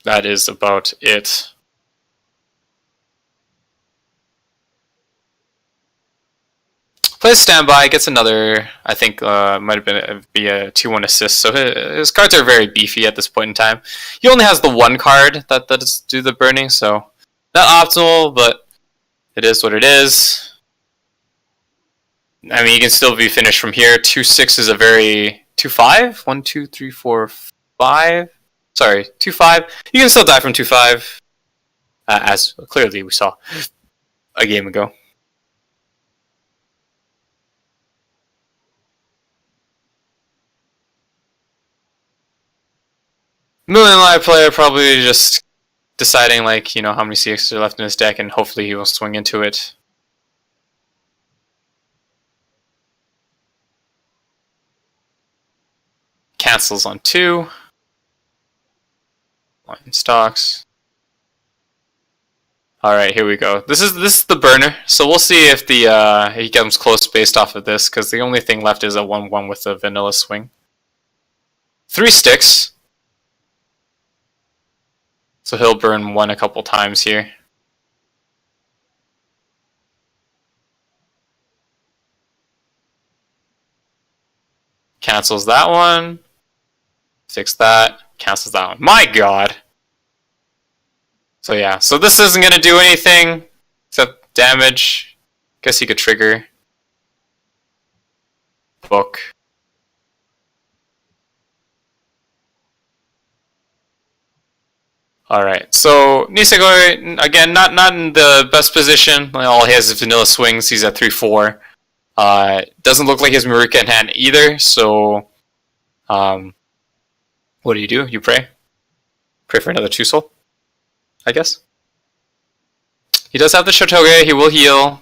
That is about it. Plays standby, gets another, I think might have been be a 2-1 assist, so his cards are very beefy at this point in time. He only has the 1 card that does do the burning, so not optimal, but it is what it is. I mean, you can still be finished from here. 2-6 is a very 2-5? 1, 2, 3, 4, 5. Sorry, 2-5. You can still die from 2-5, as clearly we saw a game ago. Million Live player probably just deciding, like, how many CXs are left in his deck, and hopefully he will swing into it. Cancels on 2. Line stocks. Alright, here we go. This is the burner, so we'll see if he comes close based off of this, because the only thing left is a 1-1 with a vanilla swing. 3 sticks. So he'll burn 1 a couple times here. Cancels that one. Fix that. Cancels that one. My god! So yeah, so this isn't gonna do anything except damage. Guess he could trigger. Book. Alright, so Niseko, again, not in the best position. All he has is vanilla swings. He's at 3-4. Doesn't look like he has Marika in hand either, so what do? You pray? Pray for another 2-soul, I guess. He does have the Shotoge. He will heal.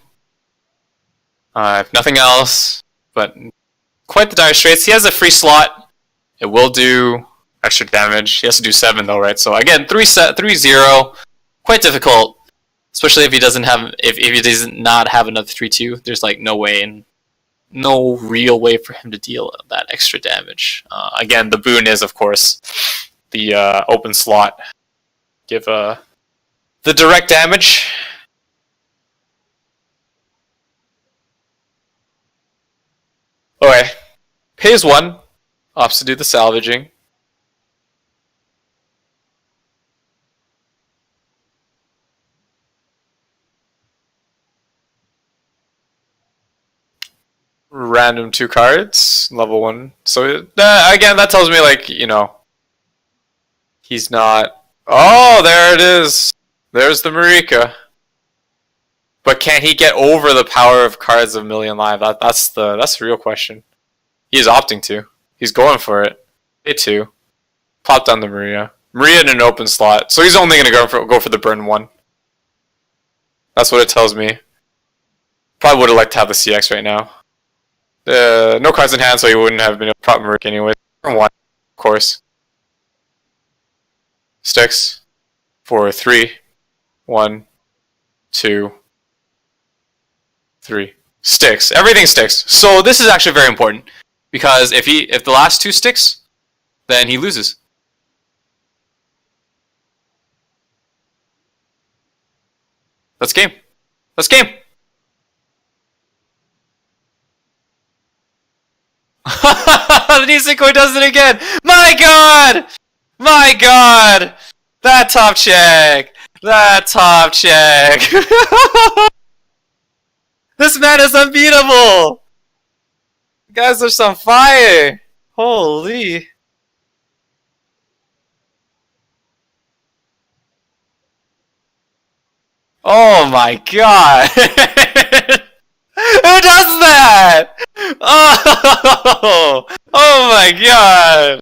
If nothing else, but quite the dire straits. He has a free slot. It will do extra damage. He has to do 7 though, right? So again, 3-0. Quite difficult, especially if he doesn't have if he does not have another 3-2. There's like no way and no real way for him to deal that extra damage. Again, the boon is of course the open slot. Give the direct damage. Okay, pays 1. Opts to do the salvaging. Random 2 cards, level 1. So again, that tells me like, you know, he's not. Oh, there it is. There's the Marika. But can he get over the power of cards of Million Live? That's the real question. He's opting to. He's going for it. A2. Pop down the Maria. Maria in an open slot. So he's only going to go for the burn 1. That's what it tells me. Probably would have liked to have the CX right now. No cards in hand, so he wouldn't have been able to prop Marika anyway. Burn 1, of course. Sticks. For 3. 1. 2. 3. Sticks. Everything sticks. So this is actually very important. Because if the last 2 sticks, then he loses. That's game. That's game. Niseko does it again. My god! My god! That top check! That top check! This man is unbeatable! You guys are some fire! Holy. Oh my god! Who does that? Oh! Oh my god!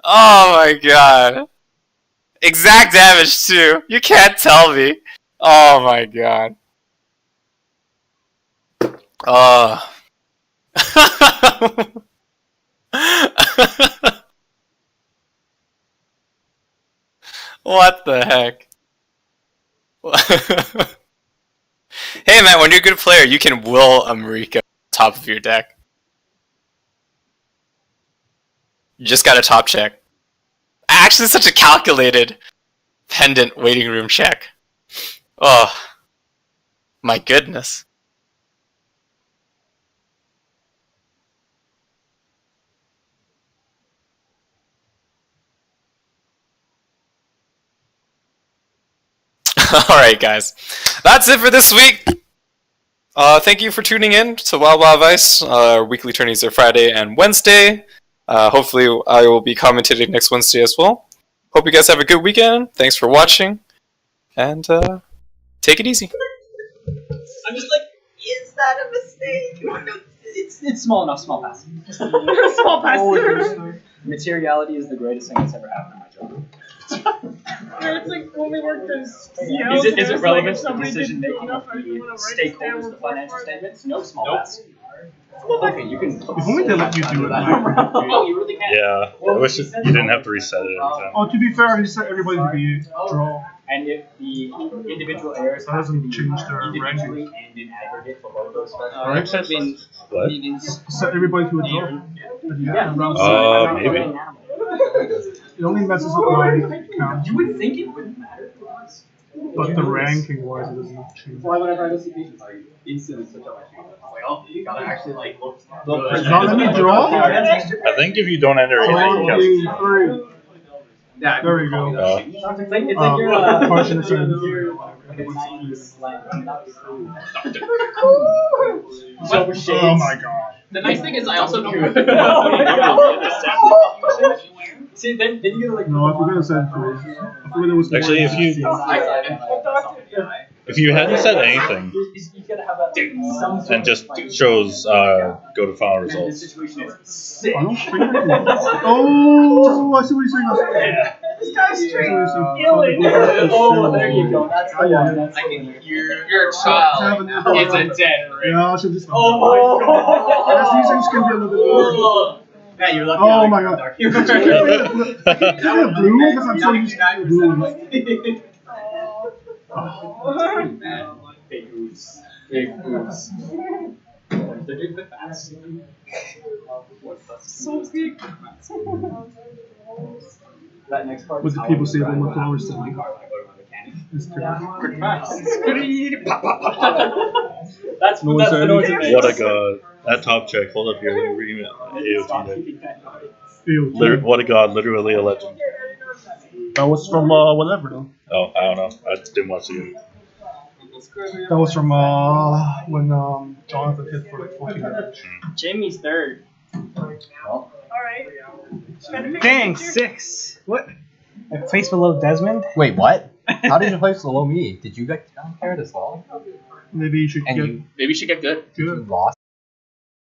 Oh my god! Exact damage too. You can't tell me. Oh my god. Oh. What the heck? Hey man, when you're a good player, you can will a Marika top of your deck. You just got a top check. Actually, such a calculated pendant waiting room check. Oh, my goodness. Alright guys, that's it for this week. Thank you for tuning in to Wild Wild Weiss. Our weekly tourneys are Friday and Wednesday. Hopefully I will be commentating next Wednesday as well. Hope you guys have a good weekend. Thanks for watching. And take it easy. I'm just like, is that a mistake? It's small enough, small pass. Small pass. Materiality is the greatest thing that's ever happened in my job. Yeah, it's like when we worked as Is it relevant to the decision making of the stakeholders, the financial statements? No small pass. Okay, you can. If only they let you do it. Oh, you really can. Yeah, I wish you didn't have to reset it every time. Oh, to be fair, I set everybody to be draw. And if the individual errors That hasn't changed their individually ranking. and in aggregate for both those Right? What? Set everybody to a draw. Yeah. Maybe. It only messes up my count. You would think it wouldn't matter. But the ranking wise, it doesn't change. Why whenever I go see patients, I instantly switch up my phone. It's like, oh, you gotta actually like look. Does not let me draw? I think if you don't enter anything, it counts. 3. Yeah, There we go. It's like your Partial turn. Oh my god. The nice thing is I also don't. See, then you get like. No, I forgot to send 3. I forgot there was Actually, if you hadn't said anything and just chose go to final results. Final finger? Oh, I see what you're saying. This guy's straight. Oh, there you go. That's the one. That's I can hear your child is a dead ring. Yeah, I should just. Oh my god. Yes, these things can be a little bit. Yeah, you're lucky. Oh my god. I keep thinking of blue because I'm so used to blue. Big oops. Big oops. They're doing the fast. So big. That next part. What did people say about my flowers to me? It's Quick fast. That's the noise it makes. What a god. That top check, hold up your AOT there. What a god, literally a legend. That was from whatever though. Oh, I don't know. I didn't watch the game. That was from when Jonathan hit for like 14 damage. Jamie's third. Alright. Dang, 6. What? I placed below Desmond? Wait, what? How did you place below me? Did you get down paired as well? Maybe you should And get you Maybe you should get good. good. lost